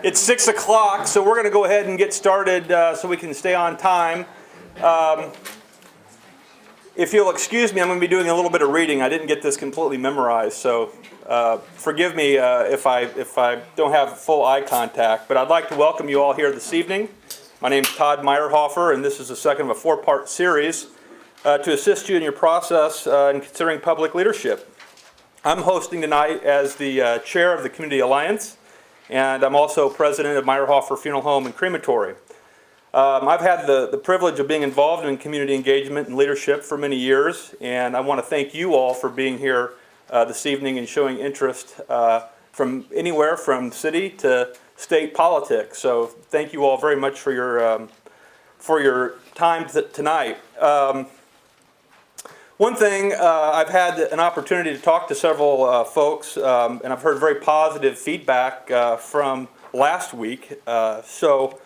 It's 6 o'clock, so we're going to go ahead and get started so we can stay on time. If you'll excuse me, I'm going to be doing a little bit of reading. I didn't get this completely memorized, so forgive me if I don't have full eye contact. But I'd like to welcome you all here this evening. My name is Todd Meyerhofer, and this is the second of a four-part series to assist you in your process in considering public leadership. I'm hosting tonight as the chair of the Community Alliance, and I'm also president of Meyerhofer Funeral Home and Crematory. I've had the privilege of being involved in community engagement and leadership for many years, and I want to thank you all for being here this evening and showing interest from anywhere from city to state politics. So thank you all very much for your time tonight. One thing, I've had an opportunity to talk to several folks, and I've heard very positive feedback from last week. So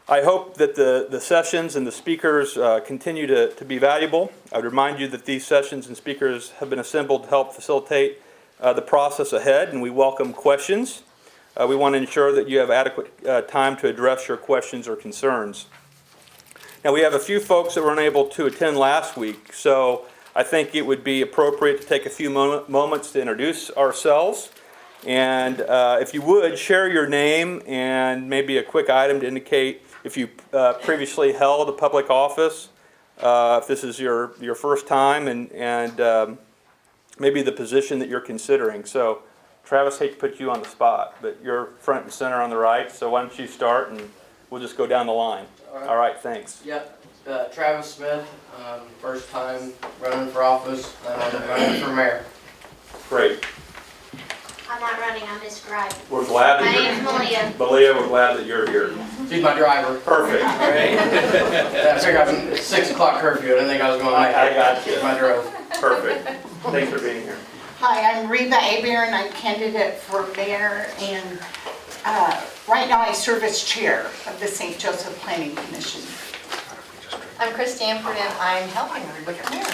I hope that the sessions and the speakers continue to be valuable. I would remind you that these sessions and speakers have been assembled to help facilitate the process ahead, and we welcome questions. We want to ensure that you have adequate time to address your questions or concerns. Now, we have a few folks that were unable to attend last week, so I think it would be appropriate to take a few moments to introduce ourselves. And if you would, share your name and maybe a quick item to indicate if you previously held a public office, if this is your first time, and maybe the position that you're considering. So, Travis, hate to put you on the spot, but you're front and center on the right, so why don't you start and we'll just go down the line. All right, thanks. Yep. Travis Smith, first time running for office, I'm running for mayor. Great. I'm not running, I'm his scribe. We're glad that My name's Malia. Malia, we're glad that you're here. She's my driver. Perfect. Right? I figured it's 6 o'clock curfew. I didn't think I was going to make it. I got you. She's my driver. Perfect. Thanks for being here. Hi, I'm Reba Aber, and I'm candidate for mayor, and right now I serve as chair of the St. Joseph Planning Commission. I'm Chris Stanford, and I'm helping with the mayor.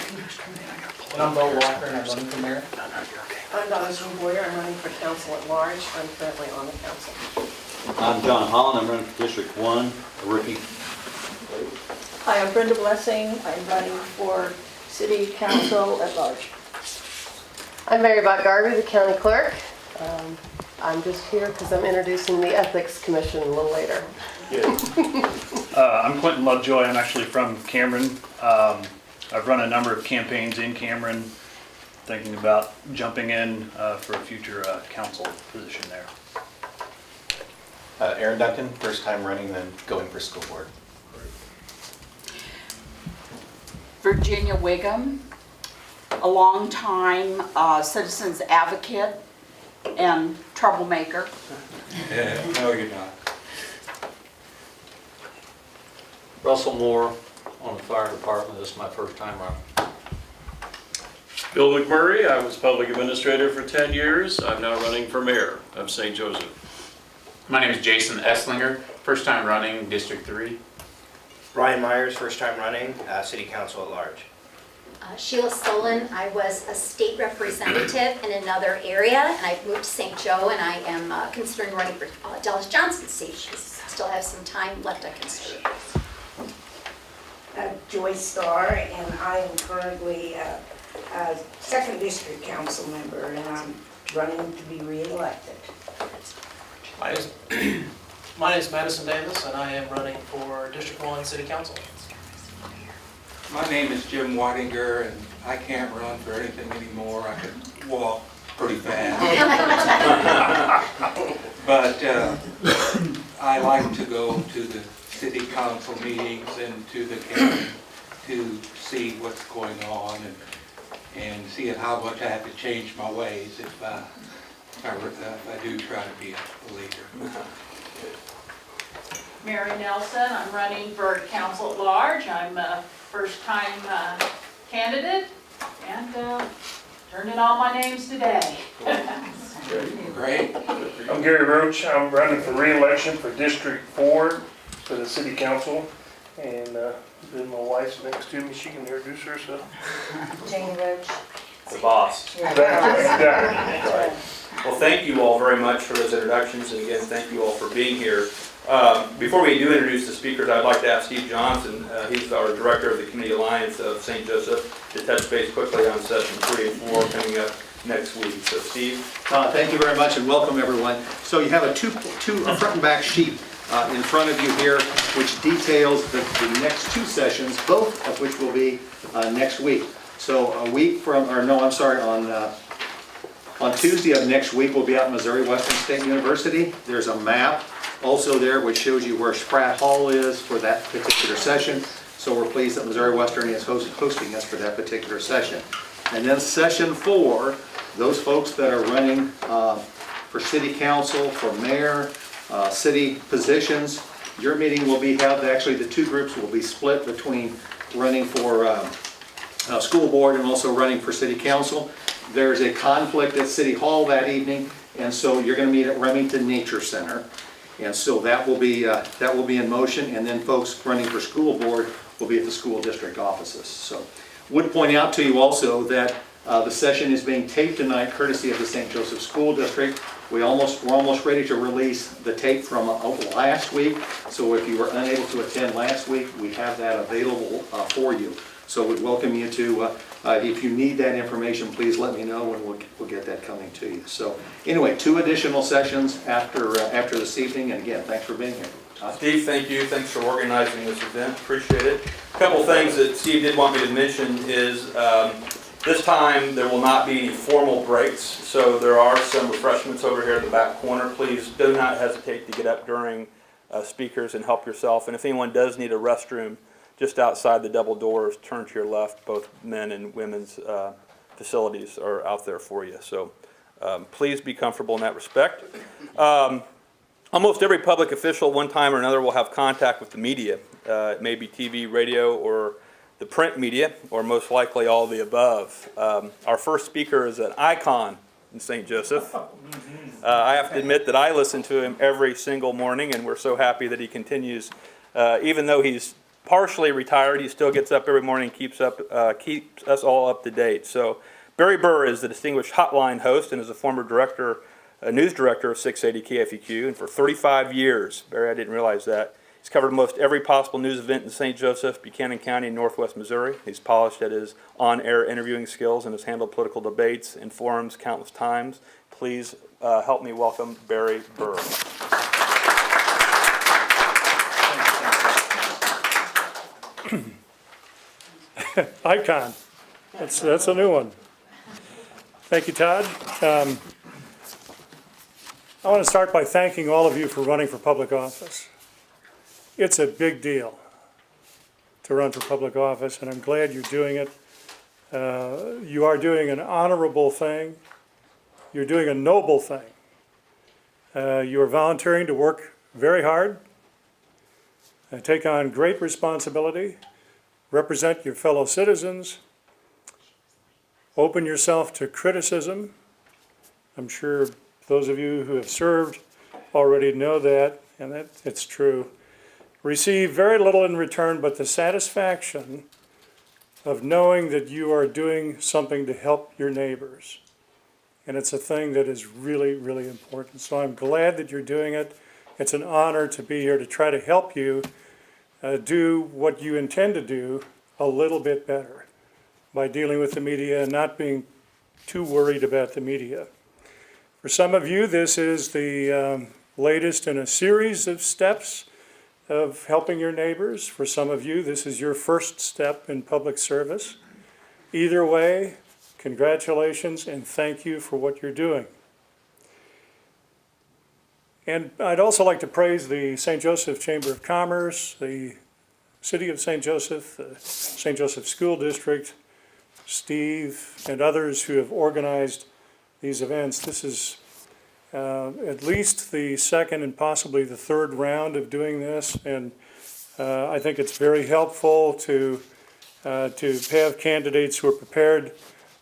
And I'm Bo Walker, and I'm running for mayor. I'm Donna Boyer. I'm running for council at large. I'm currently on the council. I'm John Holland. I'm running for District 1, a rookie. Hi, I'm Brenda Blessing. I'm running for city council at large. I'm Mary Bott Garvey, the county clerk. I'm just here because I'm introducing the Ethics Commission a little later. I'm Quentin Lovejoy. I'm actually from Cameron. I've run a number of campaigns in Cameron, thinking about jumping in for a future council position there. Aaron Duncan, first time running, then going for school board. Virginia Wiggum, a long-time citizens advocate and troublemaker. No, you're not. Russell Moore on the fire department. This is my first time running. Bill McMurray, I was public administrator for 10 years. I'm now running for mayor of St. Joseph. My name is Jason Esslinger, first time running District 3. Ryan Myers, first time running city council at large. Sheila Solon, I was a state representative in another area, and I moved to St. Joe, and I am considering running for Dallas Johnson's seat. She still has some time left, I can serve. Joy Starr, and I am currently a second district council member, and I'm running to be re-elected. My name is Madison Davis, and I am running for District 1 City Council. My name is Jim Whitinger, and I can't run for anything anymore. I can walk pretty fast. But I like to go to the city council meetings and to the county to see what's going on and see how much I have to change my ways if I do try to be a leader. Mary Nelson, I'm running for council at large. I'm a first-time candidate, and turning all my names today. Great. I'm Gary Roach. I'm running for re-election for District 4 for the City Council, and then my wife's next to me. She can introduce herself. Jane Roach. The boss. Exactly. Well, thank you all very much for those introductions, and again, thank you all for being here. Before we do introduce the speakers, I'd like to ask Steve Johnson, he's our Director of the Community Alliance of St. Joseph, to touch base quickly on session 3 and 4 coming up next week. So Steve? Thank you very much and welcome everyone. So you have a front and back sheet in front of you here which details the next 2 sessions, both of which will be next week. So a week from, or no, I'm sorry, on Tuesday of next week we'll be out in Missouri Western State University. There's a map also there which shows you where Spratt Hall is for that particular session. So we're pleased that Missouri Western is hosting us for that particular session. And then session 4, those folks that are running for city council, for mayor, city positions, your meeting will be held. Actually, the 2 groups will be split between running for school board and also running for city council. There's a conflict at City Hall that evening, and so you're going to meet at Remington Nature Center. And so that will be in motion, and then folks running for school board will be at the school district offices. So would point out to you also that the session is being taped tonight courtesy of the St. Joseph School District. We're almost ready to release the tape from last week. So if you were unable to attend last week, we have that available for you. So we'd welcome you to, if you need that information, please let me know and we'll get that coming to you. So anyway, 2 additional sessions after this evening, and again, thanks for being here. Steve, thank you. Thanks for organizing this event. Appreciate it. A couple things that Steve did want me to mention is this time there will not be any formal breaks, so there are some refreshments over here in the back corner. Please do not hesitate to get up during speakers and help yourself. And if anyone does need a restroom, just outside the double doors, turn to your left. Both men and women's facilities are out there for you. So please be comfortable in that respect. Almost every public official, one time or another, will have contact with the media. It may be TV, radio, or the print media, or most likely all of the above. Our first speaker is an icon in St. Joseph. I have to admit that I listen to him every single morning, and we're so happy that he continues. Even though he's partially retired, he still gets up every morning and keeps us all up to date. So Barry Burr is the distinguished hotline host and is a former news director of 680 KFEQ, and for 35 years, Barry, I didn't realize that, he's covered most every possible news event in St. Joseph, Buchanan County, and Northwest Missouri. He's polished at his on-air interviewing skills and has handled political debates and forums countless times. Please help me welcome Barry Burr. Icon. That's a new one. Thank you, Todd. I want to start by thanking all of you for running for public office. It's a big deal to run for public office, and I'm glad you're doing it. You are doing an honorable thing. You're doing a noble thing. You are volunteering to work very hard, take on great responsibility, represent your fellow citizens, open yourself to criticism. I'm sure those of you who have served already know that, and that it's true. Receive very little in return but the satisfaction of knowing that you are doing something to help your neighbors. And it's a thing that is really, really important. So I'm glad that you're doing it. It's an honor to be here to try to help you do what you intend to do a little bit better by dealing with the media and not being too worried about the media. For some of you, this is the latest in a series of steps of helping your neighbors. For some of you, this is your first step in public service. Either way, congratulations and thank you for what you're doing. And I'd also like to praise the St. Joseph Chamber of Commerce, the City of St. Joseph, the St. Joseph School District, Steve, and others who have organized these events. This is at least the second and possibly the third round of doing this, and I think it's very helpful to have candidates who are prepared,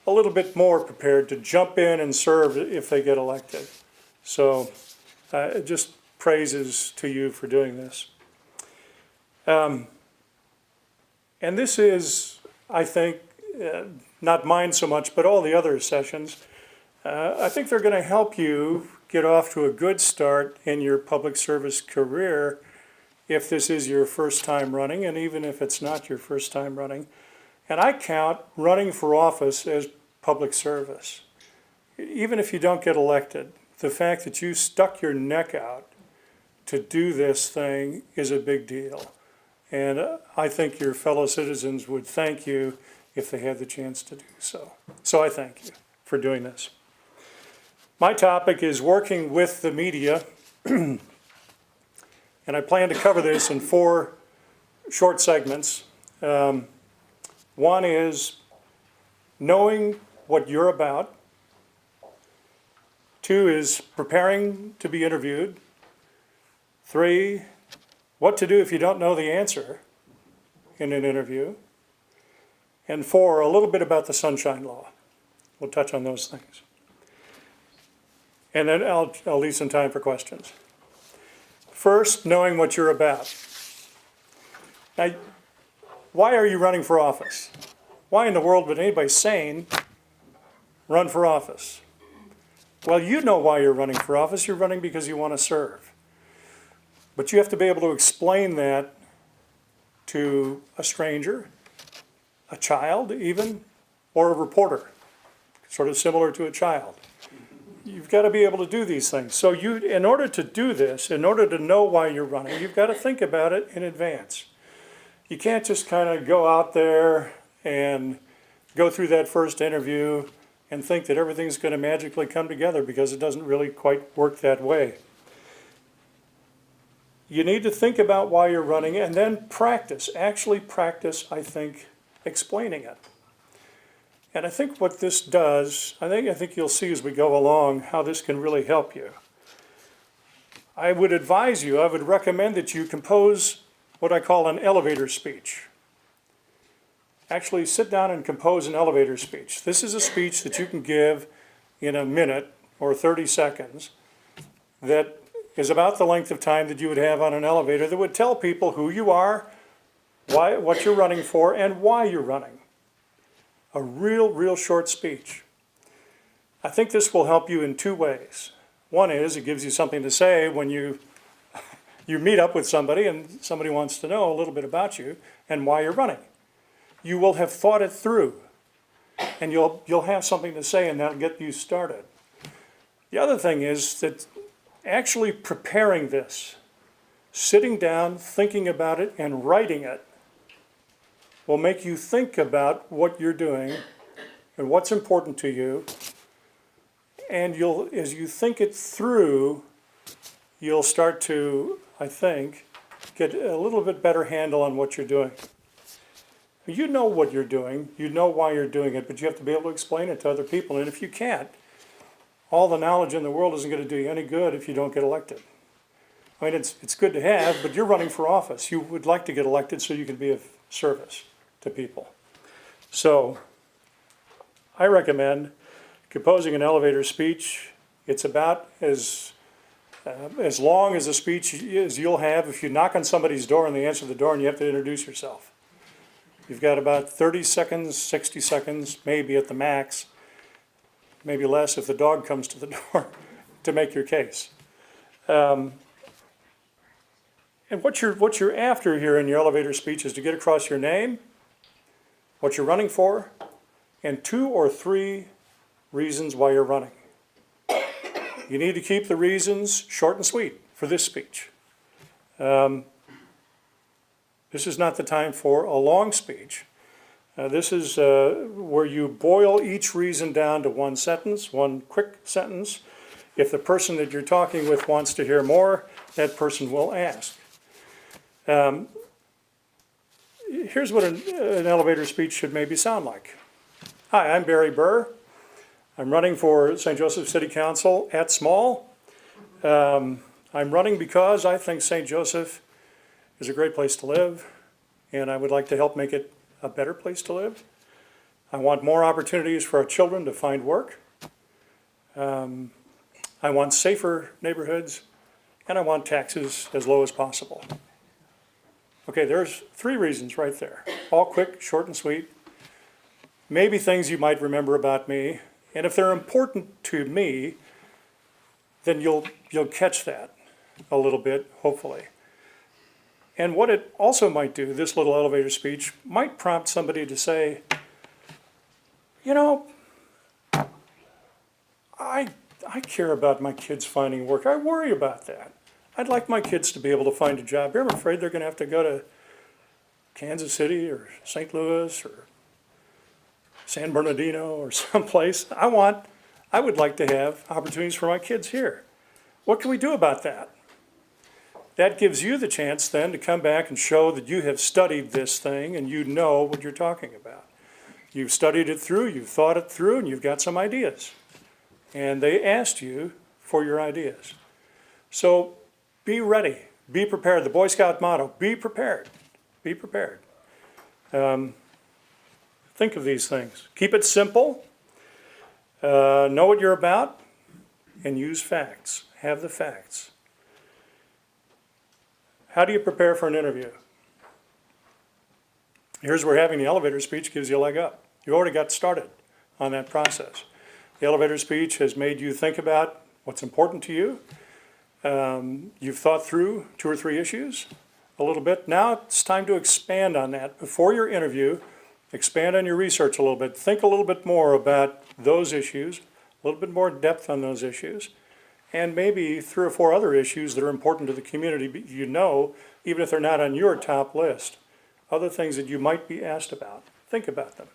a little bit more prepared to jump in and serve if they get elected. So just praises to you for doing this. And this is, I think, not mine so much, but all the other sessions, I think they're going to help you get off to a good start in your public service career if this is your first time running, and even if it's not your first time running. And I count running for office as public service. Even if you don't get elected, the fact that you stuck your neck out to do this thing is a big deal. And I think your fellow citizens would thank you if they had the chance to do so. So I thank you for doing this. My topic is working with the media, and I plan to cover this in 4 short segments. One is knowing what you're about. 2 is preparing to be interviewed. 3, what to do if you don't know the answer in an interview. And 4, a little bit about the Sunshine Law. We'll touch on those things. And then I'll leave some time for questions. First, knowing what you're about. Now, why are you running for office? Why in the world would anybody sane run for office? Well, you know why you're running for office. You're running because you want to serve. But you have to be able to explain that to a stranger, a child even, or a reporter, sort of similar to a child. You've got to be able to do these things. So in order to do this, in order to know why you're running, you've got to think about it in advance. You can't just kind of go out there and go through that first interview and think that everything's going to magically come together, because it doesn't really quite work that way. You need to think about why you're running and then actually practice, I think, explaining it. And I think what this does, I think you'll see as we go along how this can really help you. I would recommend that you compose what I call an elevator speech. Actually sit down and compose an elevator speech. This is a speech that you can give in a minute or 30 seconds that is about the length of time that you would have on an elevator, that would tell people who you are, what you're running for, and why you're running. A real short speech. I think this will help you in 2 ways. One is it gives you something to say when you meet up with somebody and somebody wants to know a little bit about you and why you're running. You will have thought it through, and you'll have something to say, and that'll get you started. The other thing is that actually preparing this, sitting down, thinking about it, and writing it, will make you think about what you're doing and what's important to you. And as you think it through, you'll start to, I think, get a little bit better handle on what you're doing. You know what you're doing, you know why you're doing it, but you have to be able to explain it to other people. And if you can't, all the knowledge in the world isn't going to do you any good if you don't get elected. I mean, it's good to have, but you're running for office. You would like to get elected so you can be of service to people. So I recommend composing an elevator speech. It's about as long as a speech as you'll have if you knock on somebody's door and they answer the door and you have to introduce yourself. You've got about 30 seconds, 60 seconds, maybe at the max, maybe less if the dog comes to the door, to make your case. And what you're after here in your elevator speech is to get across your name, what you're running for, and 2 or 3 reasons why you're running. You need to keep the reasons short and sweet for this speech. This is not the time for a long speech. This is where you boil each reason down to 1 sentence, 1 quick sentence. If the person that you're talking with wants to hear more, that person will ask. Here's what an elevator speech should maybe sound like. Hi, I'm Barry Burr. I'm running for St. Joseph City Council at small. I'm running because I think St. Joseph is a great place to live, and I would like to help make it a better place to live. I want more opportunities for our children to find work. I want safer neighborhoods, and I want taxes as low as possible. Okay, there's 3 reasons right there. All quick, short, and sweet. Maybe things you might remember about me, And if they're important to me, then you'll catch that a little bit, hopefully. And what it also might do, this little elevator speech, might prompt somebody to say, you know, I care about my kids finding work. I worry about that. I'd like my kids to be able to find a job here. I'm afraid they're going to have to go to Kansas City or St. Louis or San Bernardino or someplace. I would like to have opportunities for my kids here. What can we do about that? That gives you the chance then to come back and show that you have studied this thing and you know what you're talking about. You've studied it through, you've thought it through, and you've got some ideas. And they asked you for your ideas. So be ready, be prepared. The Boy Scout motto, be prepared, be prepared. Think of these things. Keep it simple, know what you're about, and use facts. Have the facts. How do you prepare for an interview? Here's where having the elevator speech gives you a leg up. You already got started on that process. The elevator speech has made you think about what's important to you. You've thought through 2 or 3 issues a little bit. Now it's time to expand on that. Before your interview, expand on your research a little bit. Think a little bit more about those issues, a little bit more depth on those issues, and maybe 3 or 4 other issues that are important to the community, but you know, even if they're not on your top list, other things that you might be asked about. Think about them.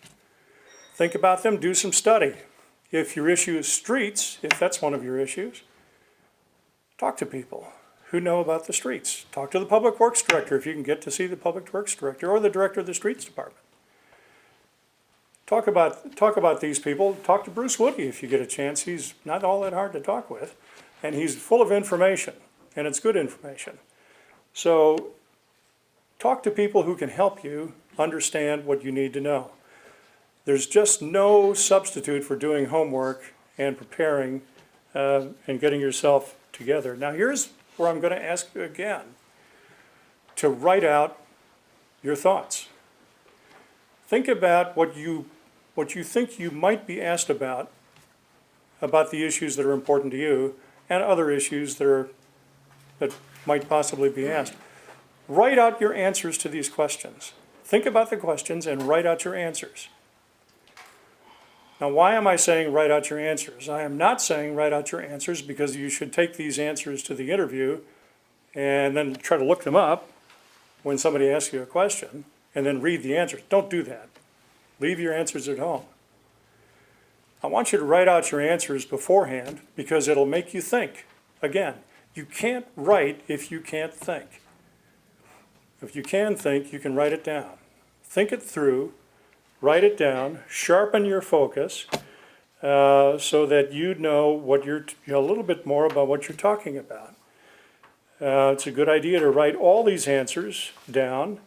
Think about them, do some study. If your issue is streets, if that's one of your issues, talk to people who know about the streets. Talk to the Public Works Director if you can get to see the Public Works Director or the Director of the Streets Department. Talk about these people. Talk to Bruce Woody if you get a chance. He's not all that hard to talk with, and he's full of information, and it's good information. So talk to people who can help you understand what you need to know. There's just no substitute for doing homework and preparing and getting yourself together. Now here's where I'm going to ask you again to write out your thoughts. Think about what you think you might be asked about the issues that are important to you and other issues that might possibly be asked. Write out your answers to these questions. Think about the questions and write out your answers. Now, why am I saying write out your answers? I am not saying write out your answers because you should take these answers to the interview and then try to look them up when somebody asks you a question and then read the answers. Don't do that. Leave your answers at home. I want you to write out your answers beforehand because it'll make you think. Again, you can't write if you can't think. If you can think, you can write it down. Think it through, write it down, sharpen your focus so that you know a little bit more about what you're talking about. It's a good idea to write all these answers down,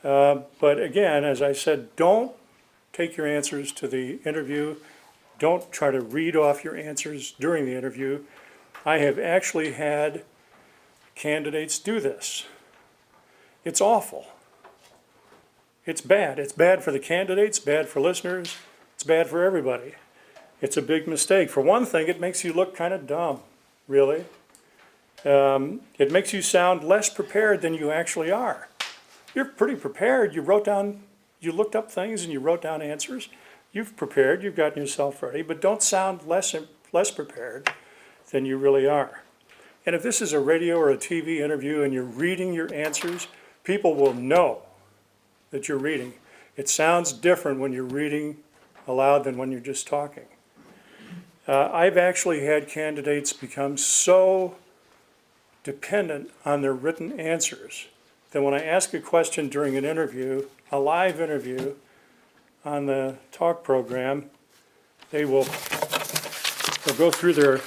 but again, as I said, don't take your answers to the interview. Don't try to read off your answers during the interview. I have actually had candidates do this. It's awful. It's bad. It's bad for the candidates, bad for listeners, it's bad for everybody. It's a big mistake. For one thing, it makes you look kind of dumb, really. It makes you sound less prepared than you actually are. You're pretty prepared. You looked up things and you wrote down answers. You've prepared, you've gotten yourself ready, but don't sound less prepared than you really are. And if this is a radio or a TV interview and you're reading your answers, people will know that you're reading. It sounds different when you're reading aloud than when you're just talking. I've actually had candidates become so dependent on their written answers that when I ask a question during an interview, a live interview on the talk program, they'll go through their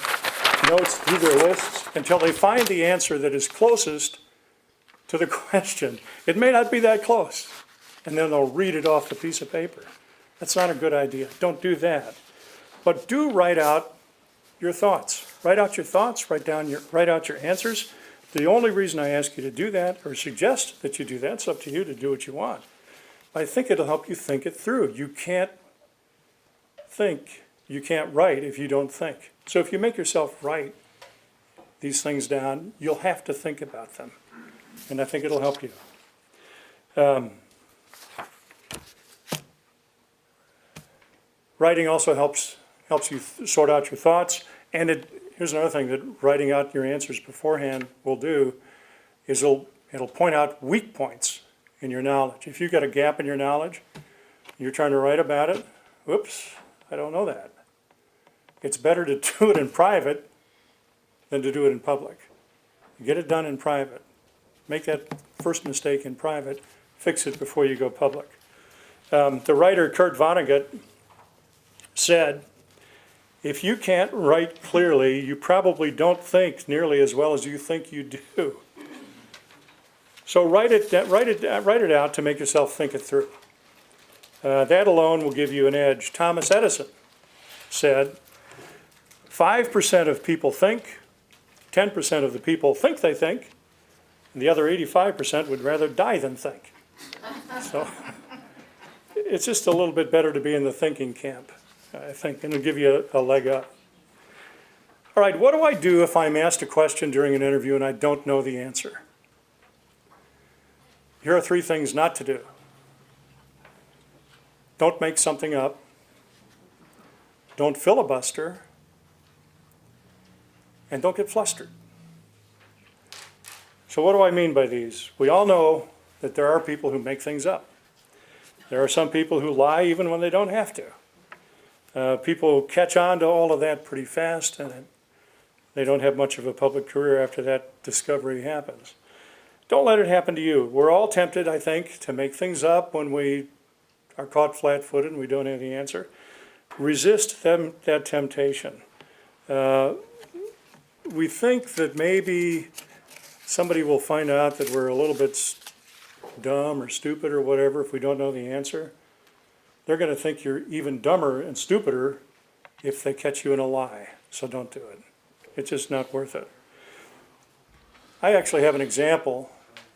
notes, through their lists, until they find the answer that is closest to the question. It may not be that close, and then they'll read it off the piece of paper. That's not a good idea. Don't do that. But do write out your thoughts. Write out your thoughts, write out your answers. The only reason I ask you to do that, or suggest that you do that, it's up to you to do what you want. I think it'll help you think it through. You can't think you can't write if you don't think. So if you make yourself write these things down, you'll have to think about them. And I think it'll help you. Writing also helps you sort out your thoughts. And here's another thing that writing out your answers beforehand will do, is it'll point out weak points in your knowledge. If you've got a gap in your knowledge, you're trying to write about it, whoops, I don't know that. It's better to do it in private than to do it in public. Get it done in private. Make that first mistake in private, fix it before you go public. The writer Kurt Vonnegut said, if you can't write clearly, you probably don't think nearly as well as you think you do. So write it out to make yourself think it through. That alone will give you an edge. Thomas Edison said, 5% of people think, 10% of the people think they think, and the other 85% would rather die than think. So it's just a little bit better to be in the thinking camp, I think, and it'll give you a leg up. All right, what do I do if I'm asked a question during an interview and I don't know the answer? Here are 3 things not to do. Don't make something up. Don't filibuster. And don't get flustered. So what do I mean by these? We all know that there are people who make things up. There are some people who lie even when they don't have to. People catch on to all of that pretty fast, and they don't have much of a public career after that discovery happens. Don't let it happen to you. We're all tempted, I think, to make things up when we are caught flat-footed and we don't have the answer. Resist that temptation. We think that maybe somebody will find out that we're a little bit dumb or stupid or whatever if we don't know the answer. They're going to think you're even dumber and stupider if they catch you in a lie. So don't do it. It's just not worth it. I actually have an example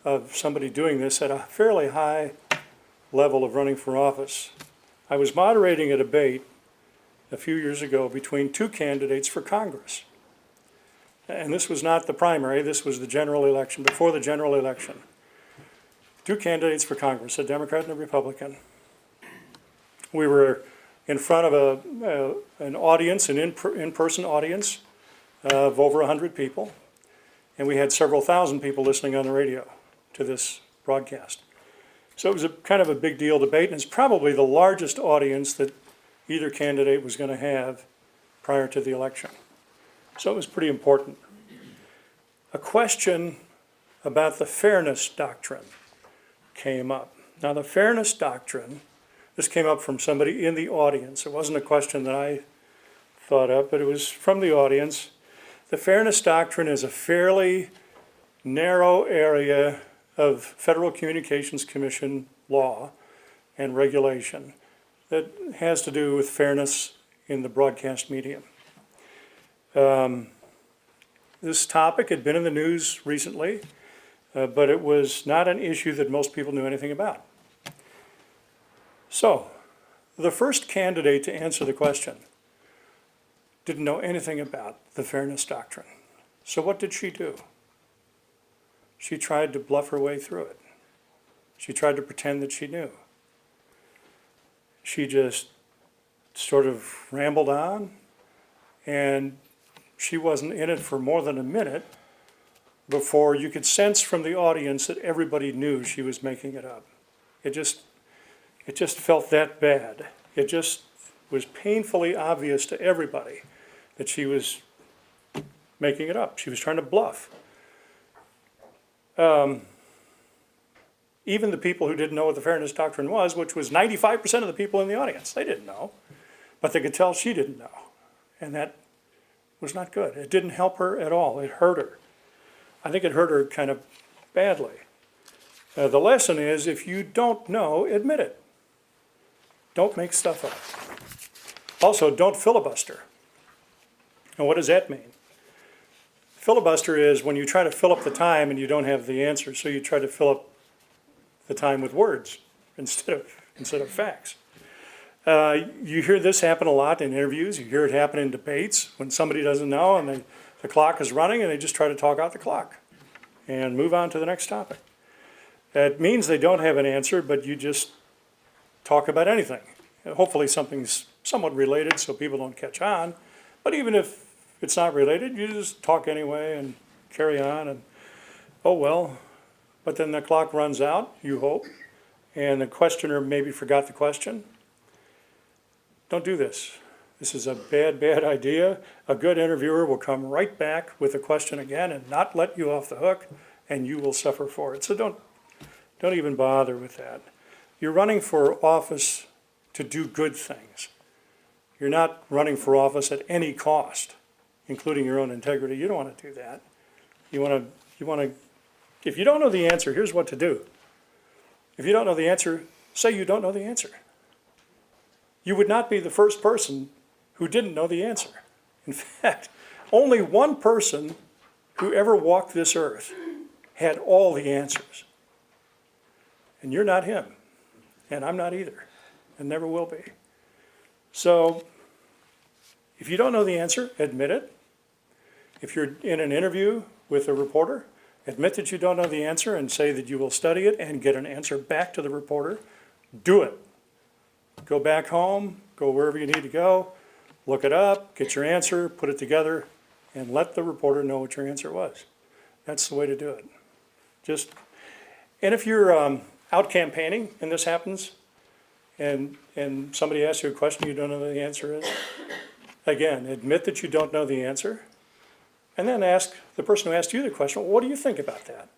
of somebody doing this at a fairly high level of running for office. I was moderating a debate a few years ago between 2 candidates for Congress. And this was not the primary, this was the general election, before the general election. 2 candidates for Congress, a Democrat and a Republican. We were in front of an audience, an in-person audience of over 100 people, and we had several thousand people listening on the radio to this broadcast. So it was kind of a big deal debate, and it's probably the largest audience that either candidate was going to have prior to the election. So it was pretty important. A question about the fairness doctrine came up. Now the fairness doctrine, this came up from somebody in the audience. It wasn't a question that I thought up, but it was from the audience. The fairness doctrine is a fairly narrow area of Federal Communications Commission law and regulation that has to do with fairness in the broadcast medium. This topic had been in the news recently, but it was not an issue that most people knew anything about. So, the first candidate to answer the question didn't know anything about the fairness doctrine. So what did she do? She tried to bluff her way through it. She tried to pretend that she knew. She just sort of rambled on, and she wasn't in it for more than a minute before you could sense from the audience that everybody knew she was making it up. It just felt that bad. It just was painfully obvious to everybody that she was making it up. She was trying to bluff. Even the people who didn't know what the fairness doctrine was, which was 95% of the people in the audience, they didn't know. But they could tell she didn't know. And that was not good. It didn't help her at all. It hurt her. I think it hurt her kind of badly. The lesson is, if you don't know, admit it. Don't make stuff up. Also, don't filibuster. And what does that mean? Filibuster is when you try to fill up the time and you don't have the answer, so you try to fill up the time with words instead of facts. You hear this happen a lot in interviews. You hear it happen in debates when somebody doesn't know and the clock is running and they just try to talk out the clock and move on to the next topic. That means they don't have an answer, but you just talk about anything. Hopefully something's somewhat related so people don't catch on. But even if it's not related, you just talk anyway and carry on and, oh well. But then the clock runs out, you hope, and the questioner maybe forgot the question. Don't do this. This is a bad, bad idea. A good interviewer will come right back with a question again and not let you off the hook, and you will suffer for it. So don't even bother with that. You're running for office to do good things. You're not running for office at any cost, including your own integrity. You don't want to do that. You want to, if you don't know the answer, here's what to do. If you don't know the answer, say you don't know the answer. You would not be the first person who didn't know the answer. In fact, only one person who ever walked this earth had all the answers. And you're not him. And I'm not either. And never will be. So, if you don't know the answer, admit it. If you're in an interview with a reporter, admit that you don't know the answer and say that you will study it and get an answer back to the reporter. Do it. Go back home, go wherever you need to go, look it up, get your answer, put it together, and let the reporter know what your answer was. That's the way to do it. And if you're out campaigning and this happens, and somebody asks you a question you don't know what the answer is, again, admit that you don't know the answer, and then ask the person who asked you the question, well, what do you think about that?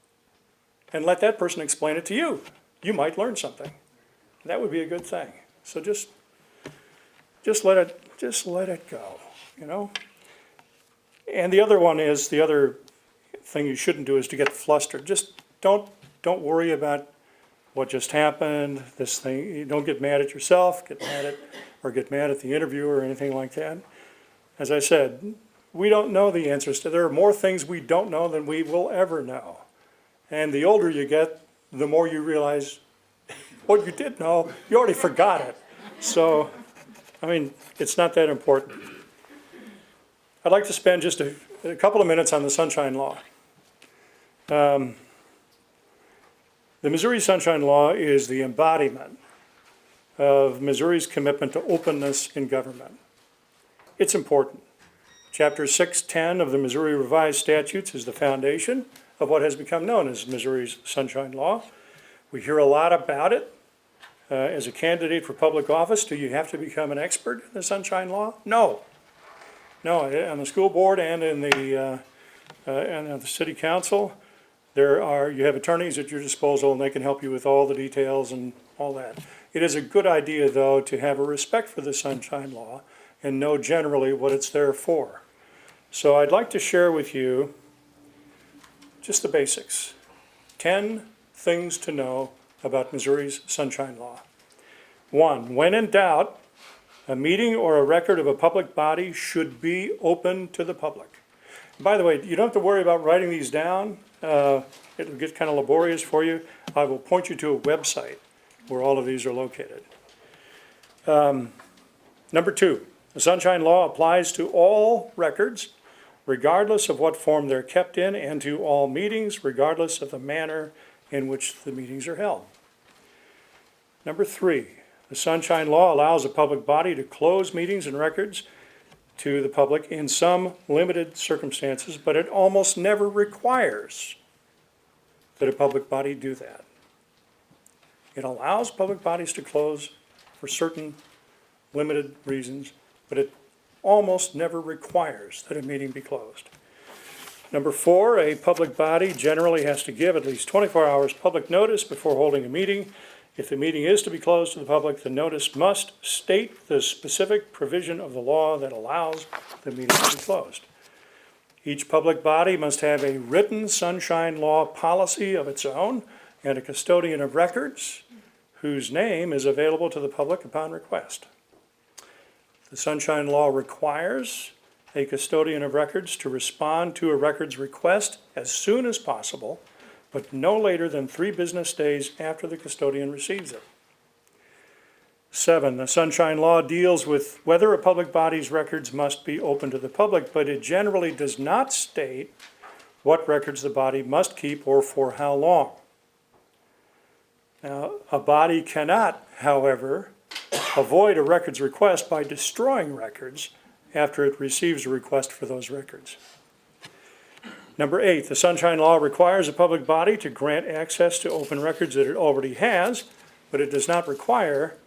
And let that person explain it to you. You might learn something. That would be a good thing. So just let it go, you know? And the other one is, the other thing you shouldn't do is to get flustered. Just don't worry about what just happened, this thing. You don't get mad at yourself, get mad at the interviewer or anything like that. As I said, we don't know the answers to, there are more things we don't know than we will ever know. And the older you get, the more you realize what you did know, you already forgot it. So, I mean, it's not that important. I'd like to spend just a couple of minutes on the Sunshine Law. The Missouri Sunshine Law is the embodiment of Missouri's commitment to openness in government. It's important. Chapter 610 of the Missouri Revised Statutes is the foundation of what has become known as Missouri's Sunshine Law. We hear a lot about it. As a candidate for public office, do you have to become an expert in the Sunshine Law? No. No, on the school board and in the city council, you have attorneys at your disposal and they can help you with all the details and all that. It is a good idea, though, to have a respect for the Sunshine Law and know generally what it's there for. So I'd like to share with you just the basics. 10 things to know about Missouri's Sunshine Law. 1, when in doubt, a meeting or a record of a public body should be open to the public. By the way, you don't have to worry about writing these down. It'll get kind of laborious for you. I will point you to a website where all of these are located. Number 2, the Sunshine Law applies to all records, regardless of what form they're kept in, and to all meetings, regardless of the manner in which the meetings are held. Number 3, the Sunshine Law allows a public body to close meetings and records to the public in some limited circumstances, but it almost never requires that a public body do that. It allows public bodies to close for certain limited reasons, but it almost never requires that a meeting be closed. Number 4, a public body generally has to give at least 24 hours public notice before holding a meeting. If the meeting is to be closed to the public, the notice must state the specific provision of the law that allows the meeting to be closed. Each public body must have a written Sunshine Law policy of its own and a custodian of records whose name is available to the public upon request. The Sunshine Law requires a custodian of records to respond to a records request as soon as possible, but no later than 3 business days after the custodian receives it. 7, the Sunshine Law deals with whether a public body's records must be open to the public, but it generally does not state what records the body must keep or for how long. Now, a body cannot, however, avoid a records request by destroying records after it receives a request for those records. Number 8, the Sunshine Law requires a public body to grant access to open records that it already has, but it does not require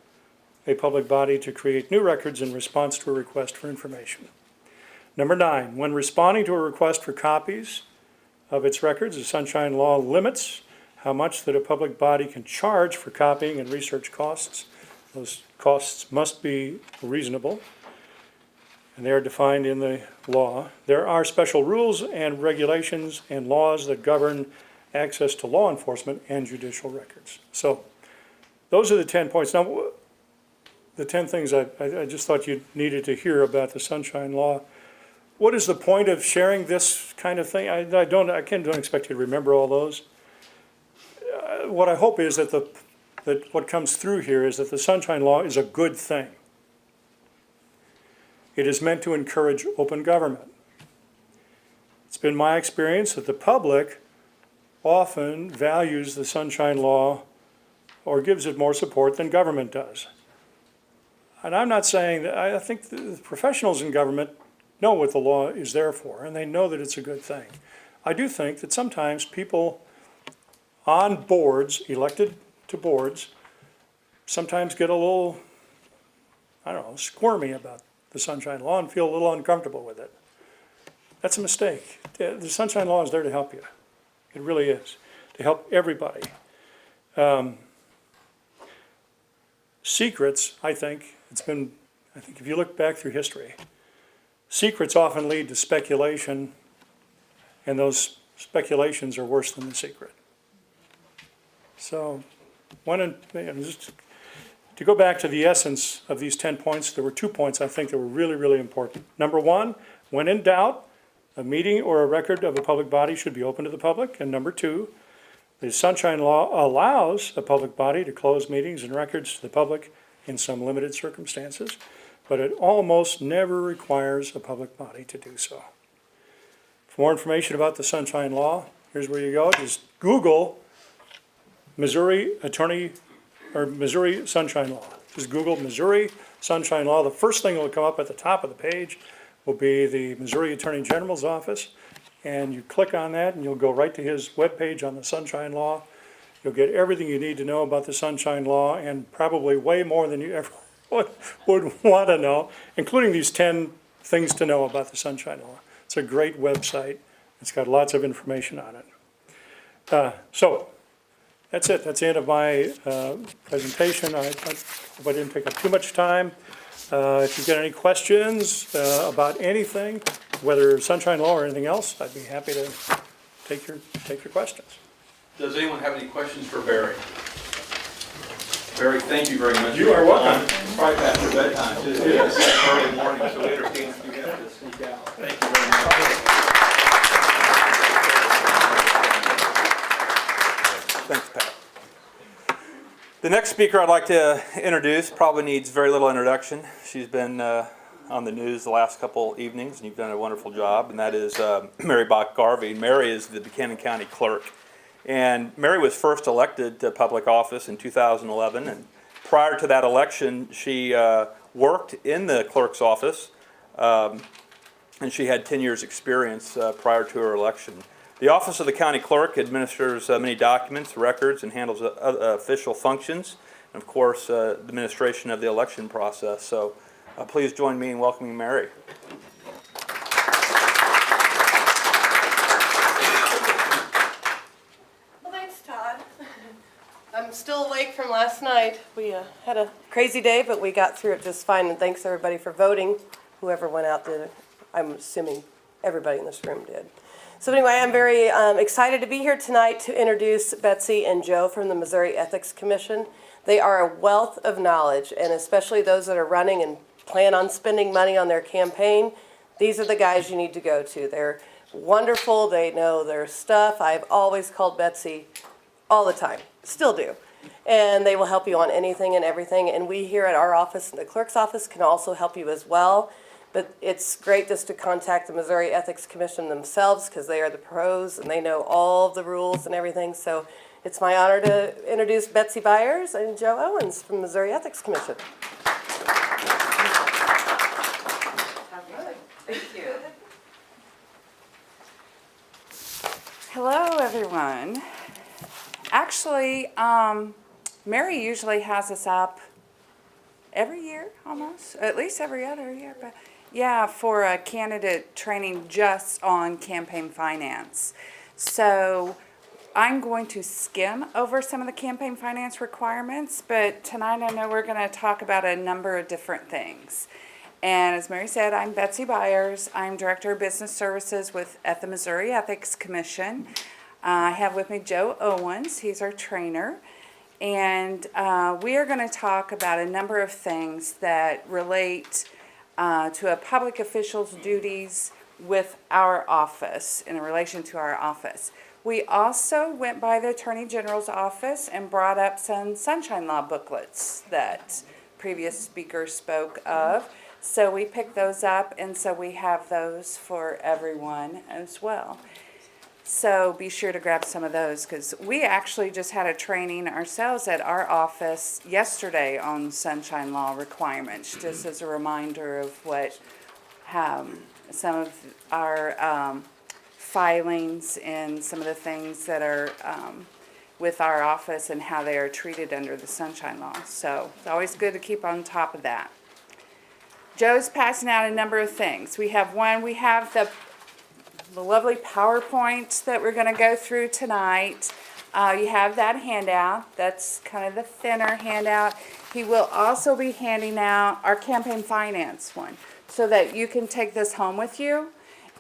a public body to create new records in response to a request for information. Number 9, when responding to a request for copies of its records, the Sunshine Law limits how much that a public body can charge for copying and research costs. Those costs must be reasonable, and they are defined in the law. There are special rules and regulations and laws that govern access to law enforcement and judicial records. So those are the 10 points. Now, the 10 things I just thought you needed to hear about the Sunshine Law. What is the point of sharing this kind of thing? I don't expect you to remember all those. What I hope is that what comes through here is that the Sunshine Law is a good thing. It is meant to encourage open government. It's been my experience that the public often values the Sunshine Law or gives it more support than government does. And I'm not saying that, I think the professionals in government know what the law is there for, and they know that it's a good thing. I do think that sometimes people on boards, elected to boards, sometimes get a little, squirmy about the Sunshine Law and feel a little uncomfortable with it. That's a mistake. The Sunshine Law is there to help you. It really is, to help everybody. Secrets, I think if you look back through history, secrets often lead to speculation, and those speculations are worse than the secret. So, just to go back to the essence of these 10 points, there were 2 points I think that were really, really important. Number 1, when in doubt, a meeting or a record of a public body should be open to the public. And number 2, the Sunshine Law allows a public body to close meetings and records to the public in some limited circumstances, but it almost never requires a public body to do so. For more information about the Sunshine Law, here's where you go. Just Google Missouri Sunshine Law. Just Google Missouri Sunshine Law. The first thing that will come up at the top of the page will be the Missouri Attorney General's office, and you click on that and you'll go right to his webpage on the Sunshine Law. You'll get everything you need to know about the Sunshine Law, and probably way more than you ever would want to know, including these 10 things to know about the Sunshine Law. It's a great website. It's got lots of information on it. So that's it. That's the end of my presentation. I hope I didn't take up too much time. If you've got any questions about anything, whether Sunshine Law or anything else, I'd be happy to take your questions. Does anyone have any questions for Barry? Barry, thank you very much. You are welcome. It's probably past your bedtime. It is early morning, so we understand if you have to sneak out. Thank you very much. Thanks, Pat. The next speaker I'd like to introduce probably needs very little introduction. She's been on the news the last couple evenings, and you've done a wonderful job, and that is Mary Bach-Garvey. Mary is the Buchanan County Clerk. And Mary was first elected to public office in 2011, and prior to that election, she worked in the clerk's office, and she had 10 years' experience prior to her election. The Office of the County Clerk administers many documents, records, and handles official functions, and of course, the administration of the election process. So please join me in welcoming Mary. I'm still awake from last night. We had a crazy day, but we got through it just fine. And thanks everybody for voting. Whoever went out did. I'm assuming everybody in this room did. So anyway, I'm very excited to be here tonight to introduce Betsy and Joe from the Missouri Ethics Commission. They are a wealth of knowledge, and especially those that are running and plan on spending money on their campaign, these are the guys you need to go to. They're wonderful. They know their stuff. I've always called Betsy all the time. Still do. And they will help you on anything and everything. And we here at our office, the clerk's office, can also help you as well. But it's great just to contact the Missouri Ethics Commission themselves because they are the pros and they know all the rules and everything. So it's my honor to introduce Betsy Byers and Joe Owens from Missouri Ethics Commission. Thank you. Hello, everyone. Actually, Mary usually has us up every year, almost, at least every other year, but yeah, for a candidate training just on campaign finance. So I'm going to skim over some of the campaign finance requirements, but tonight I know we're going to talk about a number of different things. And as Mary said, I'm Betsy Byers. I'm Director of Business Services at the Missouri Ethics Commission. I have with me Joe Owens. He's our trainer. And we are going to talk about a number of things that relate to a public official's duties with our office, in relation to our office. We also went by the Attorney General's office and brought up some Sunshine Law booklets that previous speakers spoke of. So we picked those up, and so we have those for everyone as well. So be sure to grab some of those, because we actually just had a training ourselves at our office yesterday on Sunshine Law requirements, just as a reminder of what some of our filings and some of the things that are with our office and how they are treated under the Sunshine Law. So it's always good to keep on top of that. Joe's passing out a number of things. We have the lovely PowerPoint that we're going to go through tonight. You have that handout. That's kind of the thinner handout. He will also be handing out our campaign finance one so that you can take this home with you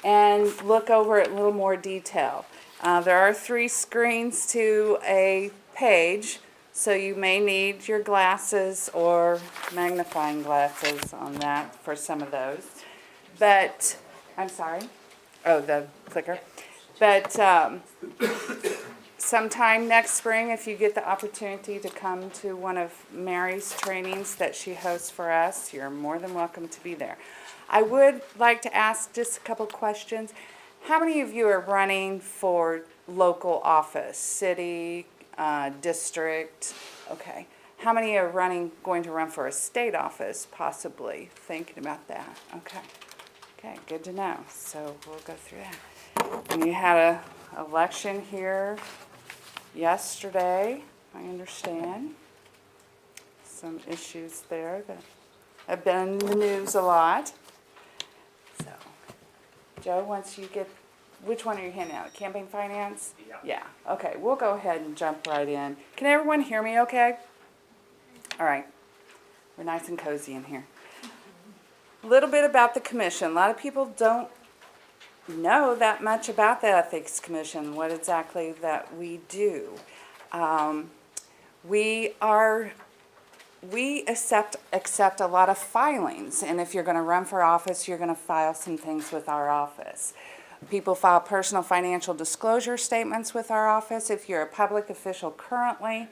and look over it in a little more detail. There are 3 screens to a page, so you may need your glasses or magnifying glasses on that for some of those. But, I'm sorry. Oh, the clicker. But sometime next spring, if you get the opportunity to come to one of Mary's trainings that she hosts for us, you're more than welcome to be there. I would like to ask just a couple questions. How many of you are running for local office, city, district? Okay. How many are going to run for a state office, possibly? Thinking about that. Okay. Okay, good to know. So we'll go through that. And you had an election here yesterday, I understand. Some issues there that have been in the news a lot. So, Joe, once you get, which one are you handing out? Campaign finance? Yeah. Okay, we'll go ahead and jump right in. Can everyone hear me okay? All right. We're nice and cozy in here. A little bit about the commission. A lot of people don't know that much about the Ethics Commission, what exactly that we do. We accept a lot of filings, and if you're going to run for office, you're going to file some things with our office. People file personal financial disclosure statements with our office. If you're a public official currently,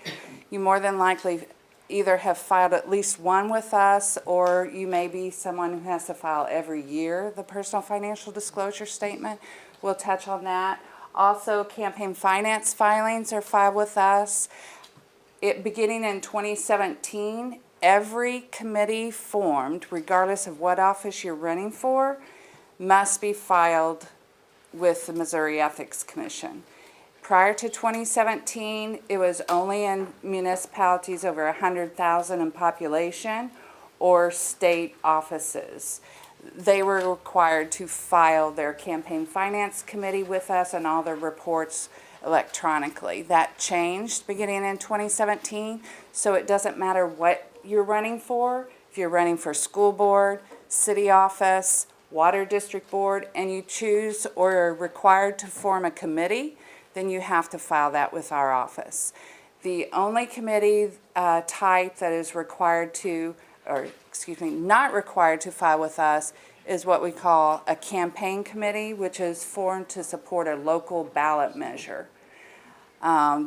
you more than likely either have filed at least one with us, or you may be someone who has to file every year the personal financial disclosure statement. We'll touch on that. Also, campaign finance filings are filed with us. Beginning in 2017, every committee formed, regardless of what office you're running for, must be filed with the Missouri Ethics Commission. Prior to 2017, it was only in municipalities over 100,000 in population or state offices. They were required to file their campaign finance committee with us and all their reports electronically. That changed beginning in 2017, so it doesn't matter what you're running for. If you're running for school board, city office, water district board, and you choose or are required to form a committee, then you have to file that with our office. The only committee type that is not required to file with us is what we call a campaign committee, which is formed to support a local ballot measure.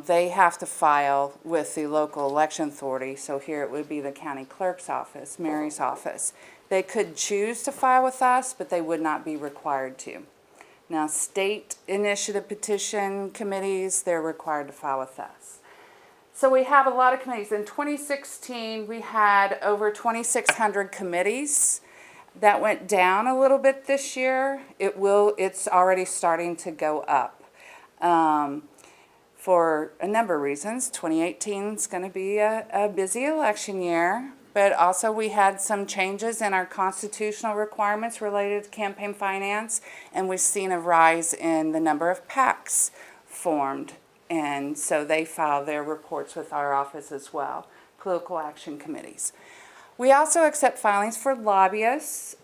they have to file with the local election authority. So here it would be the county clerk's office, Mary's office. They could choose to file with us, but they would not be required to. Now, state initiative petition committees, they're required to file with us. So we have a lot of committees. In 2016, we had over 2,600 committees. That went down a little bit this year. It's already starting to go up. For a number of reasons. 2018 is going to be a busy election year, but also we had some changes in our constitutional requirements related to campaign finance, and we've seen a rise in the number of PACs formed, and so they file their reports with our office as well, political action committees. We also accept filings for lobbyists'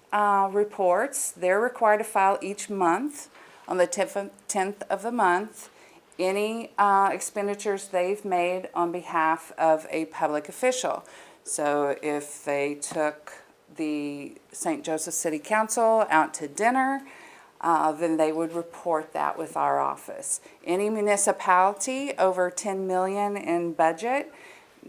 reports. They're required to file each month on the 10th of the month any expenditures they've made on behalf of a public official. So if they took the St. Joseph City Council out to dinner, then they would report that with our office. Any municipality over 10 million in budget,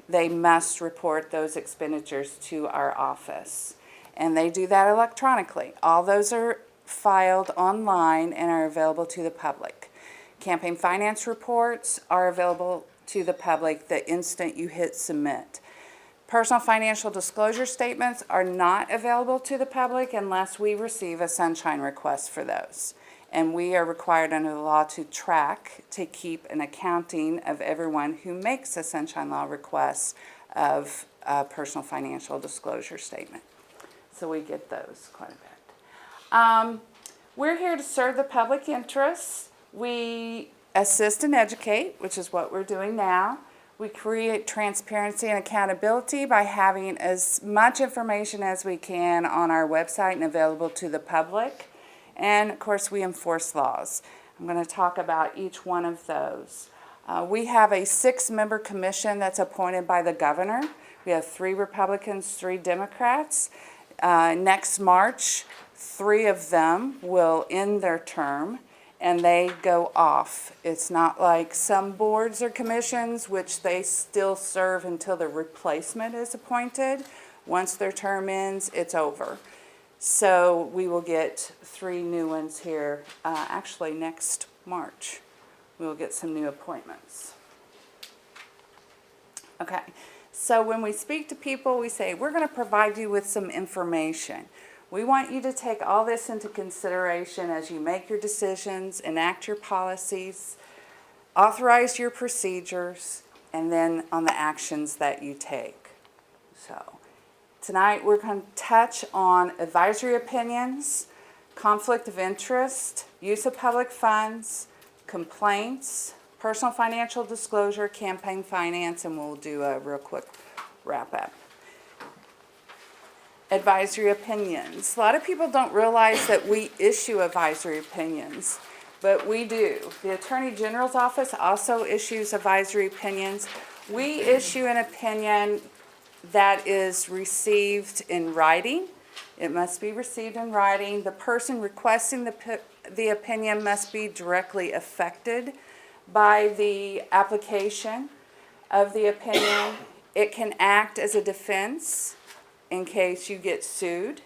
they must report those expenditures to our office. And they do that electronically. All those are filed online and are available to the public. Campaign finance reports are available to the public the instant you hit submit. Personal financial disclosure statements are not available to the public unless we receive a sunshine request for those. And we are required under the law to keep an accounting of everyone who makes a sunshine law request of a personal financial disclosure statement. So we get those quite a bit. We're here to serve the public interests. We assist and educate, which is what we're doing now. We create transparency and accountability by having as much information as we can on our website and available to the public. And of course, we enforce laws. I'm going to talk about each one of those. We have a 6-member commission that's appointed by the governor. We have 3 Republicans, 3 Democrats. Next March, 3 of them will end their term and they go off. It's not like some boards or commissions, which they still serve until the replacement is appointed. Once their term ends, it's over. So we will get 3 new ones here, actually next March. We will get some new appointments. Okay, so when we speak to people, we say, we're going to provide you with some information. We want you to take all this into consideration as you make your decisions, enact your policies, authorize your procedures, and then on the actions that you take. So tonight we're going to touch on advisory opinions, conflict of interest, use of public funds, complaints, personal financial disclosure, campaign finance, and we'll do a real quick wrap up. Advisory opinions. A lot of people don't realize that we issue advisory opinions, but we do. The Attorney General's office also issues advisory opinions. We issue an opinion that is received in writing. It must be received in writing. The person requesting the opinion must be directly affected by the application of the opinion. It can act as a defense in case you get sued.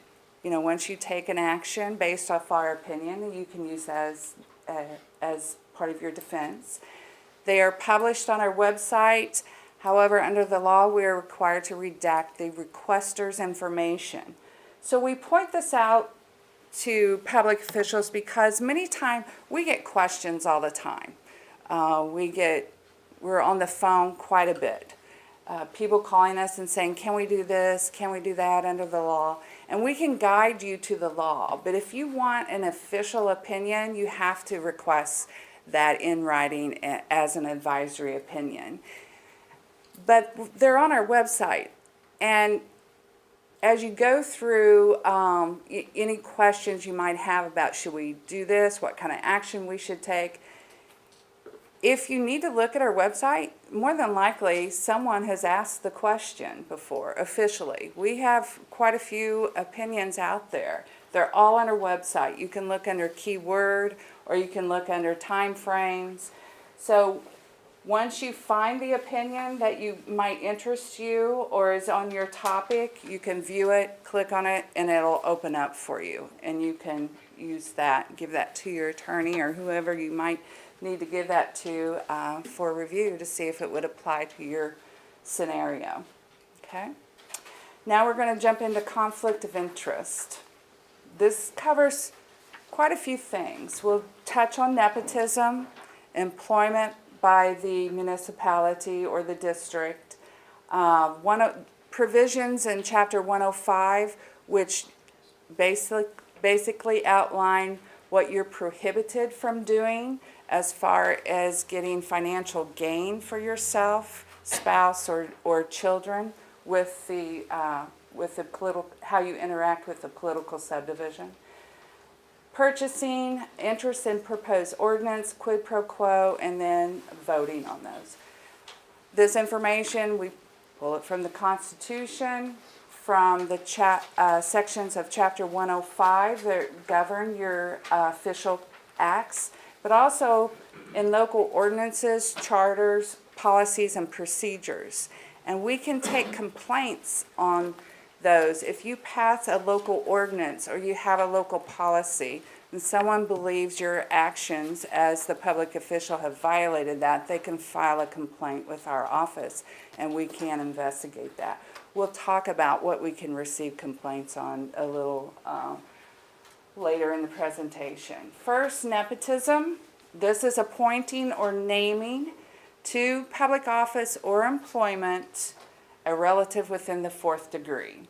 Once you take an action based off our opinion, you can use that as part of your defense. They are published on our website. However, under the law, we are required to redact the requester's information. So we point this out to public officials because many times we get questions all the time. We're on the phone quite a bit. People calling us and saying, can we do this? Can we do that under the law? And we can guide you to the law. But if you want an official opinion, you have to request that in writing as an advisory opinion. But they're on our website. And as you go through any questions you might have about should we do this, what kind of action we should take, if you need to look at our website, more than likely someone has asked the question before officially. We have quite a few opinions out there. They're all on our website. You can look under keyword or you can look under time frames. So Once you find the opinion that you might interest you or is on your topic, you can view it, click on it, and it'll open up for you. And you can use that, give that to your attorney or whoever you might need to give that to for review to see if it would apply to your scenario. Okay? Now we're going to jump into conflict of interest. This covers quite a few things. We'll touch on nepotism, employment by the municipality or the district. Provisions in Chapter 105, which basically outline what you're prohibited from doing as far as getting financial gain for yourself, spouse, or children with the how you interact with the political subdivision. Purchasing, interest in proposed ordinance, quid pro quo, and then voting on those. This information, we pull it from the Constitution, from the sections of Chapter 105 that govern your official acts, but also in local ordinances, charters, policies, and procedures. And we can take complaints on those. If you pass a local ordinance or you have a local policy and someone believes your actions as the public official have violated that, they can file a complaint with our office and we can investigate that. We'll talk about what we can receive complaints on a little later in the presentation. First, nepotism. This is appointing or naming to public office or employment a relative within the fourth degree.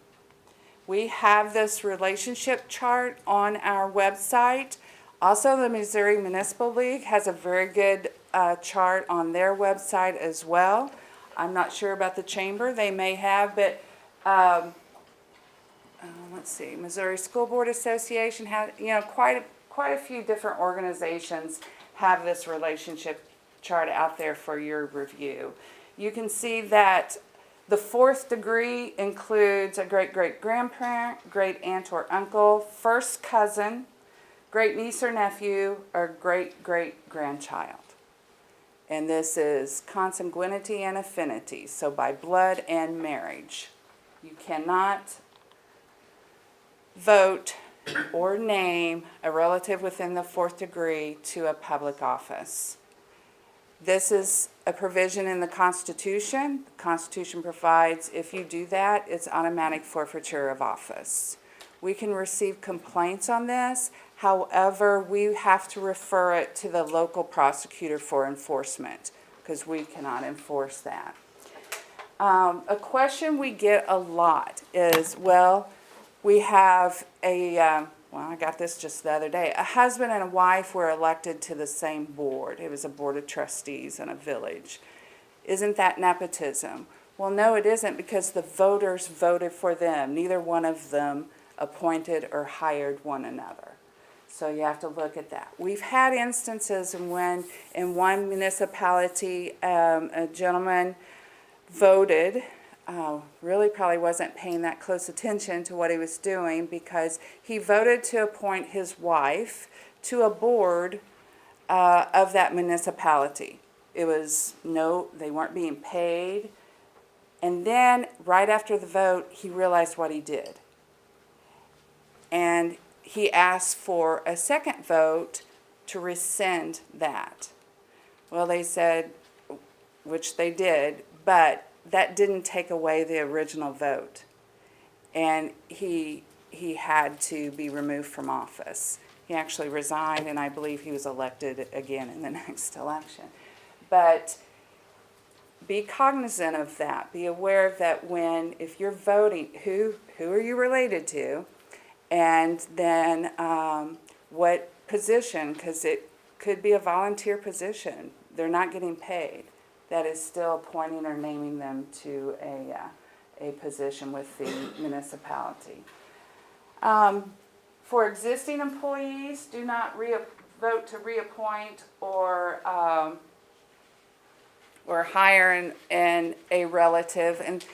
We have this relationship chart on our website. Also, the Missouri Municipal League has a very good chart on their website as well. I'm not sure about the chamber. They may have, but let's see. Missouri School Board Association has, quite a few different organizations have this relationship chart out there for your review. You can see that the fourth degree includes a great-great-grandparent, great-aunt or uncle, first cousin, great-niece or nephew, or great-great-grandchild. And this is consanguinity and affinity, so by blood and marriage. You cannot vote or name a relative within the fourth degree to a public office. This is a provision in the Constitution. The Constitution provides if you do that, it's automatic forfeiture of office. We can receive complaints on this. However, we have to refer it to the local prosecutor for enforcement because we cannot enforce that. A question we get a lot is, we have I got this just the other day. A husband and a wife were elected to the same board. It was a board of trustees in a village. Isn't that nepotism? Well, no, it isn't because the voters voted for them. Neither one of them appointed or hired one another. So you have to look at that. We've had instances when in one municipality, a gentleman voted, really probably wasn't paying that close attention to what he was doing because he voted to appoint his wife to a board of that municipality. It was they weren't being paid. And then right after the vote, he realized what he did. And he asked for a second vote to rescind that. Well, they said, which they did, but that didn't take away the original vote. And he had to be removed from office. He actually resigned, and I believe he was elected again in the next election. But be cognizant of that. Be aware of that if you're voting, who are you related to? And then what position, because it could be a volunteer position. They're not getting paid. That is still appointing or naming them to a position with the municipality. For existing employees, do not vote to reappoint or hire a relative. And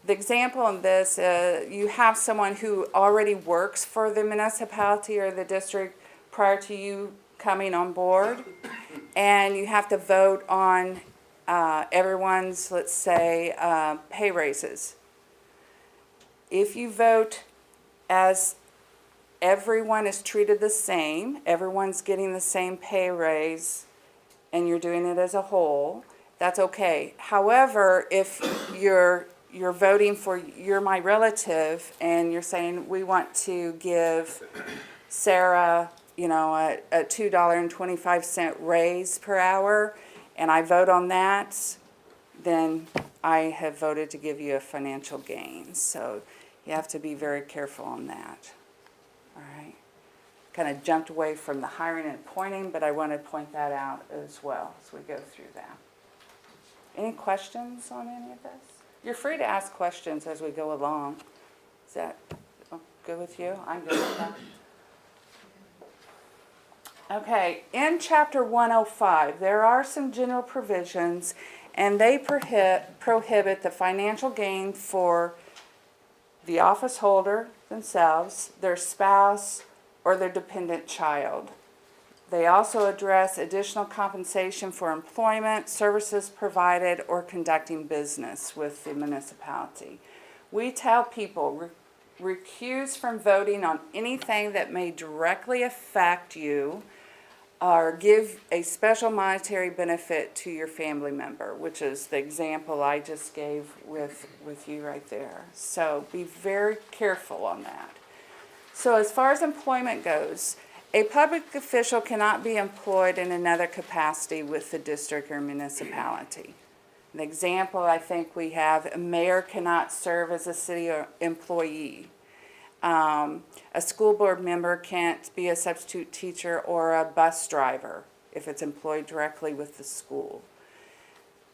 the example in this, you have someone who already works for the municipality or the district prior to you coming on board, and you have to vote on everyone's, let's say, pay raises. If you vote as everyone is treated the same, everyone's getting the same pay raise, and you're doing it as a whole, that's okay. However, if you're voting for, you're my relative, and you're saying, we want to give Sarah, a $2.25 raise per hour, and I vote on that, then I have voted to give you a financial gain. So you have to be very careful on that. All right. Kind of jumped away from the hiring and appointing, but I want to point that out as well as we go through that. Any questions on any of this? You're free to ask questions as we go along. Is that good with you? I'm good with that. Okay, in Chapter 105, there are some general provisions, and they prohibit the financial gain for the office holder themselves, their spouse, or their dependent child. They also address additional compensation for employment, services provided, or conducting business with the municipality. We tell people, recuse from voting on anything that may directly affect you or give a special monetary benefit to your family member, which is the example I just gave with you right there. So be very careful on that. So as far as employment goes, a public official cannot be employed in another capacity with the district or municipality. An example I think we have, a mayor cannot serve as a city employee. A school board member can't be a substitute teacher or a bus driver if it's employed directly with the school.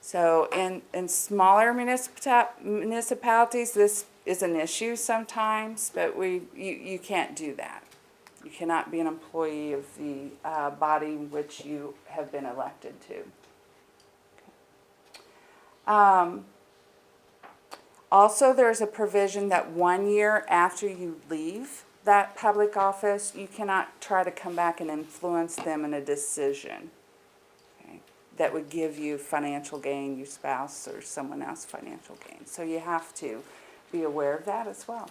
So in smaller municipalities, this is an issue sometimes, but you can't do that. You cannot be an employee of the body which you have been elected to. Also, there's a provision that 1 year after you leave that public office, you cannot try to come back and influence them in a decision, okay, that would give you financial gain, your spouse or someone else financial gain. So you have to be aware of that as well.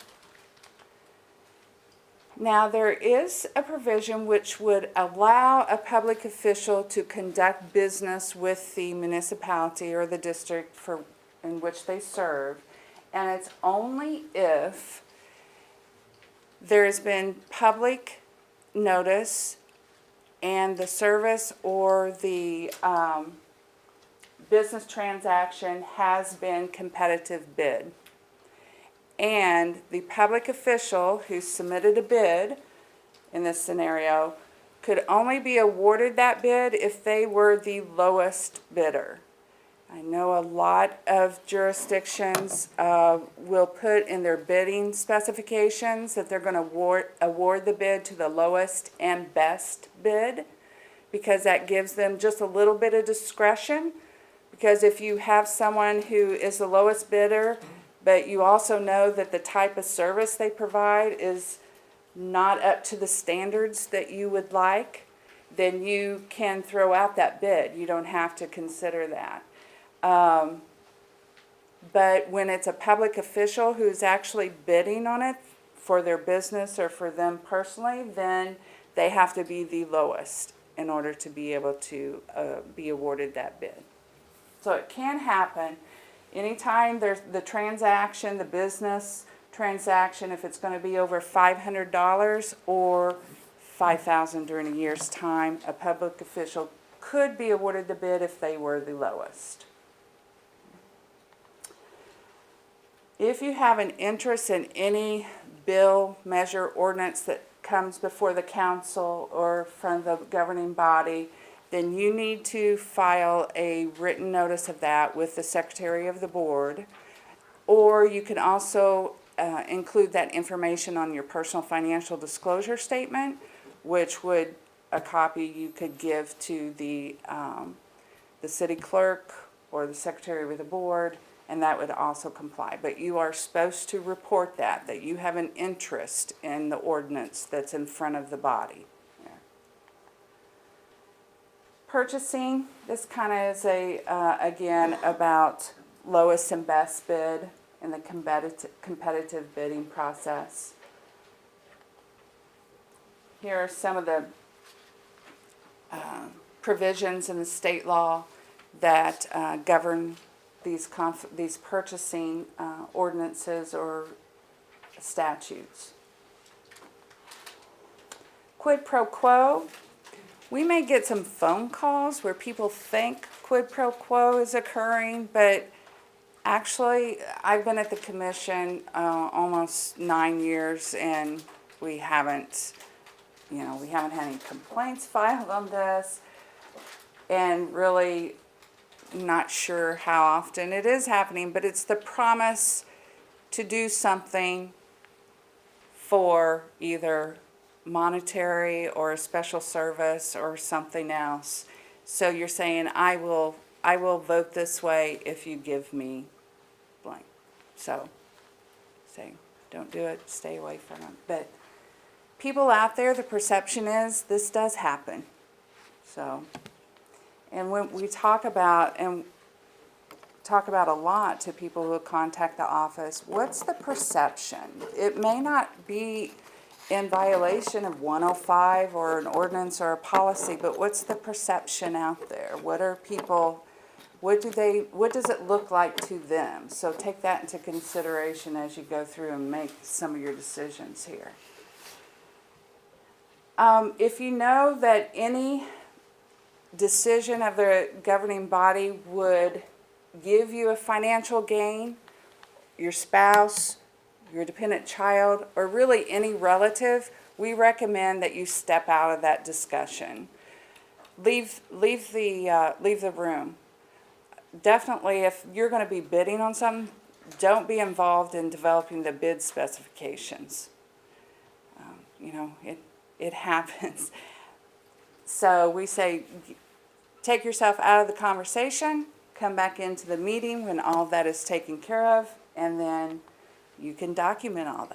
Now, there is a provision which would allow a public official to conduct business with the municipality or the district in which they serve, and it's only if there has been public notice and the service or the business transaction has been competitive bid. And the public official who submitted a bid in this scenario could only be awarded that bid if they were the lowest bidder. I know a lot of jurisdictions will put in their bidding specifications that they're going to award the bid to the lowest and best bid, because that gives them just a little bit of discretion. Because if you have someone who is the lowest bidder, but you also know that the type of service they provide is not up to the standards that you would like, then you can throw out that bid. You don't have to consider that. But when it's a public official who's actually bidding on it for their business or for them personally, then they have to be the lowest in order to be able to be awarded that bid. So it can happen anytime there's the transaction, the business transaction, if it's going to be over $500 or $5,000 during a year's time, a public official could be awarded the bid if they were the lowest. If you have an interest in any bill, measure, ordinance that comes before the council or from the governing body, then you need to file a written notice of that with the secretary of the board. Or you can also include that information on your personal financial disclosure statement, which would a copy you could give to the city clerk or the secretary of the board, and that would also comply. But you are supposed to report that you have an interest in the ordinance that's in front of the body. purchasing, this kind of is again, about lowest and best bid in the competitive bidding process. Here are some of the provisions in the state law that govern these purchasing ordinances or statutes. Quid pro quo. We may get some phone calls where people think quid pro quo is occurring, but actually, I've been at the commission almost 9 years, and we haven't had any complaints filed on this, and really not sure how often it is happening, but it's the promise to do something for either monetary or a special service or something else. So you're saying, I will vote this way if you give me blank. So say, don't do it, stay away from it. But people out there, the perception is this does happen. So, and when we talk about a lot to people who contact the office, what's the perception? It may not be in violation of 105 or an ordinance or a policy, but what's the perception out there? What does it look like to them? So take that into consideration as you go through and make some of your decisions here. If you know that any decision of the governing body would give you a financial gain, your spouse, your dependent child, or really any relative, we recommend that you step out of that discussion. Leave the room. Definitely, if you're going to be bidding on something, don't be involved in developing the bid specifications. It happens. So we say, take yourself out of the conversation, come back into the meeting when all that is taken care of, and then you can document all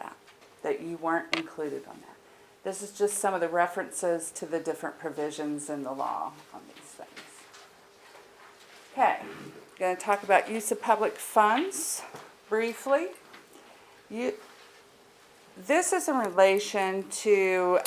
that you weren't included on that. This is just some of the references to the different provisions in the law on these things. Okay, going to talk about use of public funds briefly. This is in relation to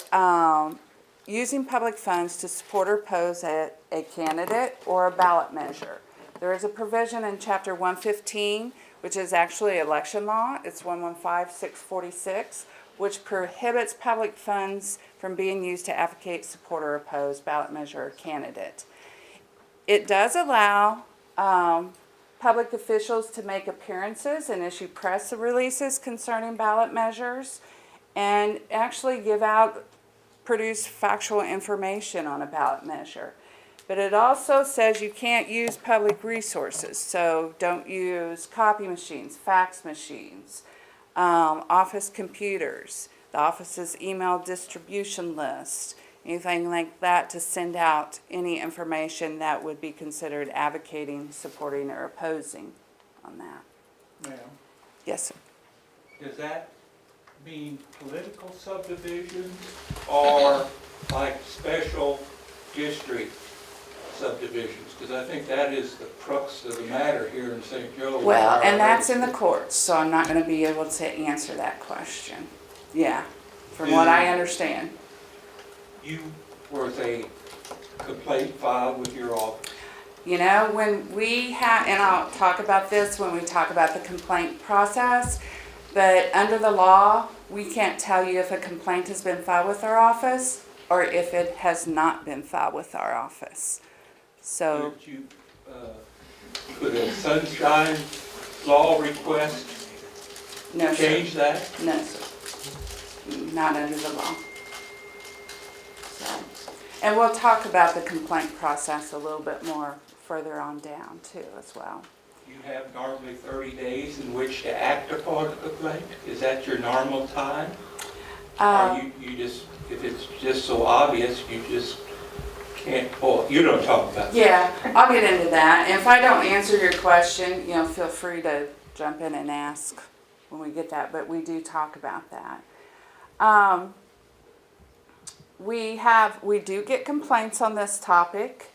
using public funds to support or oppose a candidate or a ballot measure. There is a provision in Chapter 115, which is actually election law. It's 115-646, which prohibits public funds from being used to advocate, support, or oppose ballot measure or candidate. It does allow public officials to make appearances and issue press releases concerning ballot measures and actually produce factual information on a ballot measure. But it also says you can't use public resources, so don't use copy machines, fax machines, office computers, the office's email distribution list, anything like that to send out any information that would be considered advocating, supporting, or opposing on that. Ma'am, Yes, sir. does that mean political subdivisions or like special district subdivisions? Because I think that is the crux of the matter here in St. Joe. Well, and that's in the courts, so I'm not going to be able to answer that question. Yeah, from what I understand. Was a complaint filed with your office? When we have, and I'll talk about this when we talk about the complaint process, but under the law, we can't tell you if a complaint has been filed with our office or if it has not been filed with our office. So. Could a sunshine law request change that? No, sir. Not under the law. So, and we'll talk about the complaint process a little bit more further on down too as well. You have normally 30 days in which to act upon a complaint? Is that your normal time? Or you just, if it's just so obvious, you just can't, you don't talk about that. Yeah, I'll get into that. And if I don't answer your question, feel free to jump in and ask when we get that, but we do talk about that. We do get complaints on this topic.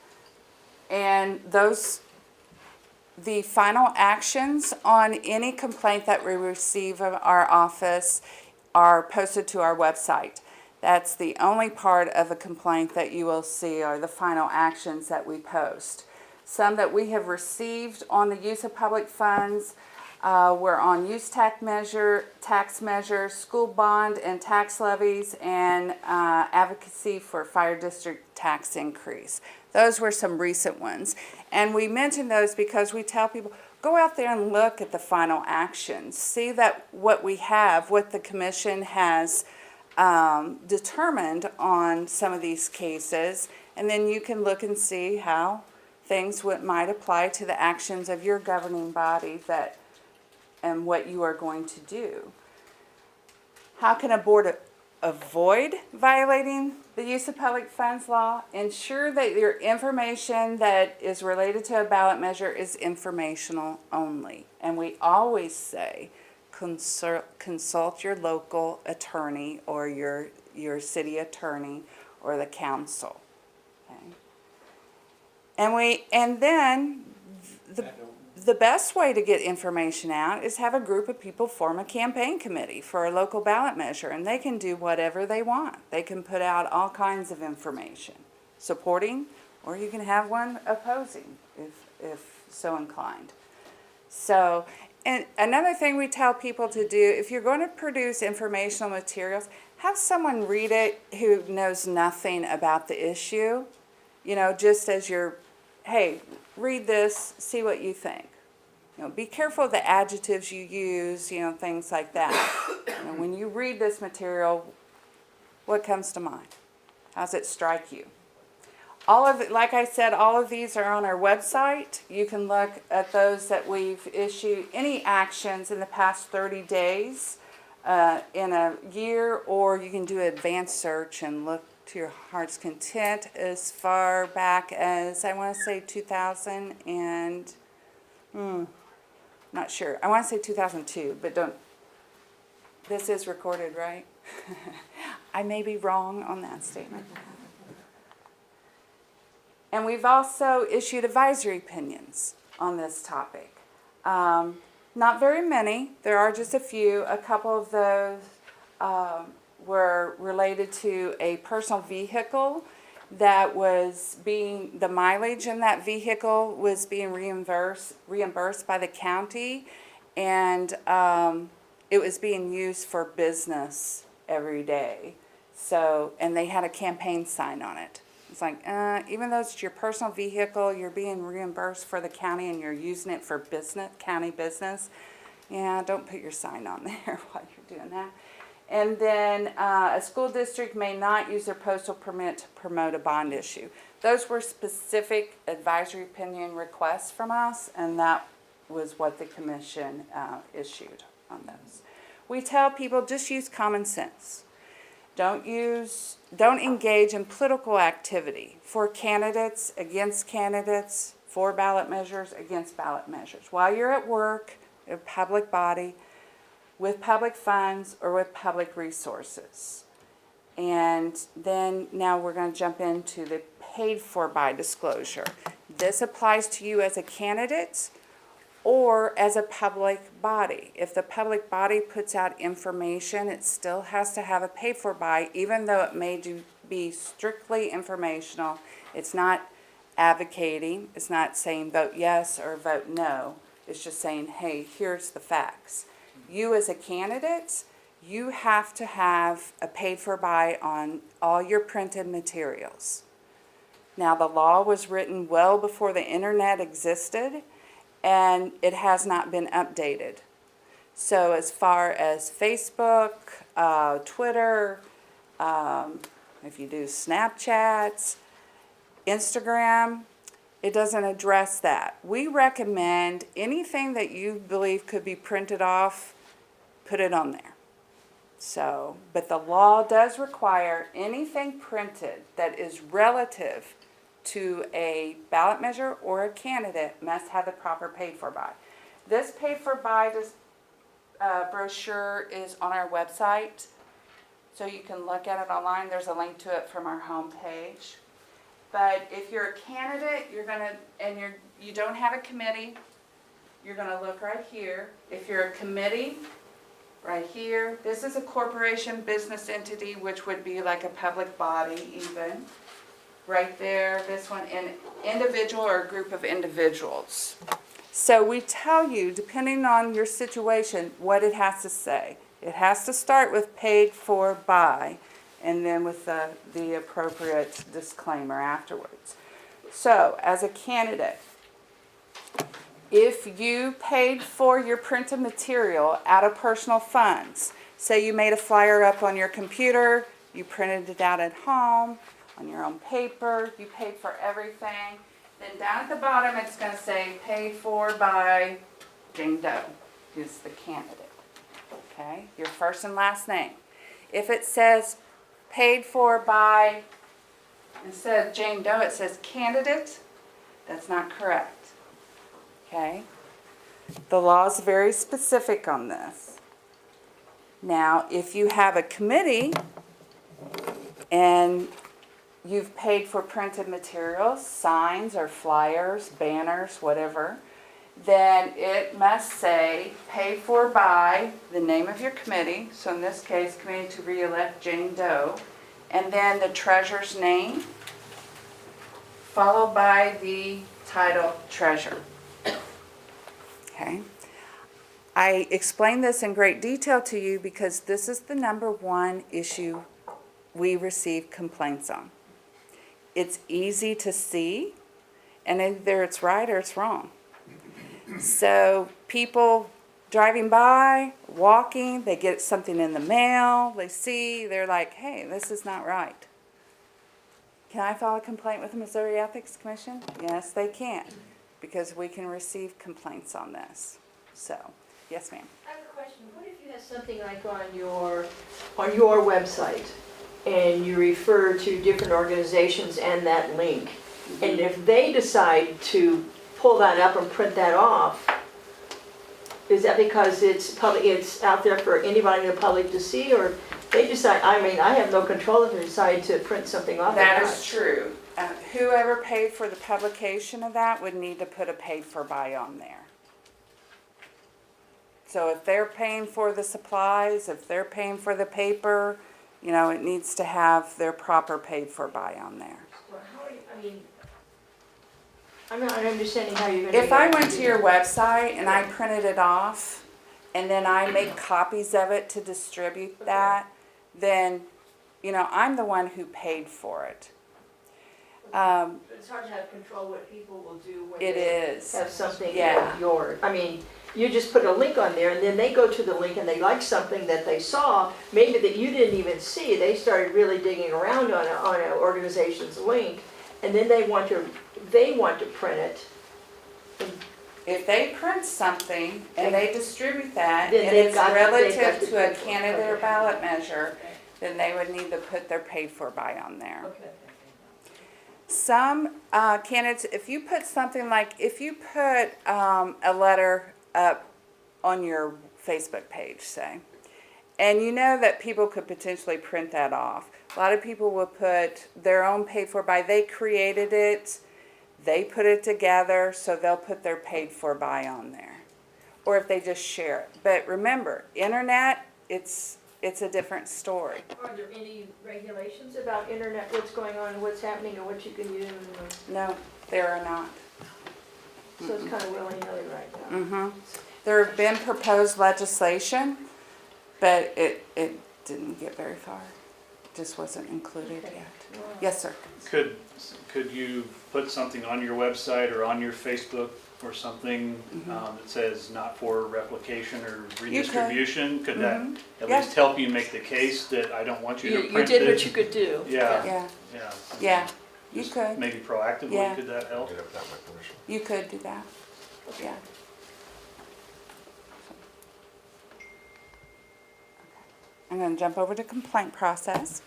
And the final actions on any complaint that we receive of our office are posted to our website. That's the only part of a complaint that you will see are the final actions that we post. Some that we have received on the use of public funds were on use tax measures, school bond and tax levies, and advocacy for fire district tax increase. Those were some recent ones. And we mention those because we tell people, go out there and look at the final actions. See that what we have, what the commission has determined on some of these cases, and then you can look and see how things might apply to the actions of your governing body and what you are going to do. How can a board avoid violating the use of public funds law? Ensure that your information that is related to a ballot measure is informational only. And we always say, consult your local attorney or your city attorney or the council. Okay? And then the best way to get information out is have a group of people form a campaign committee for a local ballot measure, and they can do whatever they want. They can put out all kinds of information, supporting, or you can have one opposing if so inclined. So, and another thing we tell people to do, if you're going to produce informational materials, have someone read it who knows nothing about the issue. You know, just as hey, read this, see what you think. You know, be careful of the adjectives you use, you know, things like that. You know, when you read this material, what comes to mind? How does it strike you? All of it, like I said, all of these are on our website. You can look at those that we've issued, any actions in the past 30 days in a year, or you can do an advanced search and look to your heart's content as far back as, I want to say 2000 and, not sure. I want to say 2002, but this is recorded, right? I may be wrong on that statement. And we've also issued advisory opinions on this topic. Not very many. There are just a few. A couple of those were related to a personal vehicle that was the mileage in that vehicle was being reimbursed by the county, and it was being used for business every day. So, and they had a campaign sign on it. It's like, even though it's your personal vehicle, you're being reimbursed for the county and you're using it for business, county business. Yeah, don't put your sign on there while you're doing that. And then a school district may not use their postal permit to promote a bond issue. Those were specific advisory opinion requests from us, and that was what the commission issued on those. We tell people just use common sense. Don't engage in political activity for candidates, against candidates, for ballot measures, against ballot measures. While you're at work, a public body, with public funds or with public resources. And then now we're going to jump into the paid for by disclosure. This applies to you as a candidate or as a public body. If the public body puts out information, it still has to have a paid for by, even though it may be strictly informational. It's not advocating. It's not saying vote yes or vote no. It's just saying, hey, here's the facts. You as a candidate, you have to have a paid for by on all your printed materials. Now, the law was written well before the internet existed, and it has not been updated. So as far as Facebook, Twitter, if you do Snapchats, Instagram, it doesn't address that. We recommend anything that you believe could be printed off, put it on there. So, but the law does require anything printed that is relative to a ballot measure or a candidate must have the proper paid for by. This paid for by brochure is on our website, so you can look at it online. There's a link to it from our homepage. But if you're a candidate, you don't have a committee, you're gonna look right here. If you're a committee, right here, this is a corporation, business entity, which would be like a public body even. Right there, this one, an individual or a group of individuals. So we tell you, depending on your situation, what it has to say. It has to start with paid for by, and then with the appropriate disclaimer afterwards. So, as a candidate, if you paid for your printed material out of personal funds, say you made a flyer up on your computer, you printed it out at home, on your own paper, you paid for everything, then down at the bottom it's going to say paid for by Jane Doe is the candidate. Okay, your first and last name. If it says paid for by, instead of Jane Doe, it says candidate, that's not correct. Okay? The law is very specific on this. Now, if you have a committee and you've paid for printed materials, signs or flyers, banners, whatever, then it must say paid for by the name of your committee, so in this case, Committee to Re-elect Jane Doe, and then the treasurer's name, followed by the title treasurer. Okay. I explained this in great detail to you because this is the number one issue we receive complaints on. It's easy to see, and either it's right or it's wrong. So people driving by, walking, they get something in the mail, they see, they're like, hey, this is not right. Can I file a complaint with the Missouri Ethics Commission? Yes, they can, because we can receive complaints on this. So, yes, ma'am. I have a question. What if you have something like on your website and you refer to different organizations and that link? And if they decide to pull that up and print that off, is that because it's public, it's out there for anybody in the public to see, or they decide, I mean, I have no control if they decide to print something off. That is true. Whoever paid for the publication of that would need to put a paid for by on there. So if they're paying for the supplies, if they're paying for the paper, you know, it needs to have their proper paid for by on there. Well, how do you, I mean, I'm not understanding how you're going to. If I went to your website and I printed it off, and then I make copies of it to distribute that, then, you know, I'm the one who paid for it. It's hard to have control what people will do when It they is. have something Yeah. of yours. I mean, you just put a link on there and then they go to the link and they like something that they saw, maybe that you didn't even see. They started really digging around on an organization's link, and then they want to print it. If they print something and they distribute that, Then and they've it's got to- they've got relative to to a pay for it. candidate or Okay. ballot measure, then they would need to put their paid for by on there. Okay. Some candidates, if you put something like, if you put a letter up on your Facebook page, say, and you know that people could potentially print that off, a lot of people will put their own paid for by. They created it, they put it together, so they'll put their paid for by on there. Or if they just share it. But remember, internet, it's a different story. Are there any regulations about internet, what's going on and what's happening and what you can use? No, there are not. So it's kind of willy-nilly right now. Mm-hmm. There have been proposed legislation, but it didn't get very far. It just wasn't included yet. Yes, sir. Could you put something on your website or on your Facebook or something that says not for replication or redistribution? Could that at least help you make the case that I don't want you to print it? You did what you could do. Yeah. Yeah, you could. Maybe proactively, could that help? You could do that. Yeah. I'm going to jump over to complaint process.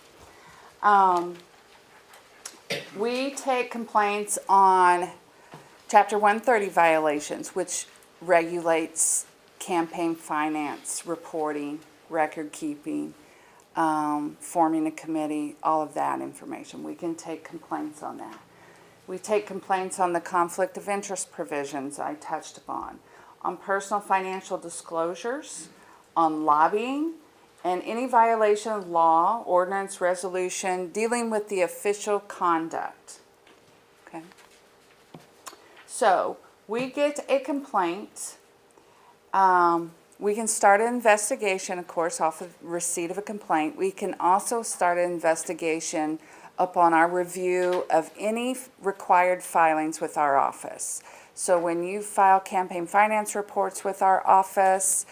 We take complaints on Chapter 130 violations, which regulates campaign finance, reporting, record keeping, forming a committee, all of that information. We can take complaints on that. We take complaints on the conflict of interest provisions I touched upon, on personal financial disclosures, on lobbying, and any violation of law, ordinance, resolution dealing with the official conduct. Okay. So we get a complaint. We can start an investigation, of course, off of receipt of a complaint. We can also start an investigation upon our review of any required filings with our office. So when you file campaign finance reports with our office,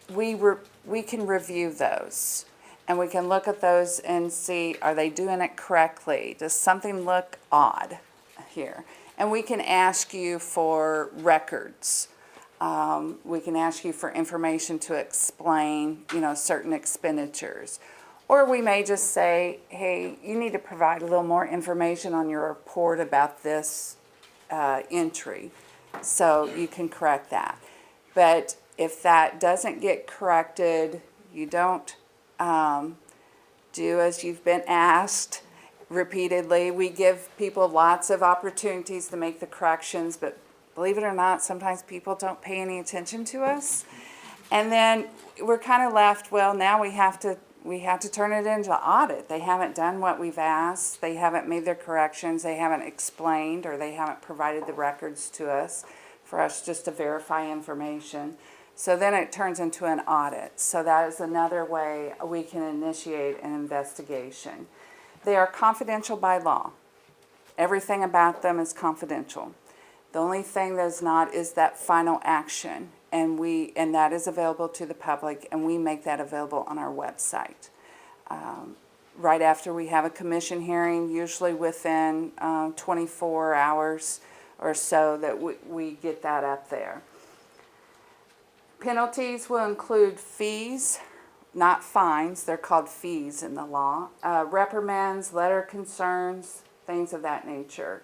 we can review those. And we can look at those and see, are they doing it correctly? Does something look odd here? And we can ask you for records. We can ask you for information to explain, certain expenditures. Or we may just say, hey, you need to provide a little more information on your report about this entry, so you can correct that. But if that doesn't get corrected, you don't do as you've been asked repeatedly. We give people lots of opportunities to make the corrections, but believe it or not, sometimes people don't pay any attention to us. And then we're kind of left, well, now we have to turn it into audit. They haven't done what we've asked. They haven't made their corrections. They haven't explained, or they haven't provided the records to us for us just to verify information. So then it turns into an audit. So that is another way we can initiate an investigation. They are confidential by law. Everything about them is confidential. The only thing that is not is that final action, and that is available to the public, and we make that available on our website. Right after we have a commission hearing, usually within 24 hours or so, that we get that up there. Penalties will include fees, not fines. They're called fees in the law. Reprimands, letter of concerns, things of that nature.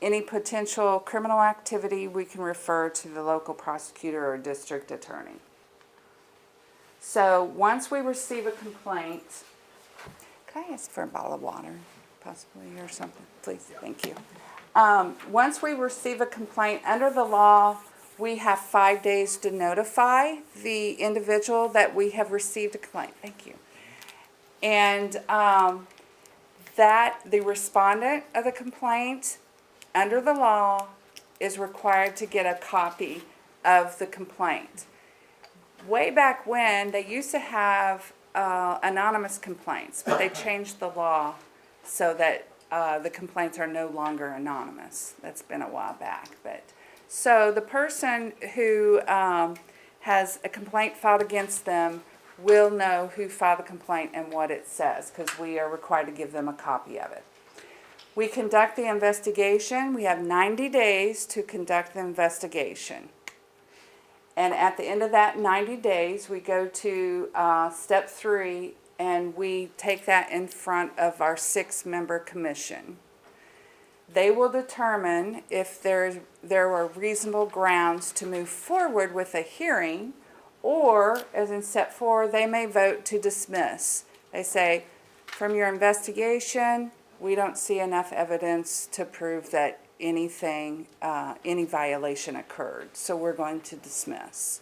Any potential criminal activity, we can refer to the local prosecutor or district attorney. So once we receive a complaint, can I ask for a bottle of water, possibly, or something, please? Thank you. Once we receive a complaint, under the law, we have 5 days to notify the individual that we have received a complaint. Thank you. And that the respondent of the complaint, under the law, is required to get a copy of the complaint. Way back when, they used to have anonymous complaints, but they changed the law so that the complaints are no longer anonymous. That's been a while back. So the person who has a complaint filed against them will know who filed the complaint and what it says, because we are required to give them a copy of it. We conduct the investigation. We have 90 days to conduct the investigation. And at the end of that 90 days, we go to step 3, and we take that in front of our 6-member commission. They will determine if there are reasonable grounds to move forward with a hearing, or, as in step 4, they may vote to dismiss. They say, from your investigation, we don't see enough evidence to prove that any violation occurred, so we're going to dismiss.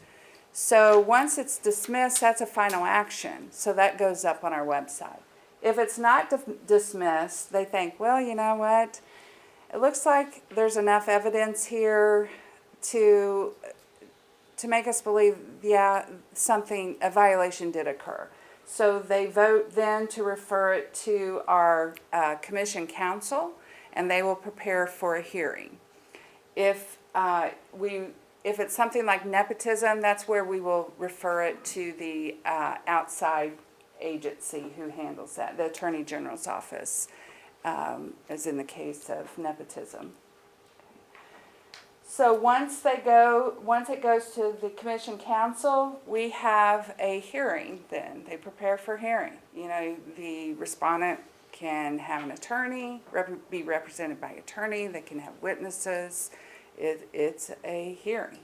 So once it's dismissed, that's a final action, so that goes up on our website. If it's not dismissed, they think, well, you know what? It looks like there's enough evidence here to make us believe, yeah, a violation did occur. So they vote then to refer it to our commission council, and they will prepare for a hearing. If it's something like nepotism, that's where we will refer it to the outside agency who handles that, the Attorney General's office, as in the case of nepotism. So once it goes to the commission council, we have a hearing then. They prepare for hearing. The respondent can have an attorney, be represented by attorney. They can have witnesses. It's a hearing.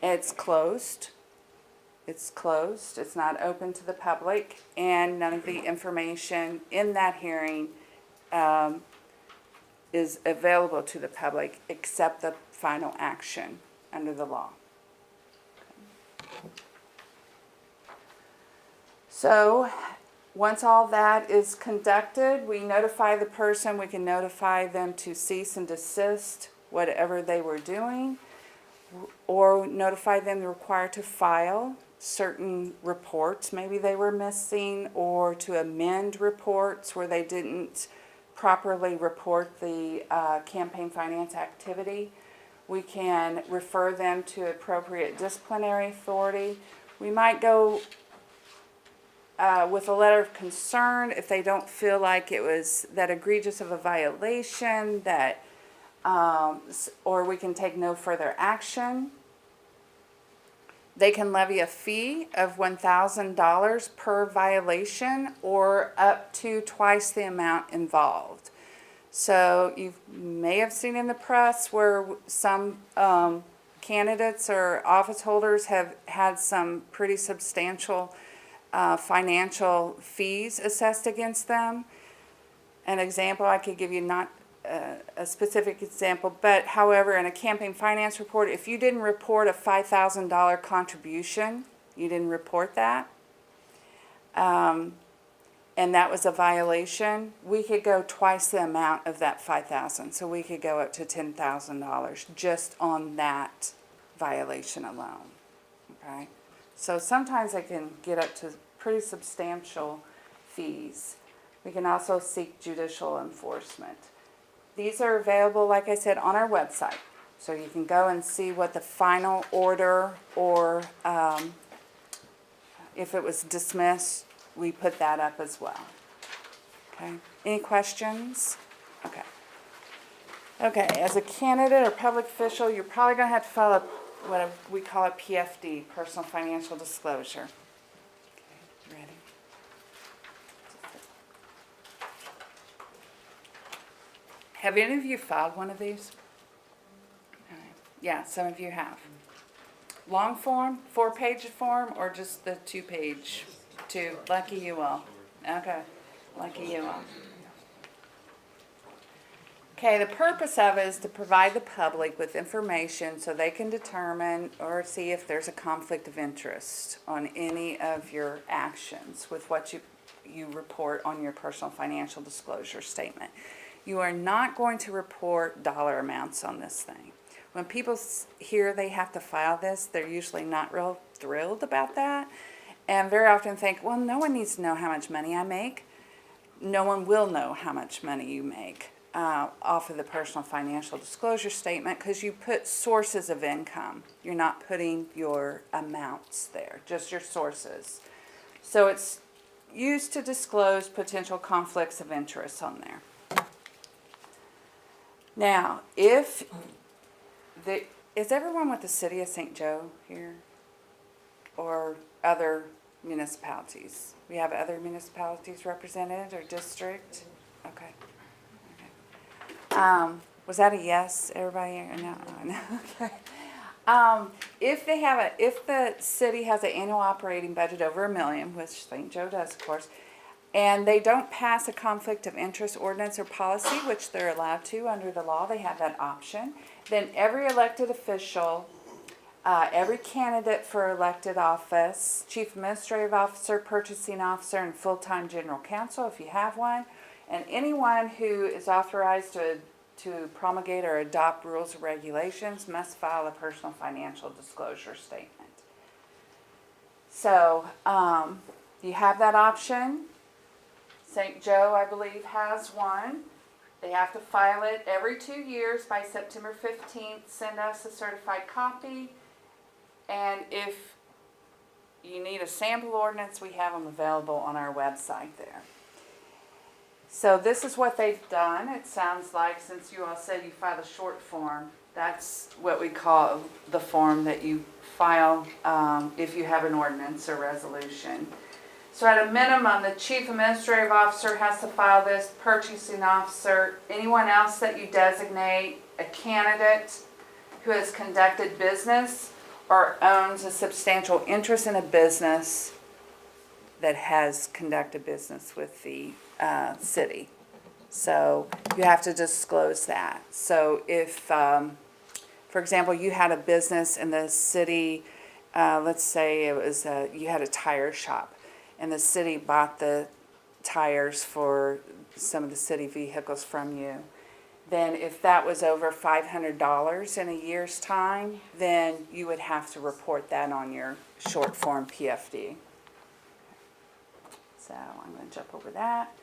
It's closed. It's not open to the public, and none of the information in that hearing is available to the public except the final action under the law. So, once all that is conducted, we notify the person, we can notify them to cease and desist whatever they were doing, or notify them they're required to file certain reports maybe they were missing, or to amend reports where they didn't properly report the campaign finance activity. We can refer them to appropriate disciplinary authority. We might go with a letter of concern if they don't feel like it was that egregious of a violation, that or we can take no further action. They can levy a fee of $1,000 per violation or up to twice the amount involved. So you may have seen in the press where some candidates or office holders have had some pretty substantial financial fees assessed against them. An example I could give you, not a specific example, but however, in a campaign finance report, if you didn't report a $5,000 contribution, you didn't report that, and that was a violation, we could go twice the amount of that $5,000. So we could go up to $10,000 just on that violation alone. Okay? So sometimes they can get up to pretty substantial fees. We can also seek judicial enforcement. These are available, like I said, on our website. So you can go and see what the final order, or if it was dismissed, we put that up as well. Okay, any questions? Okay. Okay, as a candidate or public official, you're probably going to have to file what we call a PFD, personal financial disclosure. Okay, ready? Have any of you filed one of these? Yeah, some of you have. Long form, 4-page form, or just the 2-page? 2. Lucky you all. Okay, lucky you all. Okay, the purpose of it is to provide the public with information so they can determine or see if there's a conflict of interest on any of your actions with what you report on your personal financial disclosure statement. You are not going to report dollar amounts on this thing. When people hear they have to file this, they're usually not real thrilled about that, and very often think, well, no one needs to know how much money I make. No one will know how much money you make off of the personal financial disclosure statement, because you put sources of income. You're not putting your amounts there, just your sources. So it's used to disclose potential conflicts of interest on there. Now, is everyone with the city of St. Joe here, or other municipalities? We have other municipalities represented, or district? Okay. Was that a yes, everybody? No. Okay. If the city has an annual operating budget over $1 million, which St. Joe does, of course, and they don't pass a conflict of interest ordinance or policy, which they're allowed to under the law, they have that option, then every elected official, every candidate for elected office, chief administrative officer, purchasing officer, and full-time general counsel, if you have one, and anyone who is authorized to promulgate or adopt rules or regulations must file a personal financial disclosure statement. So you have that option. St. Joe, I believe, has one. They have to file it every 2 years by September 15th. Send us a certified copy. And if you need a sample ordinance, we have them available on our website there. So this is what they've done. It sounds like, since you all said you filed a short form, that's what we call the form that you file if you have an ordinance or resolution. So at a minimum, the chief administrative officer has to file this, purchasing officer, anyone else that you designate, a candidate who has conducted business or owns a substantial interest in a business that has conducted business with the city. So you have to disclose that. So if, for example, you had a business in the city, let's say it was, you had a tire shop, and the city bought the tires for some of the city vehicles from you, then if that was over $500 in a year's time, then you would have to report that on your short form PFD. So I'm going to jump over that.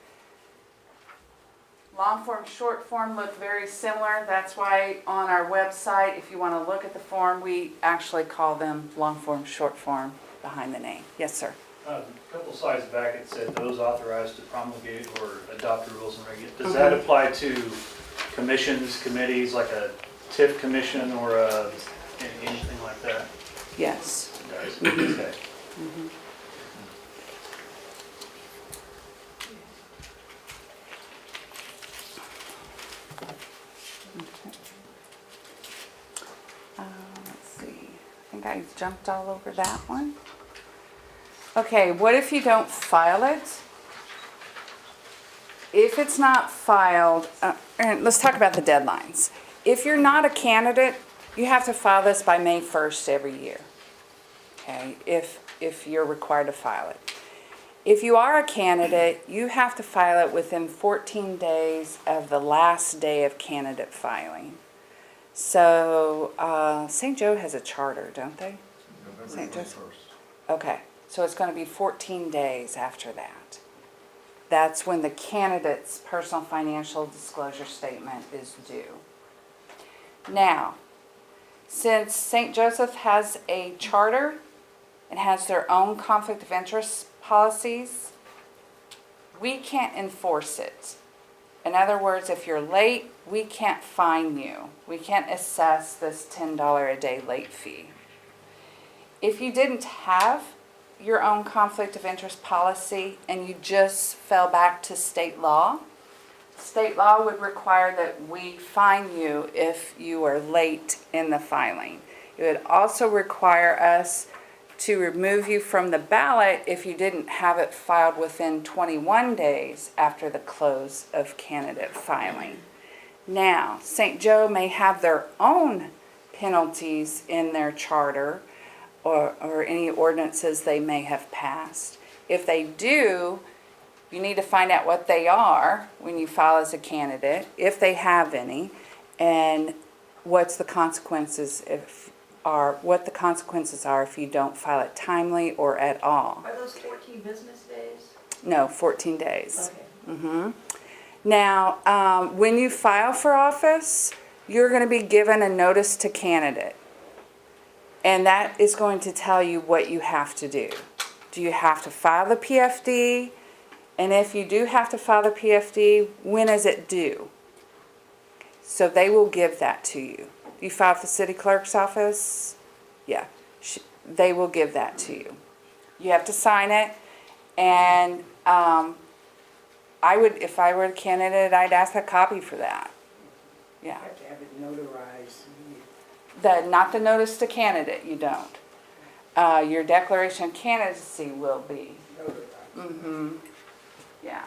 Long form, short form look very similar. That's why on our website, if you want to look at the form, we actually call them long form, short form behind the name. Yes, sir. A couple slides back, it said those authorized to promulgate or adopt the rules and regulations. Does that apply to commissions, committees, like a TIF commission or anything like that? Yes. It does? Okay. Let's see. I think I jumped all over that one. Okay, what if you don't file it? If it's not filed, and let's talk about the deadlines. If you're not a candidate, you have to file this by May 1st every year. Okay, if you're required to file it. If you are a candidate, you have to file it within 14 days of the last day of candidate filing. So St. Joe has a charter, don't they? St. Joe's. Okay, so it's going to be 14 days after that. That's when the candidate's personal financial disclosure statement is due. Now, since St. Joseph has a charter and has their own conflict of interest policies, we can't enforce it. In other words, if you're late, we can't fine you. We can't assess this $10 a day late fee. If you didn't have your own conflict of interest policy and you just fell back to state law would require that we fine you if you are late in the filing. It would also require us to remove you from the ballot if you didn't have it filed within 21 days after the close of candidate filing. Now, St. Joe may have their own penalties in their charter or any ordinances they may have passed. If they do, you need to find out what they are when you file as a candidate, if they have any, and what the consequences are if you don't file it timely or at all. Are those 14 business days? No, 14 days. Okay. Now, when you file for office, you're going to be given a notice to candidate. And that is going to tell you what you have to do. Do you have to file the PFD? And if you do have to file the PFD, when is it due? So they will give that to you. You file at the city clerk's office? Yeah, they will give that to you. You have to sign it, and I would, if I were a candidate, I'd ask a copy for that. Yeah. You have to have it notarized. Not the notice to candidate, you don't. Your declaration of candidacy will be. Notarized. Yeah.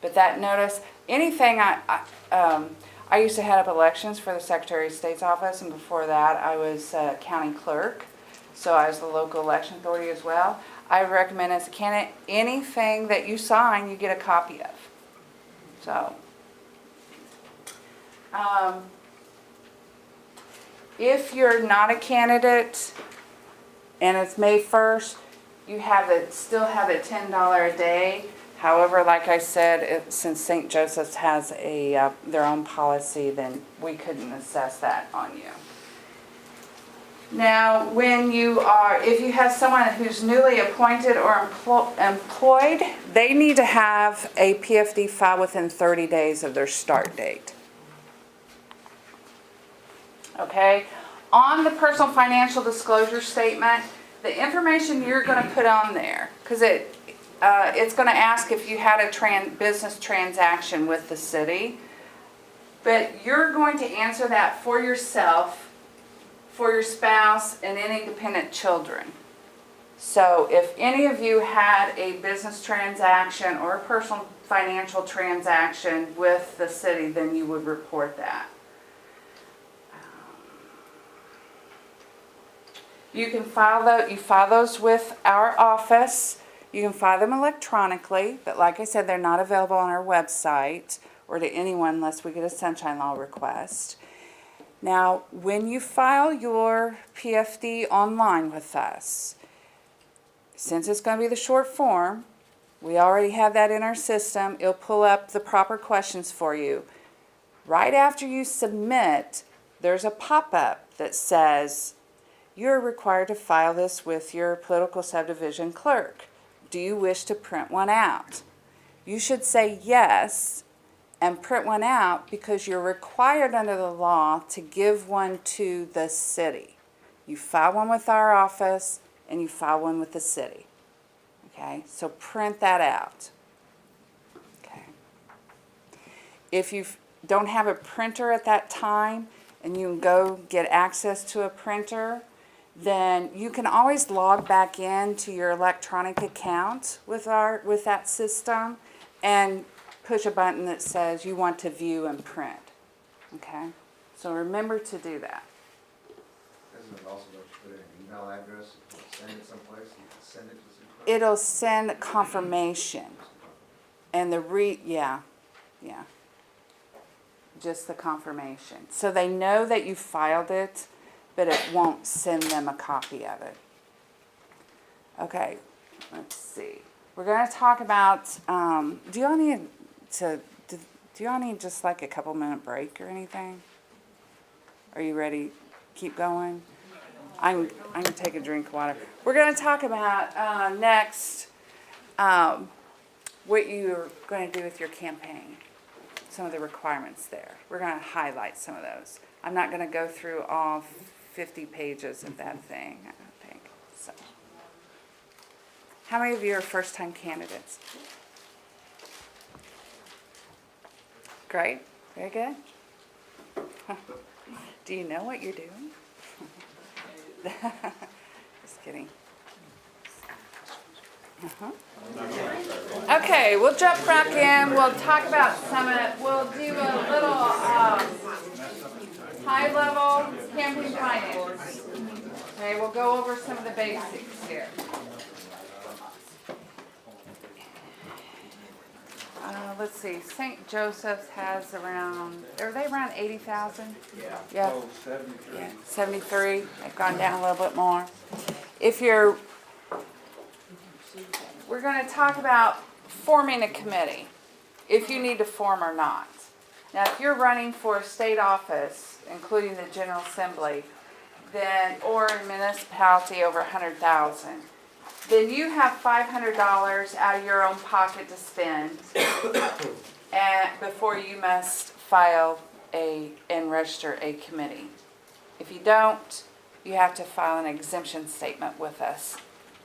But that notice, anything I used to head up elections for the Secretary of State's office, and before that I was county clerk, so I was the local election authority as well. I recommend as a candidate, anything that you sign, you get a copy of. So, if you're not a candidate and it's May 1st, you still have a $10 a day. However, like I said, since St. Joseph's has their own policy, then we couldn't assess that on you. Now, if you have someone who's newly appointed or employed, they need to have a PFD filed within 30 days of their start date. Okay? On the personal financial disclosure statement, the information you're going to put on there, because it's going to ask if you had a business transaction with the city, but you're going to answer that for yourself, for your spouse, and any dependent children. So if any of you had a business transaction or a personal financial transaction with the city, then you would report that. You can you file those with our office. You can file them electronically, but like I said, they're not available on our website or to anyone unless we get a sunshine law request. Now, when you file your PFD online with us, since it's going to be the short form, we already have that in our system. It'll pull up the proper questions for you. Right after you submit, there's a pop-up that says, you're required to file this with your political subdivision clerk. Do you wish to print one out? You should say yes and print one out because you're required under the law to give one to the city. You file one with our office and you file one with the city. Okay, so print that out. Okay. If you don't have a printer at that time and you can go get access to a printer, then you can always log back into your electronic account with that system and push a button that says you want to view and print. Okay? So remember to do that. Isn't it also going to put in an email address? If you send it someplace, you can send it to some. It'll send confirmation. And yeah. Just the confirmation. So they know that you filed it, but it won't send them a copy of it. Okay, let's see. We're going to talk about, do y'all need just like a couple minute break or anything? Are you ready? Keep going? I'm going to take a drink of water. We're going to talk about next what you're going to do with your campaign, some of the requirements there. We're going to highlight some of those. I'm not going to go through all 50 pages of that thing, I don't think. So, how many of you are first-time candidates? Great, very good. Do you know what you're doing? Just kidding. Okay, we'll jump back in. We'll talk about Summit. We'll do a little high-level campaign finance. Okay, we'll go over some of the basics here. Let's see, St. Joseph's has around, are they around 80,000? Yeah. Oh, 73. Yeah, 73. They've gone down a little bit more. We're going to talk about forming a committee, if you need to form or not. Now, if you're running for a state office, including the General Assembly, then, or a municipality over 100,000, then you have $500 out of your own pocket to spend and before you must file and register a committee. If you don't, you have to file an exemption statement with us,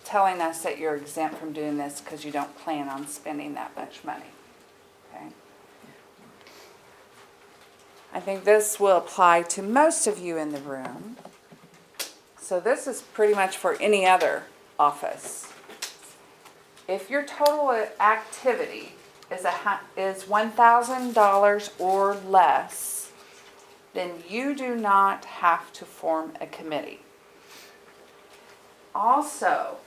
telling us that you're exempt from doing this because you don't plan on spending that much money. Okay? I think this will apply to most of you in the room. So this is pretty much for any other office. If your total activity is $1,000 or less, then you do not have to form a committee. Also,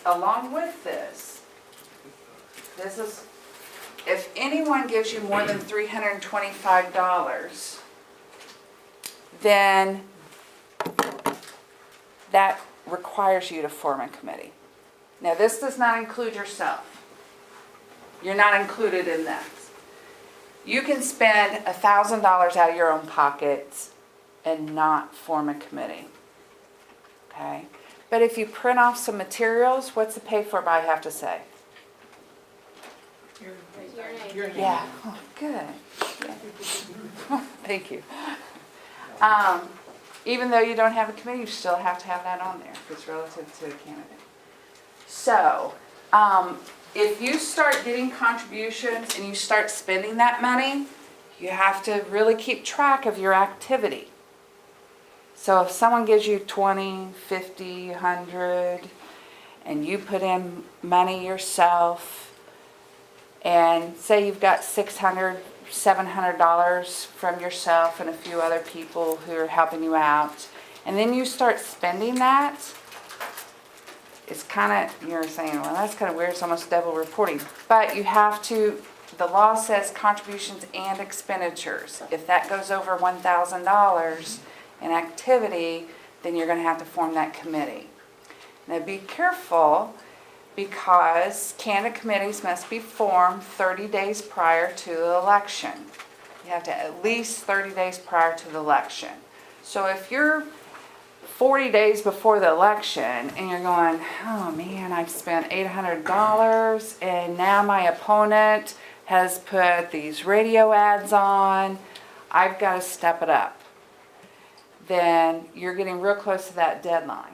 along with this is, if anyone gives you more than $325, then that requires you to form a committee. Now, this does not include yourself. You're not included in that. You can spend $1,000 out of your own pockets and not form a committee. Okay? But if you print off some materials, what's the pay for by have to say? Your name. Yeah. Oh, good. Yeah. Thank you. Even though you don't have a committee, you still have to have that on there if it's relative to a candidate. So, if you start getting contributions and you start spending that money, you have to really keep track of your activity. So if someone gives you 20, 50, 100, and you put in money yourself, and say you've got $600, $700 from yourself and a few other people who are helping you out, and then you start spending that, it's kind of, you're saying, well, that's kind of weird, it's almost double reporting. But you have to, the law says contributions and expenditures. If that goes over $1,000 in activity, then you're going to have to form that committee. Now be careful, because candidate committees must be formed 30 days prior to the election. You have to at least 30 days prior to the election. So if you're 40 days before the election and you're going, oh man, I've spent $800 and now my opponent has put these radio ads on, I've got to step it up, then you're getting real close to that deadline.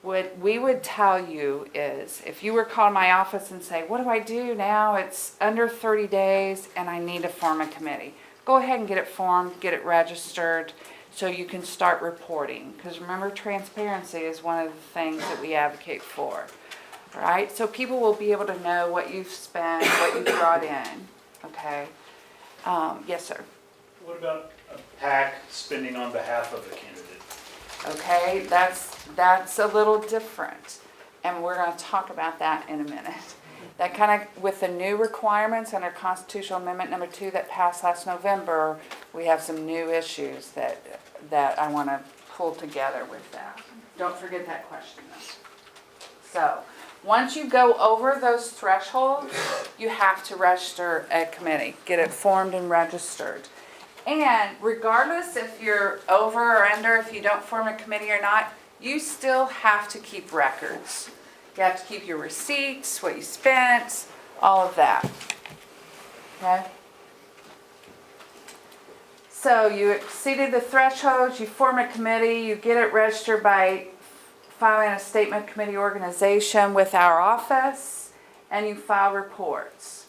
What we would tell you is, if you were called my office and say, what do I do now? It's under 30 days and I need to form a committee. Go ahead and get it formed, get it registered, so you can start reporting. Because remember, transparency is one of the things that we advocate for. All right? So people will be able to know what you've spent, what you've brought in. Okay? Yes, sir. What about a PAC spending on behalf of a candidate? Okay, that's a little different, and we're going to talk about that in a minute. That kind of, with the new requirements under Constitutional Amendment number 2 that passed last November, we have some new issues that I want to pull together with that. Don't forget that question though. So, once you go over those thresholds, you have to register a committee, get it formed and registered. And regardless if you're over or under, if you don't form a committee or not, you still have to keep records. You have to keep your receipts, what you spent, all of that. Okay? So you exceeded the thresholds, you form a committee, you get it registered by filing a statement of committee organization with our office, and you file reports.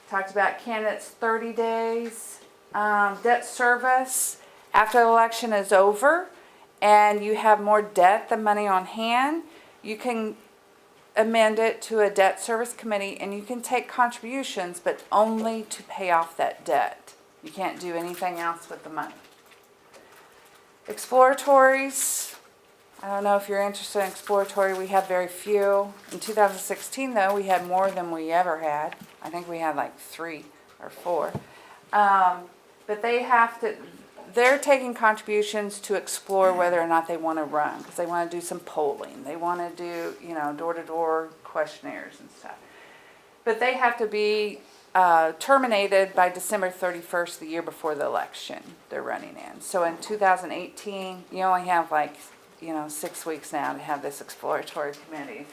Talked about candidates 30 days, debt service. After the election is over and you have more debt than money on hand, you can amend it to a debt service committee, and you can take contributions, but only to pay off that debt. You can't do anything else with the money. Exploratories, I don't know if you're interested in exploratory. We have very few. In 2016, though, we had more than we ever had. I think we had like 3 or 4. But they're taking contributions to explore whether or not they want to run, because they want to do some polling. They want to do, door-to-door questionnaires and stuff. But they have to be terminated by December 31st, the year before the election they're running in. So in 2018, you only have 6 weeks now to have this exploratory committee.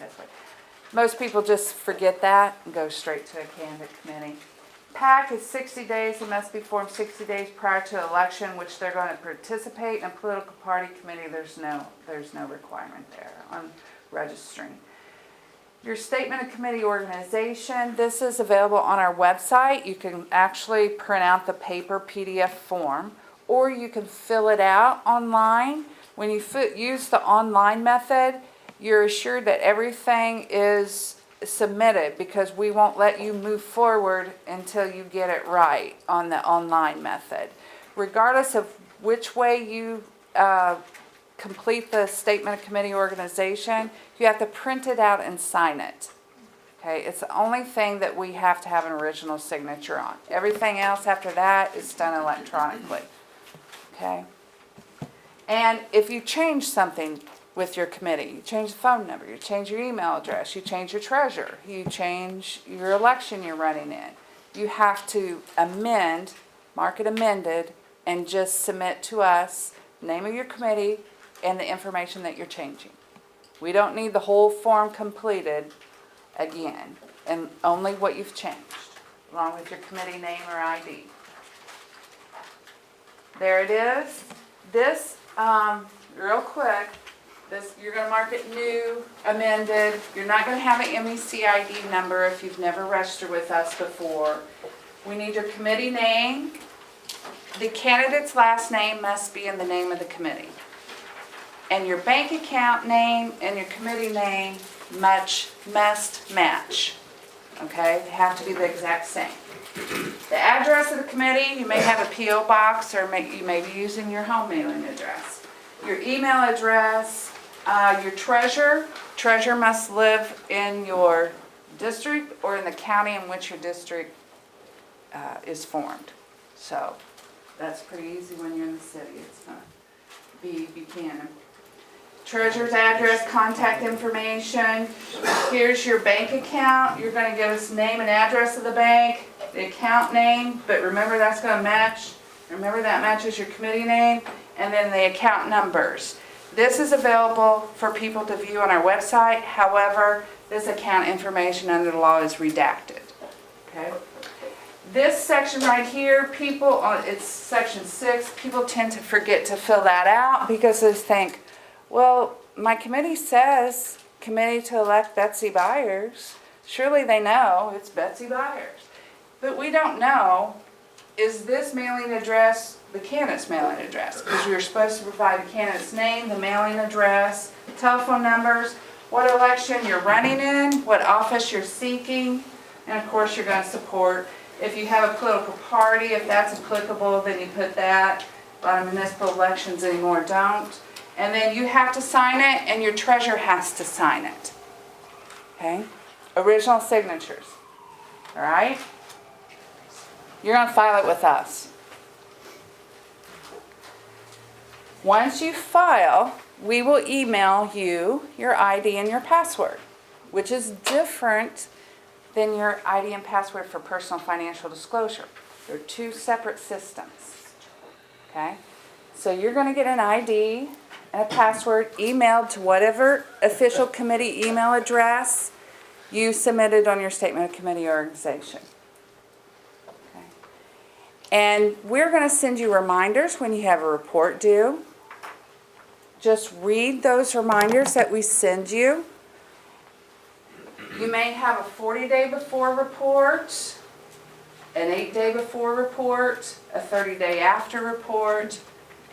Most people just forget that and go straight to a candidate committee. PAC is 60 days. It must be formed 60 days prior to the election, which they're going to participate in a political party committee. There's no requirement there on registering. Your statement of committee organization, this is available on our website. You can actually print out the paper PDF form, or you can fill it out online. When you use the online method, you're assured that everything is submitted, because we won't let you move forward until you get it right on the online method. Regardless of which way you complete the statement of committee organization, you have to print it out and sign it. Okay, it's the only thing that we have to have an original signature on. Everything else after that is done electronically. Okay? And if you change something with your committee, you change the phone number, you change your email address, you change your treasurer, you change your election you're running in, you have to amend, mark it amended, and just submit to us name of your committee and the information that you're changing. We don't need the whole form completed again, and only what you've changed, along with your committee name or ID. There it is. This, real quick, you're going to mark it new, amended. You're not going to have an MEC ID number if you've never registered with us before. We need your committee name. The candidate's last name must be in the name of the committee. And your bank account name and your committee name must match. Okay, they have to be the exact same. The address of the committee, you may have a P.O. box, or you may be using your home mailing address. Your email address, your treasurer must live in your district or in the county in which your district is formed. So that's pretty easy when you're in the city. It's not be Buchanan. Treasurer's address, contact information. Here's your bank account. You're going to give us name and address of the bank, the account name, but remember that's going to match. Remember that matches your committee name, and then the account numbers. This is available for people to view on our website. However, this account information under the law is redacted. Okay. This section right here, it's section 6, people tend to forget to fill that out because they think, well, my committee says committee to elect Betsy Byers. Surely they know it's Betsy Byers. But we don't know, is this mailing address the candidate's mailing address? Because you're supposed to provide the candidate's name, the mailing address, telephone numbers, what election you're running in, what office you're seeking, and of course you're going to support. If you have a political party, if that's applicable, then you put that. A lot of municipal elections anymore don't. And then you have to sign it, and your treasurer has to sign it. Okay? Original signatures. All right? You're going to file it with us. Once you file, we will email you your ID and your password, which is different than your ID and password for personal financial disclosure. They're two separate systems. Okay? So you're going to get an ID and a password emailed to whatever official committee email address you submitted on your statement of committee organization. Okay. And we're going to send you reminders when you have a report due. Just read those reminders that we send you. You may have a 40-day before report, an 8-day before report, a 30-day after report,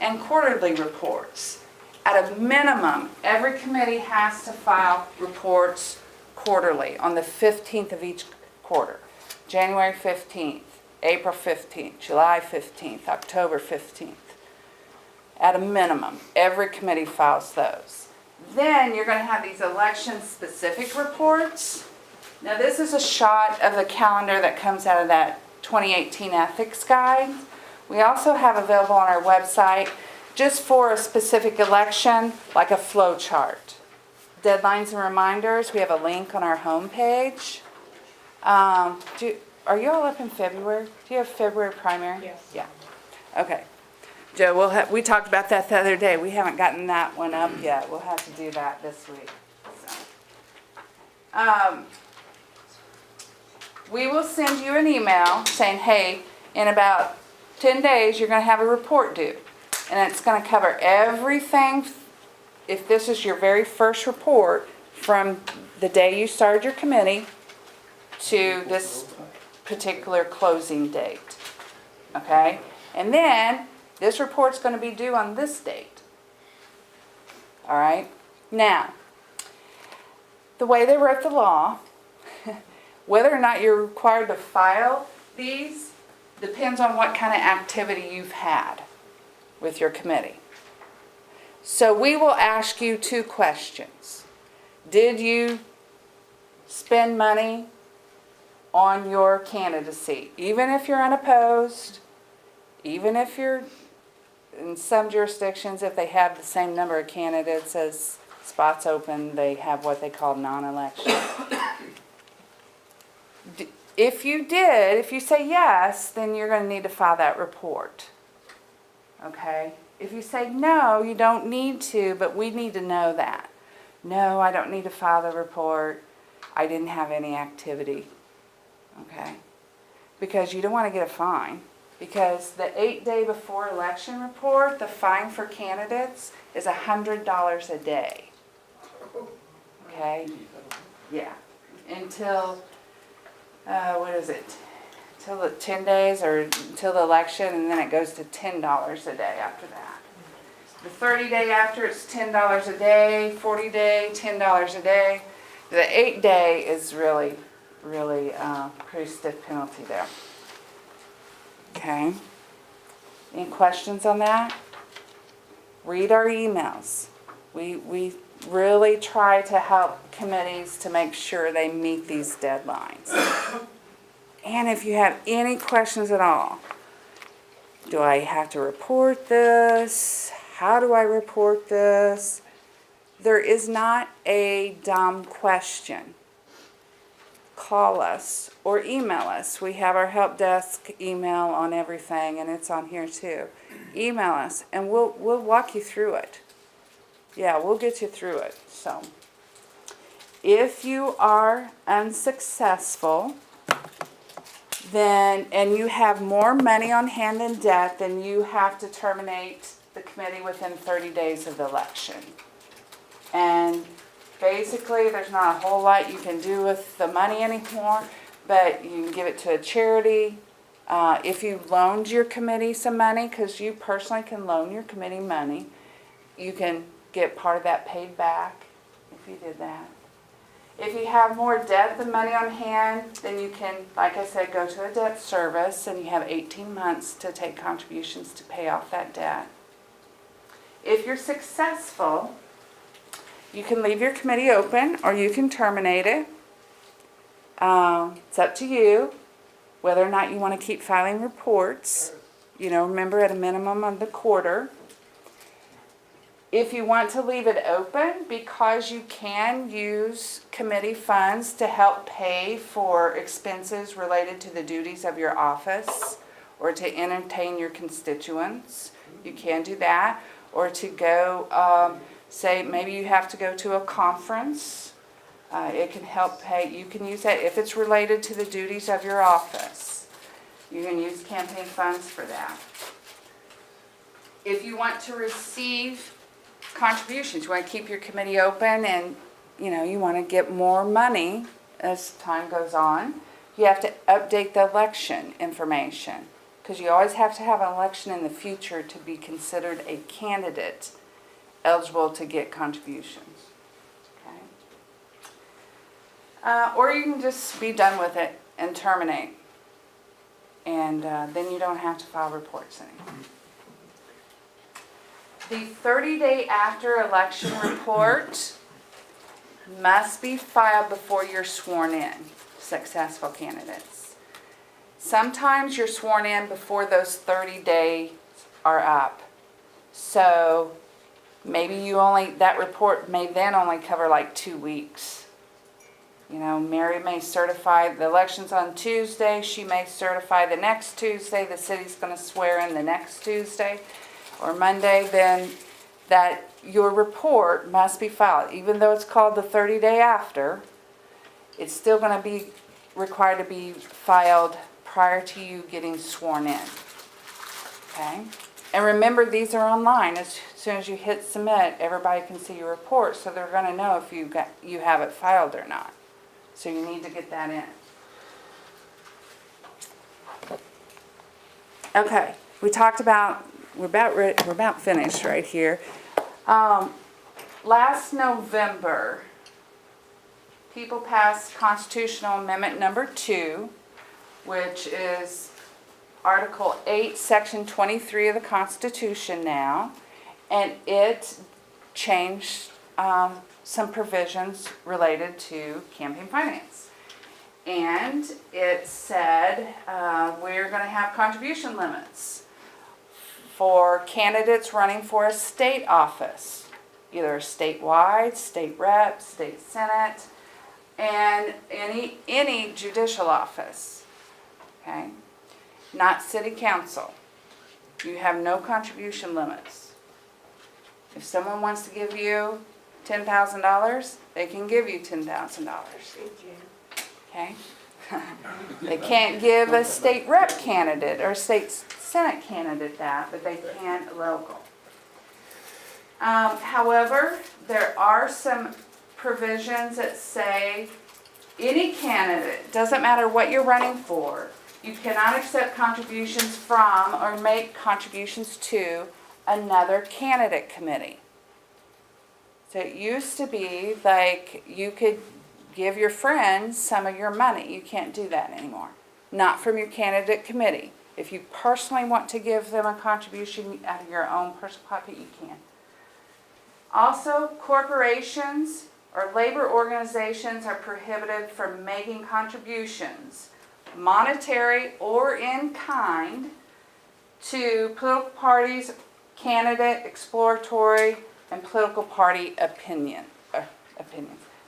and quarterly reports. At a minimum, every committee has to file reports quarterly on the 15th of each quarter. January 15th, April 15th, July 15th, October 15th. At a minimum, every committee files those. Then you're going to have these election-specific reports. Now this is a shot of the calendar that comes out of that 2018 ethics guide. We also have available on our website, just for a specific election, like a flow chart. Deadlines and reminders, we have a link on our homepage. Are you all up in February? Do you have February primary? Yes. Yeah. Okay. Joe, we talked about that the other day. We haven't gotten that one up yet. We'll have to do that this week. So. We will send you an email saying, hey, in about 10 days, you're going to have a report due. And it's going to cover everything, if this is your very first report, from the day you started your committee to this particular closing date. Okay? And then, this report's going to be due on this date. All right? Now, the way they wrote the law, whether or not you're required to file these depends on what kind of activity you've had with your committee. So we will ask you 2 questions. Did you spend money on your candidacy? Even if you're unopposed, even if you're in some jurisdictions, if they have the same number of candidates as spots open, they have what they call non-election. If you say yes, then you're going to need to file that report. Okay? If you say no, you don't need to, but we need to know that. No, I don't need to file the report. I didn't have any activity. Okay? Because you don't want to get a fine. Because the 8-day before election report, the fine for candidates is $100 a day. Okay? Yeah. Until, Until the 10 days or until the election, and then it goes to $10 a day after that. The 30-day after, it's $10 a day, 40-day, $10 a day. The 8-day is really really pretty stiff penalty there. Okay. Any questions on that? Read our emails. We really try to help committees to make sure they meet these deadlines. And if you have any questions at all, do I have to report this? How do I report this? There is not a dumb question. Call us or email us. We have our help desk email on everything, and it's on here too. Email us, and we'll walk you through it. Yeah, we'll get you through it. So, if you are unsuccessful, then and you have more money on hand than debt, then you have to terminate the committee within 30 days of the election. And basically, there's not a whole lot you can do with the money anymore, but you can give it to a charity. If you loaned your committee some money, because you personally can loan your committee money, you can get part of that paid back if you did that. If you have more debt than money on hand, then you can, like I said, go to a debt service, and you have 18 months to take contributions to pay off that debt. If you're successful, you can leave your committee open or you can terminate it. It's up to you whether or not you want to keep filing reports. Remember, at a minimum of the quarter. If you want to leave it open, because you can use committee funds to help pay for expenses related to the duties of your office or to entertain your constituents, you can do that. Or to go, say maybe you have to go to a conference. It can help pay. You can use that if it's related to the duties of your office. You can use campaign funds for that. If you want to receive contributions, you want to keep your committee open, and you want to get more money as time goes on, you have to update the election information, because you always have to have an election in the future to be considered a candidate eligible to get contributions. Okay? Or you can just be done with it and terminate, and then you don't have to file reports anymore. The 30-day after election report must be filed before you're sworn in, successful candidates. Sometimes you're sworn in before those 30 days are up. So maybe that report may then only cover like 2 weeks. Mary may certify the election's on Tuesday. She may certify the next Tuesday. The city's going to swear in the next Tuesday or Monday. Then that your report must be filed. Even though it's called the 30-day after, it's still going to be required to be filed prior to you getting sworn in. Okay? And remember, these are online. As soon as you hit submit, everybody can see your report, so they're going to know if you have it filed or not. So you need to get that in. Okay, we talked about, we're about finished right here. Last November, people passed Constitutional Amendment number 2, which is Article 8, Section 23 of the Constitution now, and it changed some provisions related to campaign finance. And it said we're going to have contribution limits for candidates running for a state office, either statewide, state rep, state senate, and any judicial office. Okay? Not city council. You have no contribution limits. If someone wants to give you $10,000, they can give you $10,000. Okay? They can't give a state rep candidate or a state senate candidate that, but they can local. However, there are some provisions that say any candidate, doesn't matter what you're running for, you cannot accept contributions from or make contributions to another candidate committee. So it used to be like you could give your friends some of your money. You can't do that anymore. Not from your candidate committee. If you personally want to give them a contribution out of your own personal pocket, you can. Also, corporations or labor organizations are prohibited from making contributions, monetary or in kind, to political parties, candidate, exploratory, and political party opinions,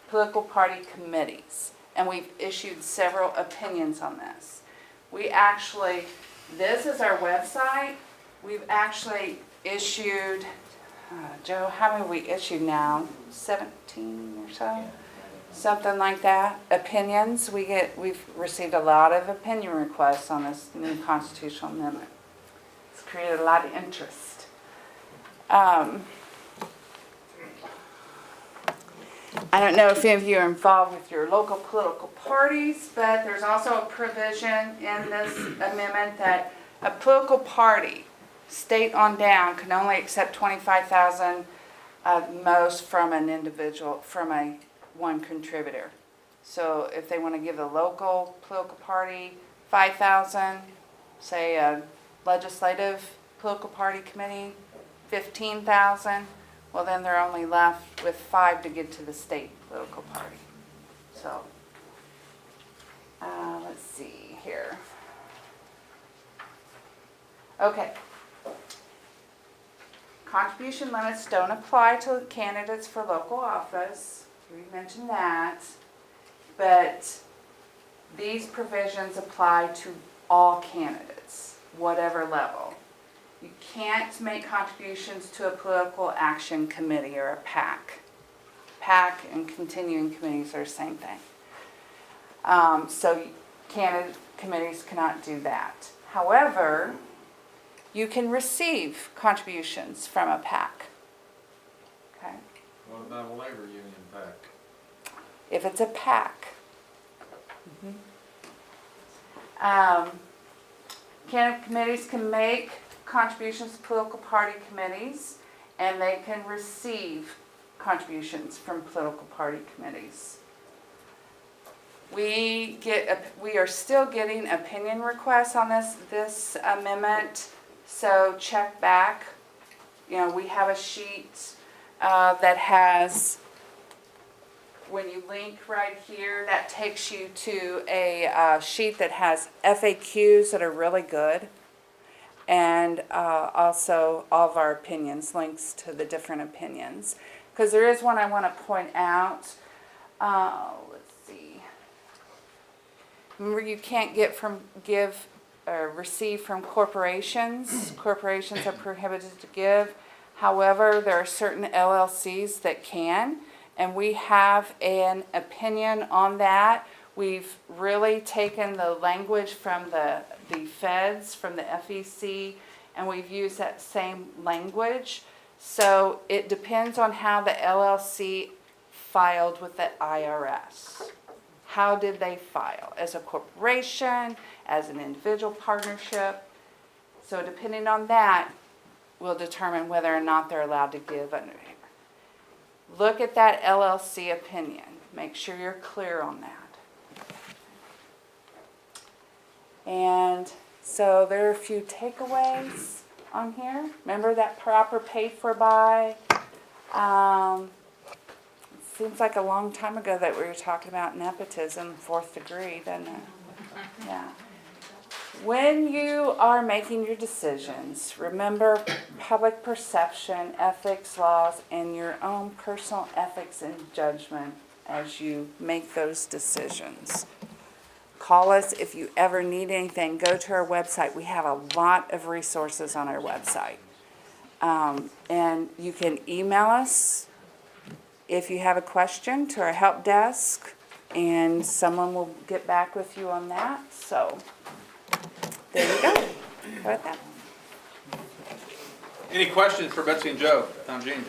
political party committees. And we've issued several opinions on this. We actually, this is our website. We've actually issued, Joe, how many have we issued now? 17 or so? Something like that. Opinions. We've received a lot of opinion requests on this new constitutional amendment. It's created a lot of interest. I don't know if any of you are involved with your local political parties, but there's also a provision in this amendment that a political party, state on down, can only accept $25,000 most from an individual, from one contributor. So if they want to give the local political party $5,000, say a legislative political party committee $15,000, well then they're only left with $5,000 to give to the state political party. So, let's see here. Okay. Contribution limits don't apply to candidates for local office. We mentioned that. But these provisions apply to all candidates, whatever level. You can't make contributions to a political action committee or a PAC. PAC and continuing committees are the same thing. So candidate committees cannot do that. However, you can receive contributions from a PAC. Okay? What about a labor union PAC? If it's a PAC. Candidate committees can make contributions to political party committees, and they can receive contributions from political party committees. We are still getting opinion requests on this amendment, so check back. You know, we have a sheet that has, when you link right here, that takes you to a sheet that has FAQs that are really good. And also all of our opinions, links to the different opinions. Because there is one I want to point out. Let's see. Remember, you can't receive from corporations. Corporations are prohibited to give. However, there are certain LLCs that can. And we have an opinion on that. We've really taken the language from the feds, from the FEC, and we've used that same language. So it depends on how the LLC filed with the IRS. How did they file? As a corporation, as an individual partnership? So depending on that, we'll determine whether or not they're allowed to give under here. Look at that LLC opinion. Make sure you're clear on that. And so there are a few takeaways on here. Remember that proper paid for by. It seems like a long time ago that we were talking about nepotism, 4th degree, doesn't it? Yeah. When you are making your decisions, remember public perception, ethics laws, and your own personal ethics and judgment as you make those decisions. Call us if you ever need anything. Go to our website. We have a lot of resources on our website. And you can email us if you have a question to our help desk, and someone will get back with you on that. So there you go. How about that? Any questions for Betsy and Joe? Jean.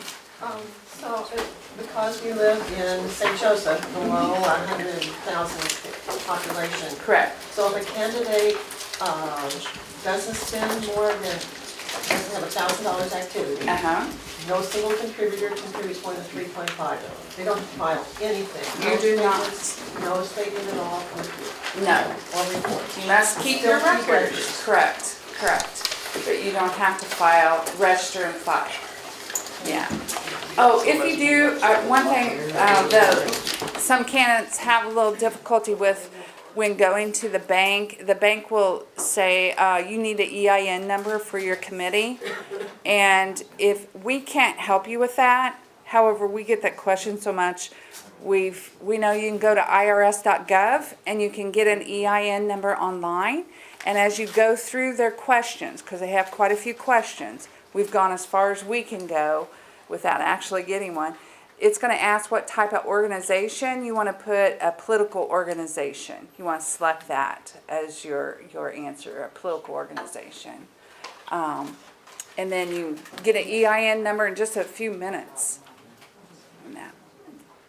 So because you live in St. Joseph, below 100,000 population. Correct. So if a candidate doesn't spend more than doesn't have $1,000 activity. No single contributor contributes more than $325. They don't file anything. You do not. No statement at all. No. Or report. You must keep your records. Correct, correct. But you don't have to file, register and file. Yeah. Oh, if you do, one thing, some candidates have a little difficulty with when going to the bank will say, you need an EIN number for your committee. And if we can't help you with that, however, we get that question so much, we know you can go to irs.gov and you can get an EIN number online. And as you go through their questions, because they have quite a few questions, we've gone as far as we can go without actually getting one. It's going to ask what type of organization. You want to put a political organization. You want to select that as your answer, a political organization. And then you get an EIN number in just a few minutes.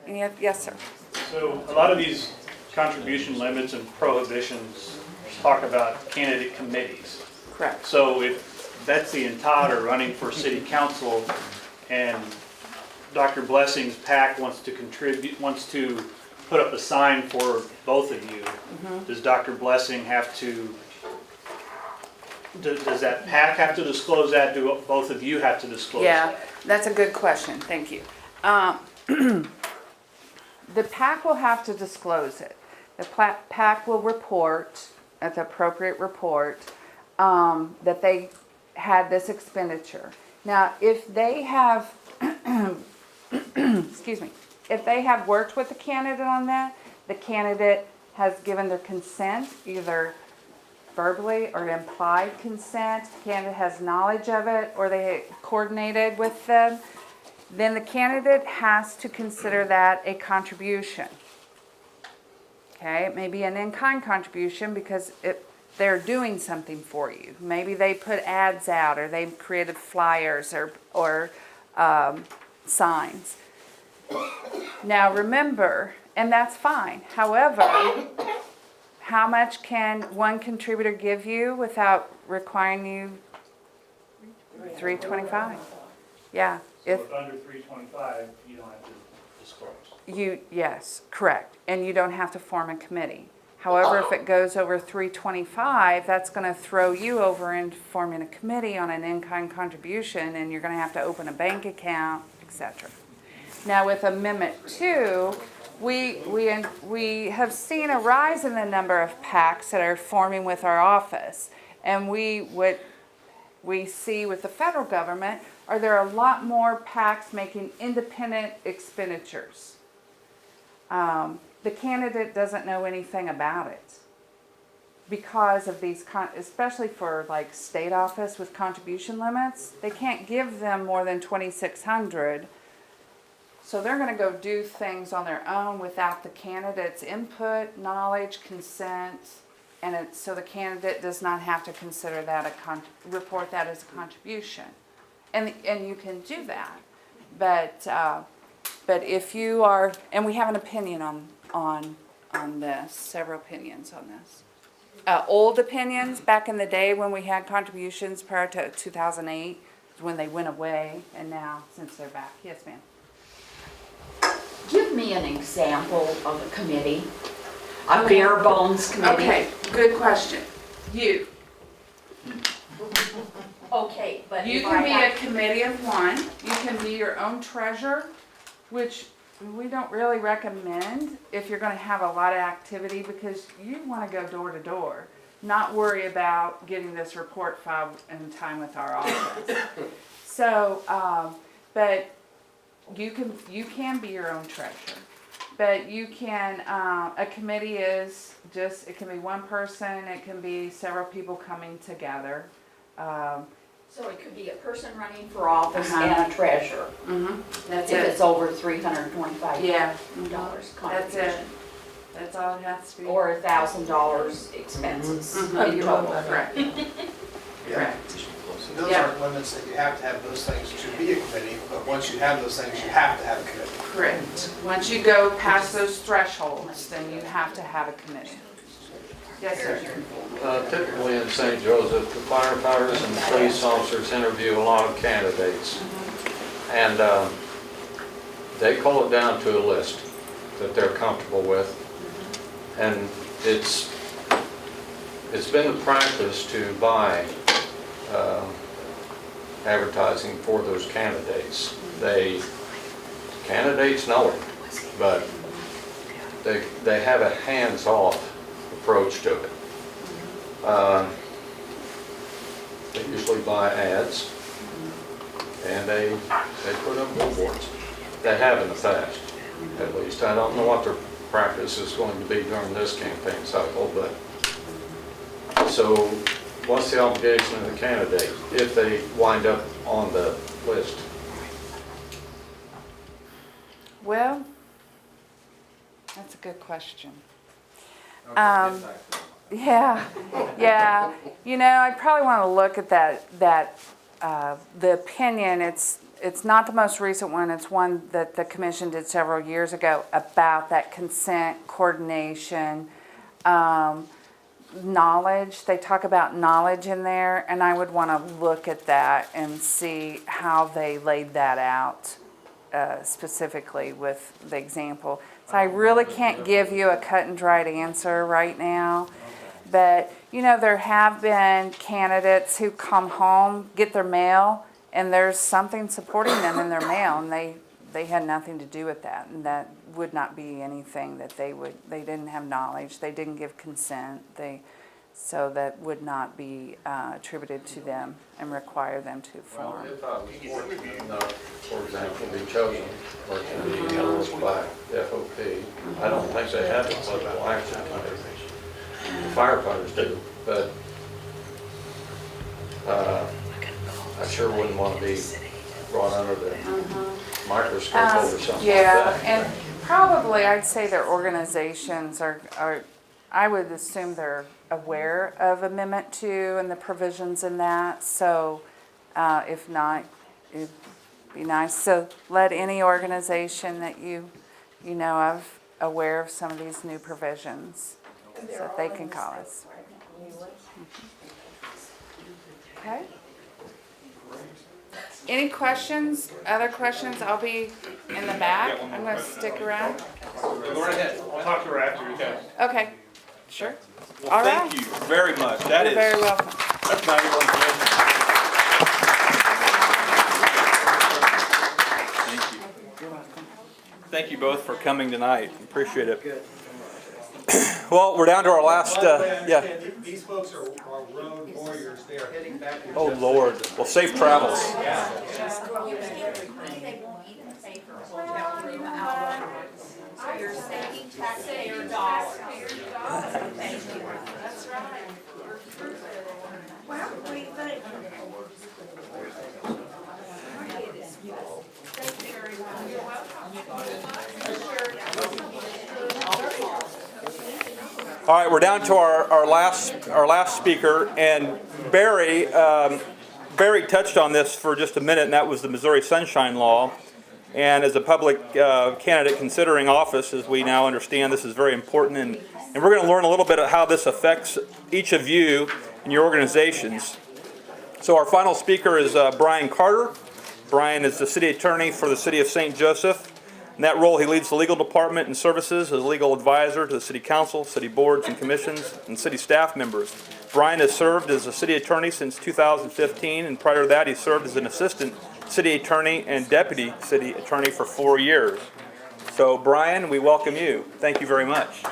Yes, sir. So a lot of these contribution limits and prohibitions talk about candidate committees. Correct. So if Betsy and Todd are running for city council and Dr. Blessing's PAC wants to put up a sign for both of you, does Dr. Blessing have to, does that PAC have to disclose that? Do both of you have to disclose that? Yeah, that's a good question. Thank you. The PAC will have to disclose it. The PAC will report, at the appropriate report, that they had this expenditure. Now, if they have, excuse me, if they have worked with the candidate on that, the candidate has given their consent, either verbally or implied consent, the candidate has knowledge of it, or they coordinated with them, then the candidate has to consider that a contribution. Okay, it may be an in-kind contribution because they're doing something for you. Maybe they put ads out, or they've created flyers or signs. Now remember, and that's fine. However, how much can one contributor give you without requiring you $325? Yeah. So if under 325, you don't have to disclose. Yes, correct. And you don't have to form a committee. However, if it goes over 325, that's going to throw you over into forming a committee on an in-kind contribution, and you're going to have to open a bank account, etc. Now with Amendment 2, we have seen a rise in the number of PACs that are forming with our office. And what we see with the federal government are there are a lot more PACs making independent expenditures. The candidate doesn't know anything about it because of these, especially for like state office with contribution limits, they can't give them more than $2,600. So they're going to go do things on their own without the candidate's input, knowledge, consent, and so the candidate does not have to consider that report that as a contribution. And you can do that, but if you are, and we have an opinion on this, several opinions on this. Old opinions back in the day when we had contributions prior to 2008, when they went away, and now since they're back. Yes, ma'am. Give me an example of a committee, a bare bones committee. Okay, good question. You. Okay, but You can be a committee of one. You can be your own treasurer, which we don't really recommend if you're going to have a lot of activity because you want to go door to door, not worry about getting this report filed in time with our office. So, but you can be your own treasurer. But you can, a committee is just, it can be one person, it can be several people coming together. So it could be a person running for office and a treasurer. That's if it. it's over $325 Yeah. contribution. That's it. That's all it has to be. Or $1,000 expenses. Mhm. in total. Correct. Correct. So those aren't limits that you have to have those things to be a committee, but once you have those things, you have to have a committee. Correct. Once you go past those thresholds, then you have to have a committee. Yes, sir. Typically in St. Joseph, the firefighters and police officers interview a lot of candidates. And they call it down to a list that they're comfortable with. And it's been the practice to buy advertising for those candidates. Candidates know it, but they have a hands-off approach to it. They usually buy ads and they put up billboards. They have in the past, at least. I don't know what their practice is going to be during this campaign cycle, but so what's the obligation of the candidate if they wind up on the list? Well, that's a good question. Yeah. You know, I'd probably want to look at that the opinion. It's not the most recent one. It's one that the commission did several years ago about that consent coordination, knowledge. They talk about knowledge in there, and I would want to look at that and see how they laid that out specifically with the example. So I really can't give you a cut and dried answer right now. But, you know, there have been candidates who come home, get their mail, and there's something supporting them in their mail, and they had nothing to do with that. And that would not be anything that they didn't have knowledge, they didn't give consent, so that would not be attributed to them and require them to form. Well, if I was fortunate enough, for example, to be chosen or to be endorsed by FOP, I don't think they have a political action committee. The firefighters do, but I sure wouldn't want to be brought under the microscope over something like that. And probably I'd say their organizations are I would assume they're aware of Amendment 2 and the provisions in that. So if not, it'd be nice. So let any organization that you know of aware of some of these new provisions so that they can call us. Okay. Any questions? Other questions? I'll be in the back. I'm going to stick around. Go right ahead. I'll talk to her after you can. Okay. Sure. Well, All thank right. you very much. That You're is very welcome. That's valuable information. Thank you. You're welcome. Thank you both for coming tonight. Appreciate it. Well, we're down to our last. These folks are road warriors. They are heading back. Oh Lord. Well, safe travels. You're saving taxpayer dollars. Thank you. That's right. Well, what do you think? Thank you very much. You're welcome. All right, we're down to our last speaker, and Barry touched on this for just a minute, and that was the Missouri Sunshine Law. And as a public candidate considering office, as we now understand, this is very important, and we're going to learn a little bit of how this affects each of you and your organizations. So our final speaker is Brian Carter. Brian is the city attorney for the city of St. Joseph. In that role, he leads the legal department and services as legal advisor to the city council, city boards and commissions, and city staff members. Brian has served as a city attorney since 2015, and prior to that, he served as an assistant city attorney and deputy city attorney for 4 years. So, Brian, we welcome you. Thank you very much.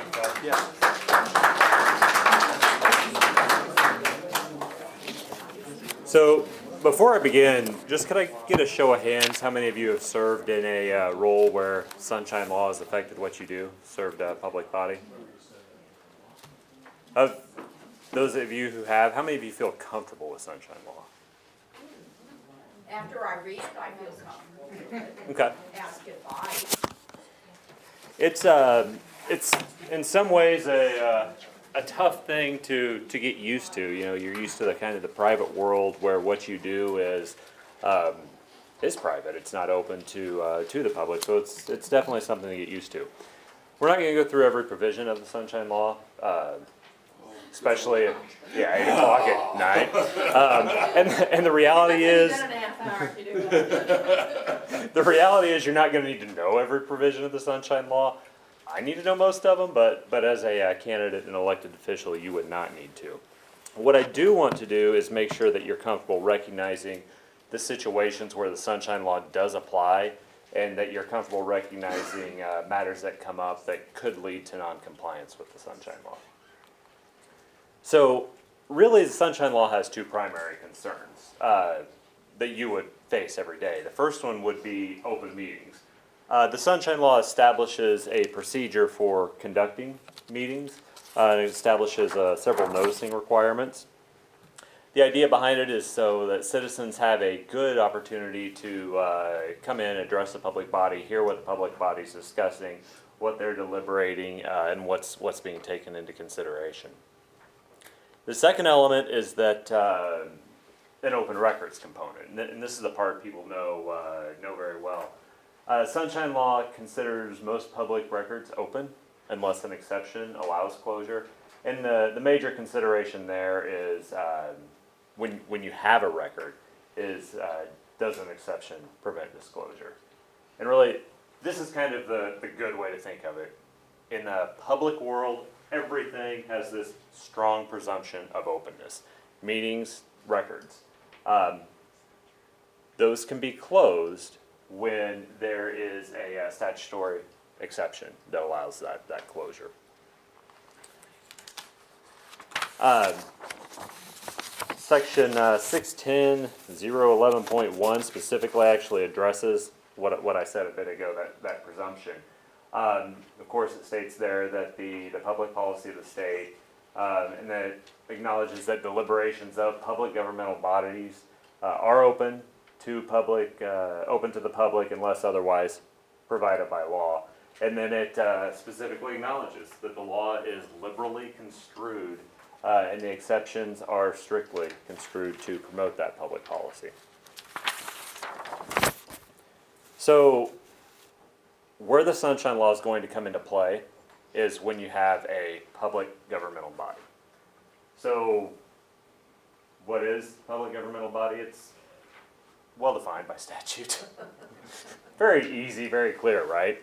So, before I begin, just could I get a show of hands? How many of you have served in a role where sunshine law has affected what you do? Served a public body? Of those of you who have, how many of you feel comfortable with sunshine law? After I read it, I feel comfortable. Okay. Ask advice. It's in some ways a tough thing to get used to. You know, you're used to the kind of the private world where what you do is private. It's not open to the public. So it's definitely something to get used to. We're not going to go through every provision of the Sunshine Law. especially at, 8 o'clock at night. And the reality is, the reality is you're not going to need to know every provision of the Sunshine Law. I need to know most of them, but as a candidate and elected official, you would not need to. What I do want to do is make sure that you're comfortable recognizing the situations where the Sunshine Law does apply, and that you're comfortable recognizing matters that come up that could lead to non-compliance with the Sunshine Law. So really, the Sunshine Law has two primary concerns that you would face every day. The first one would be open meetings. The Sunshine Law establishes a procedure for conducting meetings. It establishes several noticing requirements. The idea behind it is so that citizens have a good opportunity to come in, address the public body, hear what the public body is discussing, what they're deliberating, and what's being taken into consideration. The second element is that an open records component, and this is the part people know very well. Sunshine Law considers most public records open, unless an exception allows closure. And the major consideration there is when you have a record is does an exception prevent disclosure? And really, this is kind of the good way to think of it. In the public world, everything has this strong presumption of openness. Meetings, records. Those can be closed when there is a statutory exception that allows that closure. Section 610.011.1 specifically actually addresses what I said a bit ago, that presumption. Of course, it states there that the public policy of the state, and that it acknowledges that deliberations of public governmental bodies are open to the public unless otherwise provided by law. And then it specifically acknowledges that the law is liberally construed and the exceptions are strictly construed to promote that public policy. So where the Sunshine Law is going to come into play is when you have a public governmental body. So what is public governmental body? It's well defined by statute. Very easy, very clear, right?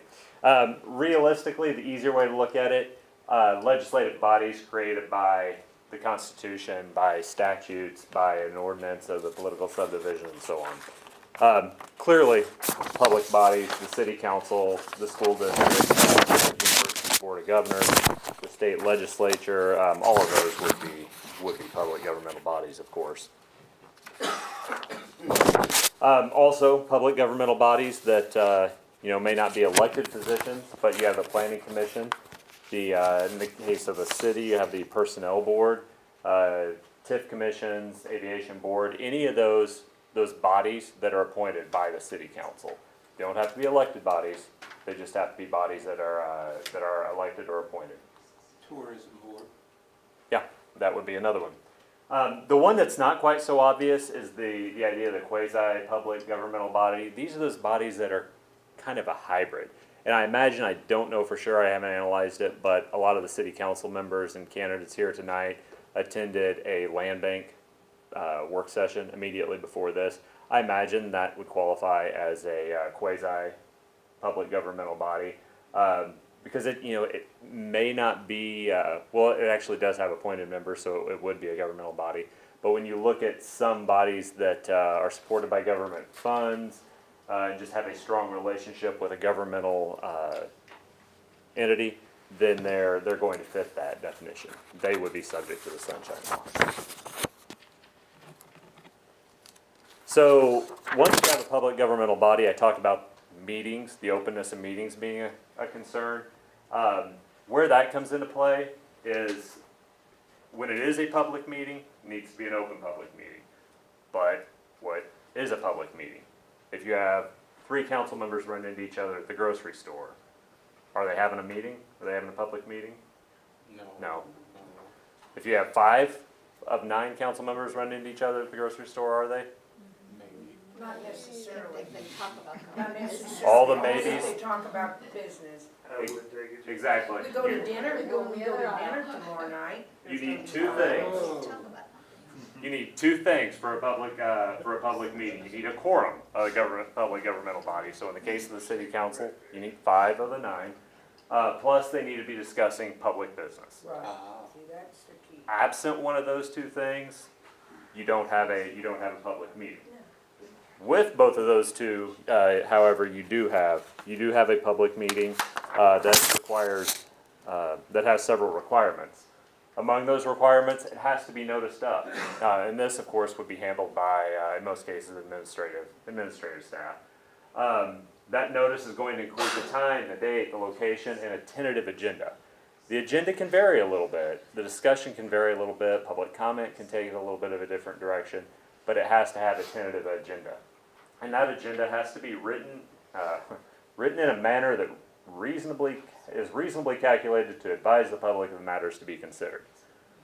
Realistically, the easier way to look at it, legislative bodies created by the Constitution, by statutes, by an ordinance of the political subdivision, and so on. Clearly, public bodies, the city council, the school district, the university board of governors, the state legislature, all of those would be public governmental bodies, of course. Also, public governmental bodies that may not be elected positions, but you have a planning commission. In the case of a city, you have the personnel board, TIF commissions, aviation board, any of those bodies that are appointed by the city council. They don't have to be elected bodies. They just have to be bodies that are elected or appointed. Tourism board. Yeah, that would be another one. The one that's not quite so obvious is the idea of the quasi-public governmental body. These are those bodies that are kind of a hybrid. And I imagine, I don't know for sure, I haven't analyzed it, but a lot of the city council members and candidates here tonight attended a land bank work session immediately before this. I imagine that would qualify as a quasi-public governmental body. Because it may not be, well, it actually does have appointed members, so it would be a governmental body. But when you look at some bodies that are supported by government funds and just have a strong relationship with a governmental entity, then they're going to fit that definition. They would be subject to the Sunshine Law. So once you have a public governmental body, I talked about meetings, the openness of meetings being a concern. Where that comes into play is when it is a public meeting, it needs to be an open public meeting. But what is a public meeting? If you have 3 council members run into each other at the grocery store, are they having a meeting? Are they having a public meeting? No. If you have 5 of 9 council members run into each other at the grocery store, are they? Not necessarily. They talk about Not necessarily. All the Only if maybes? They talk about business. Exactly. We go to dinner, we go to dinner tomorrow night. You need two things. You need two things for a public meeting. You need a quorum of a public governmental body. So in the case of the city council, you need 5 of the 9. Plus, they need to be discussing public business. Right. See, that's the key. Absent one of those two things, you don't have a public meeting. With both of those two, however, you do have a public meeting that requires that has several requirements. Among those requirements, it has to be noticed up, and this, of course, would be handled by, in most cases, administrative staff. That notice is going to include the time, the date, the location, and a tentative agenda. The agenda can vary a little bit. The discussion can vary a little bit. Public comment can take it a little bit of a different direction, but it has to have a tentative agenda. And that agenda has to be written in a manner that is reasonably calculated to advise the public of the matters to be considered.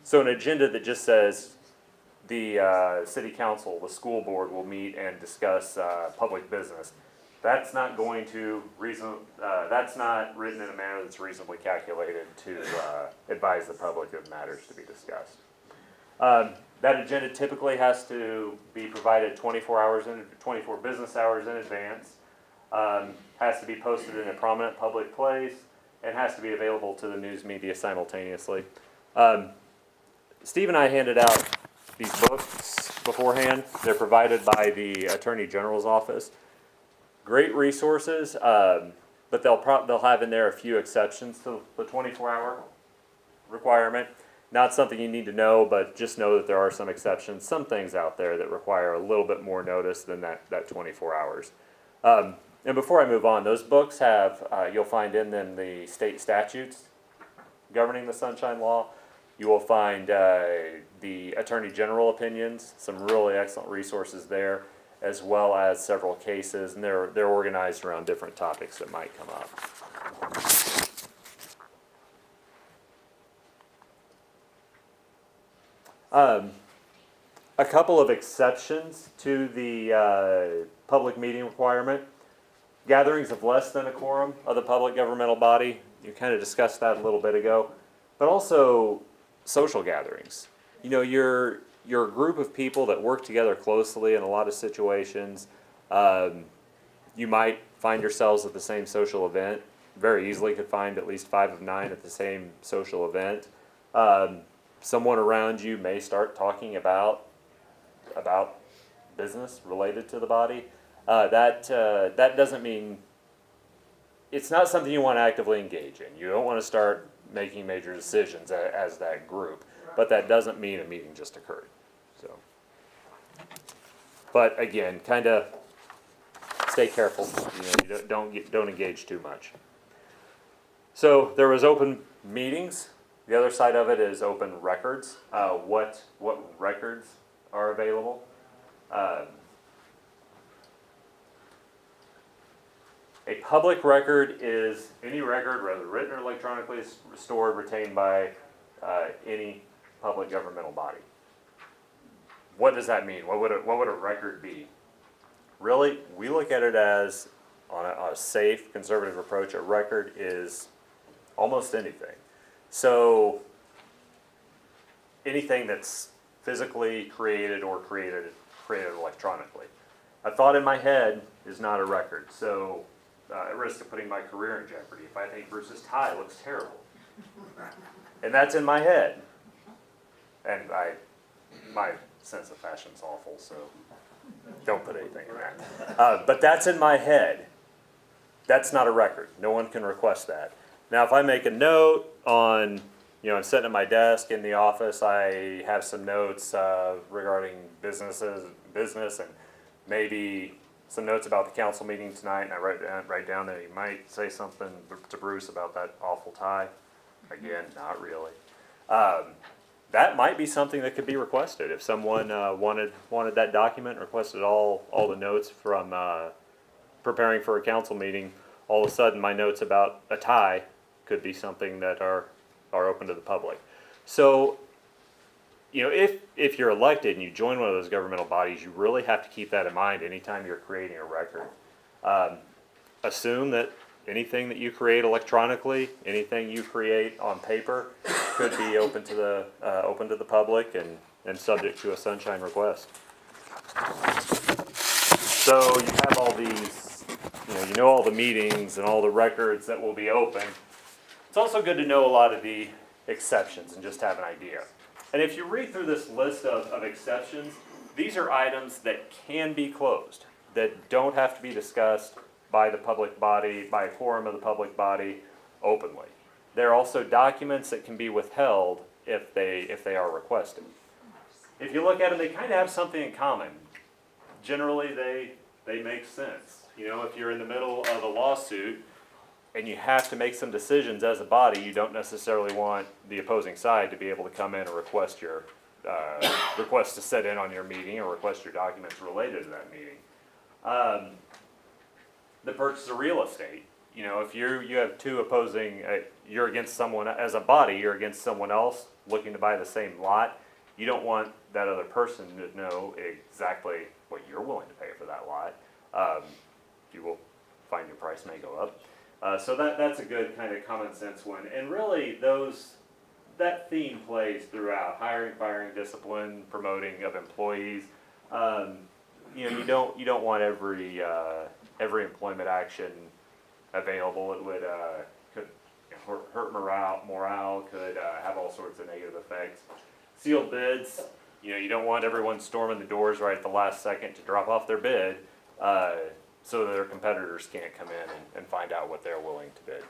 So an agenda that just says the city council, the school board will meet and discuss public business, that's not going to that's not written in a manner that's reasonably calculated to advise the public of matters to be discussed. That agenda typically has to be provided 24 business hours in advance, has to be posted in a prominent public place, and has to be available to the news media simultaneously. Steve and I handed out these books beforehand. They're provided by the Attorney General's office. Great resources, but they'll have in there a few exceptions to the 24-hour requirement. Not something you need to know, but just know that there are some exceptions, some things out there that require a little bit more notice than that 24 hours. And before I move on, those books have, you'll find in them the state statutes governing the Sunshine Law. You will find the Attorney General opinions, some really excellent resources there, as well as several cases, and they're organized around different topics that might come up. A couple of exceptions to the public meeting requirement. Gatherings of less than a quorum of the public governmental body. You kind of discussed that a little bit ago. But also social gatherings. You know, you're a group of people that work together closely in a lot of situations. You might find yourselves at the same social event. Very easily could find at least 5 of 9 at the same social event. Someone around you may start talking about business related to the body. That doesn't mean, it's not something you want to actively engage in. You don't want to start making major decisions as that group, but that doesn't mean a meeting just occurred. So, but again, kind of stay careful. You know, you don't engage too much. So there was open meetings. The other side of it is open records. What records are available? A public record is any record, whether written or electronically, stored, retained by any public governmental body. What does that mean? What would a record be? Really, we look at it as, on a safe, conservative approach, a record is almost anything. So anything that's physically created or created electronically. A thought in my head is not a record, so at risk of putting my career in jeopardy if I think Bruce's tie looks terrible. And that's in my head. And my sense of fashion's awful, so don't put anything in that. But that's in my head. That's not a record. No one can request that. Now, if I make a note on, I'm sitting at my desk in the office, I have some notes regarding business and maybe some notes about the council meeting tonight, and I write down that you might say something to Bruce about that awful tie. Again, not really. That might be something that could be requested. If someone wanted that document, requested all the notes from preparing for a council meeting, all of a sudden my notes about a tie could be something that are open to the public. So, you know, if you're elected and you join one of those governmental bodies, you really have to keep that in mind anytime you're creating a record. Assume that anything that you create electronically, anything you create on paper, could be open to the public and subject to a sunshine request. So you have all these, you know all the meetings and all the records that will be open. It's also good to know a lot of the exceptions and just have an idea. And if you read through this list of exceptions, these are items that can be closed, that don't have to be discussed by the public body, by a quorum of the public body, openly. There are also documents that can be withheld if they are requested. If you look at them, they kind of have something in common. Generally, they make sense. You know, if you're in the middle of a lawsuit and you have to make some decisions as a body, you don't necessarily want the opposing side to be able to come in and request to sit in on your meeting or request your documents related to that meeting. The purchase of real estate. You know, if you have two opposing, you're against someone, as a body, you're against someone else looking to buy the same lot, you don't want that other person to know exactly what you're willing to pay for that lot. You will find your price may go up. So that's a good kind of common sense one. And really that theme plays throughout hiring, firing, discipline, promoting of employees. You know, you don't want every employment action available. It would could hurt morale, could have all sorts of negative effects. Sealed bids, you know, you don't want everyone storming the doors right at the last second to drop off their bid, so their competitors can't come in and find out what they're willing to bid.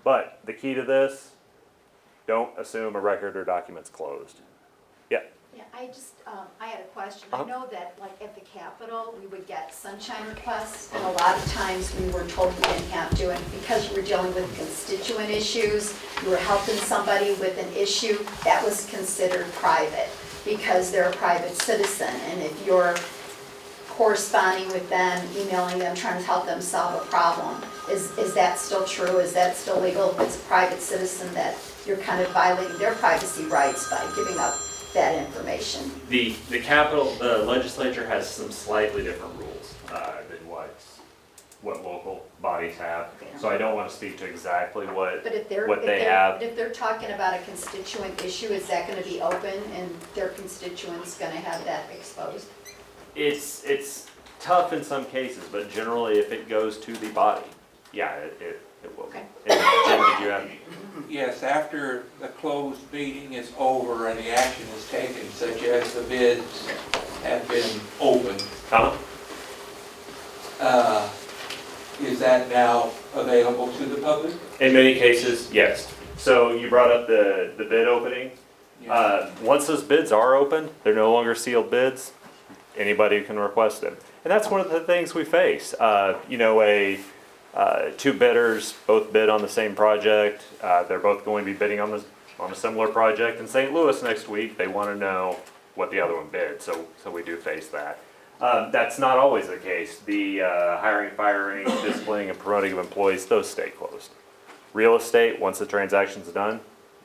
But the key to this, don't assume a record or document's closed. Yeah. Yeah, I had a question. I know that like at the Capitol, we would get sunshine requests, and a lot of times we were told we didn't have to, and because you were dealing with constituent issues, you were helping somebody with an issue, that was considered private, because they're a private citizen, and if you're corresponding with them, emailing them, trying to help them solve a problem, is that still true? Is that still legal if it's a private citizen that you're kind of violating their privacy rights by giving up that information? The Capitol, the legislature has some slightly different rules than what local bodies have. So I don't want to speak to exactly what they have. But if they're talking about a constituent issue, is that going to be open and their constituents going to have that exposed? It's tough in some cases, but generally if it goes to the body, yeah, it will. Okay. And Jim, did you have? Yes, after the closed meeting is over and the action is taken, such as the bids have been opened, is that now available to the public? In many cases, yes. So you brought up the bid opening. Once those bids are open, they're no longer sealed bids. Anybody can request them. And that's one of the things we face. You know, two bidders both bid on the same project. They're both going to be bidding on a similar project in St. Louis next week. They want to know what the other one bid, so we do face that. That's not always the case. The hiring, firing, disciplining, and promoting of employees, those stay closed. Real estate, once the transaction's done,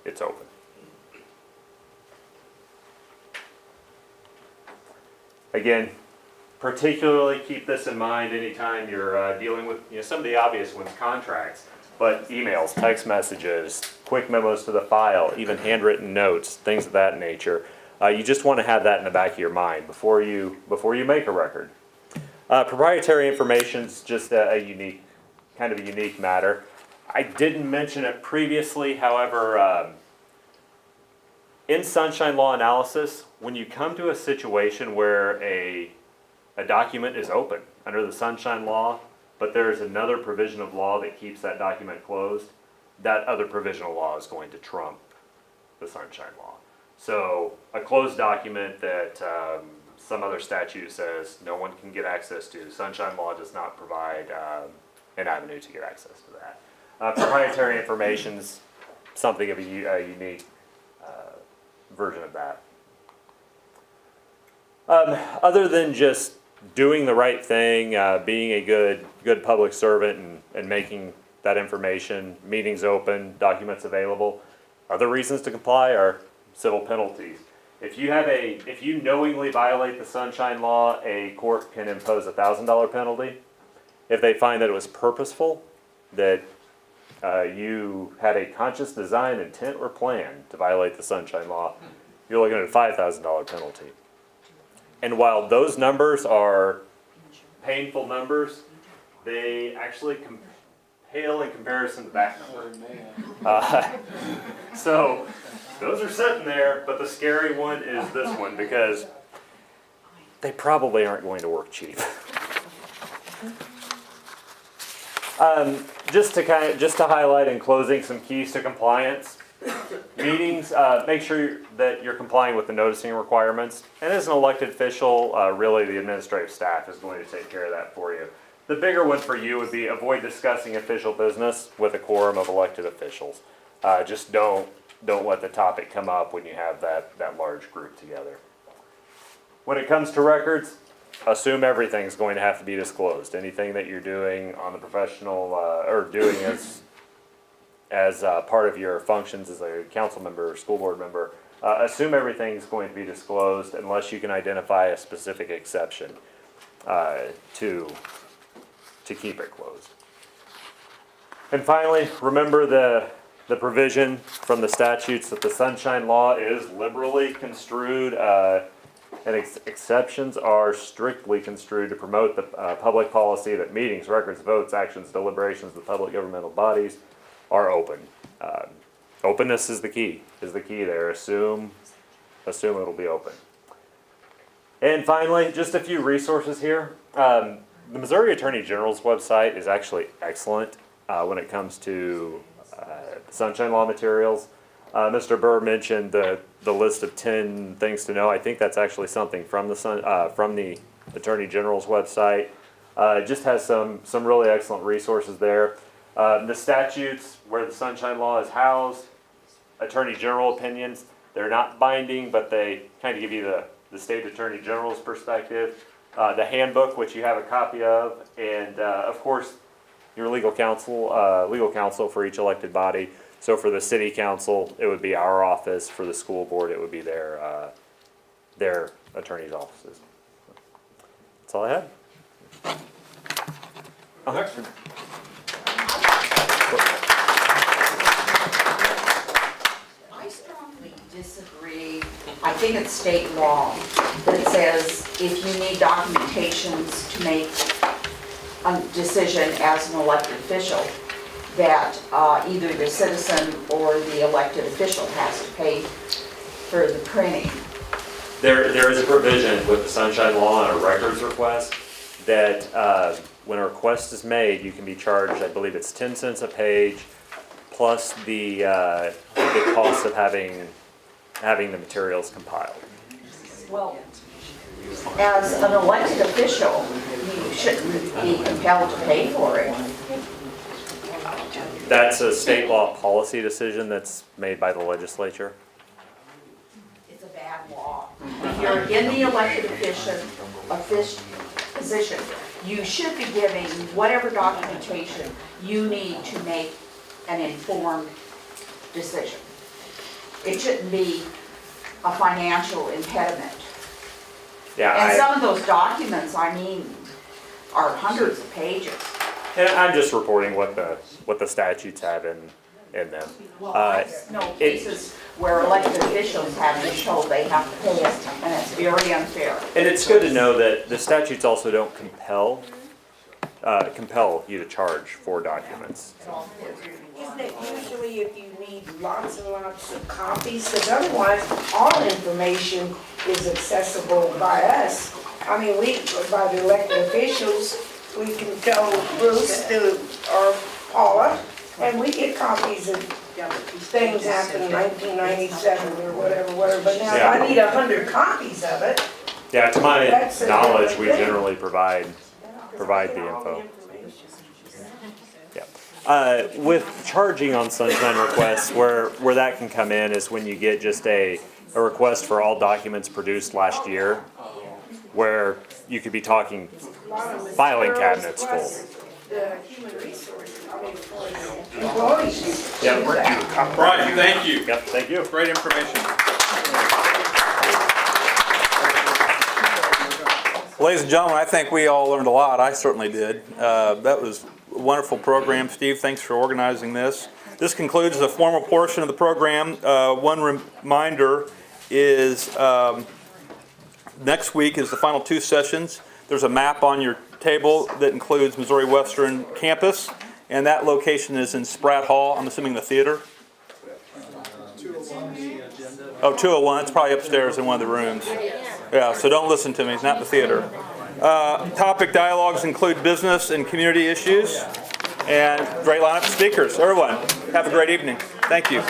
it's open. Again, particularly keep this in mind anytime you're dealing with some of the obvious ones, contracts, but emails, text messages, quick memos to the file, even handwritten notes, things of that nature. You just want to have that in the back of your mind before you make a record. Proprietary information is just a unique matter. I didn't mention it previously, however, in sunshine law analysis, when you come to a situation where a document is open under the sunshine law, but there's another provision of law that keeps that document closed, that other provision of law is going to trump the sunshine law. So a closed document that some other statute says no one can get access to, sunshine law does not provide an avenue to get access to that. Proprietary information is something of a unique version of that. Other than just doing the right thing, being a good public servant and making that information, meetings open, documents available, other reasons to comply are civil penalties. If you knowingly violate the sunshine law, a court can impose a $1,000 penalty. If they find that it was purposeful, that you had a conscious design, intent, or plan to violate the sunshine law, you're looking at a $5,000 penalty. And while those numbers are painful numbers, they actually pale in comparison to that number. So those are sitting there, but the scary one is this one, because they probably aren't going to work cheap. Just to highlight in closing some keys to compliance. Meetings, make sure that you're complying with the noticing requirements. And as an elected official, really the administrative staff is going to take care of that for you. The bigger one for you would be avoid discussing official business with a quorum of elected officials. Just don't let the topic come up when you have that large group together. When it comes to records, assume everything's going to have to be disclosed. Anything that you're doing on the professional, or doing as part of your functions as a council member or school board member, assume everything's going to be disclosed unless you can identify a specific exception to keep it closed. And finally, remember the provision from the statutes that the Sunshine Law is liberally construed, and exceptions are strictly construed to promote the public policy that meetings, records, votes, actions, deliberations of public governmental bodies are open. Openness is the key there. Assume it'll be open. And finally, just a few resources here. The Missouri Attorney General's website is actually excellent when it comes to Sunshine Law materials. Mr. Burr mentioned the list of 10 things to know. I think that's actually something from the Attorney General's website. It just has some really excellent resources there. The statutes where the Sunshine Law is housed, Attorney General opinions, they're not binding, but they kind of give you the State Attorney General's perspective. The handbook, which you have a copy of, and of course, your legal counsel for each elected body. So for the city council, it would be our office. For the school board, it would be their attorney's offices. That's all I had. I strongly disagree. I think it's state law that says if you need documentations to make a decision as an elected official, that either the citizen or the elected official has to pay for the printing. There is a provision with the Sunshine Law on a records request that when a request is made, you can be charged, I believe it's 10 cents a page, plus the cost of having the materials compiled. Well, as an elected official, you shouldn't be compelled to pay for it. That's a state law policy decision that's made by the legislature. It's a bad law. If you're in the elected position, you should be giving whatever documentation you need to make an informed decision. It shouldn't be a financial impediment. Yeah, And some of those documents, I mean, are hundreds of pages. And I'm just reporting what the statutes have in them. No cases where elected officials have been told they have to pay it, and it's very unfair. And it's good to know that the statutes also don't compel you to charge for documents. Isn't it usually if you need lots and lots of copies? Because otherwise, all information is accessible by us. I mean, by the elected officials, we can tell Bruce or Paula, and we get copies of things happened in 1997 or whatever, but now if I need 100 copies of it. Yeah, to my That's a knowledge, different we thing. generally provide the info. Yeah. With charging on sunshine requests, where that can come in is when you get just a request for all documents produced last year, where you could be talking filing cabinets full. The human resources, I mean, for the employees. Yep. Use that. Brian, thank you. Yep, thank you. Great information. Ladies and gentlemen, I think we all learned a lot. I certainly did. That was a wonderful program. Steve, thanks for organizing this. This concludes the formal portion of the program. One reminder is next week is the final 2 sessions. There's a map on your table that includes Missouri Western Campus, and that location is in Spratt Hall. I'm assuming the theater. 201. It's probably upstairs in one of the rooms. Yeah, so don't listen to me. It's not the theater. Topic dialogues include business and community issues, and great lineup of speakers. Everyone, have a great evening. Thank you.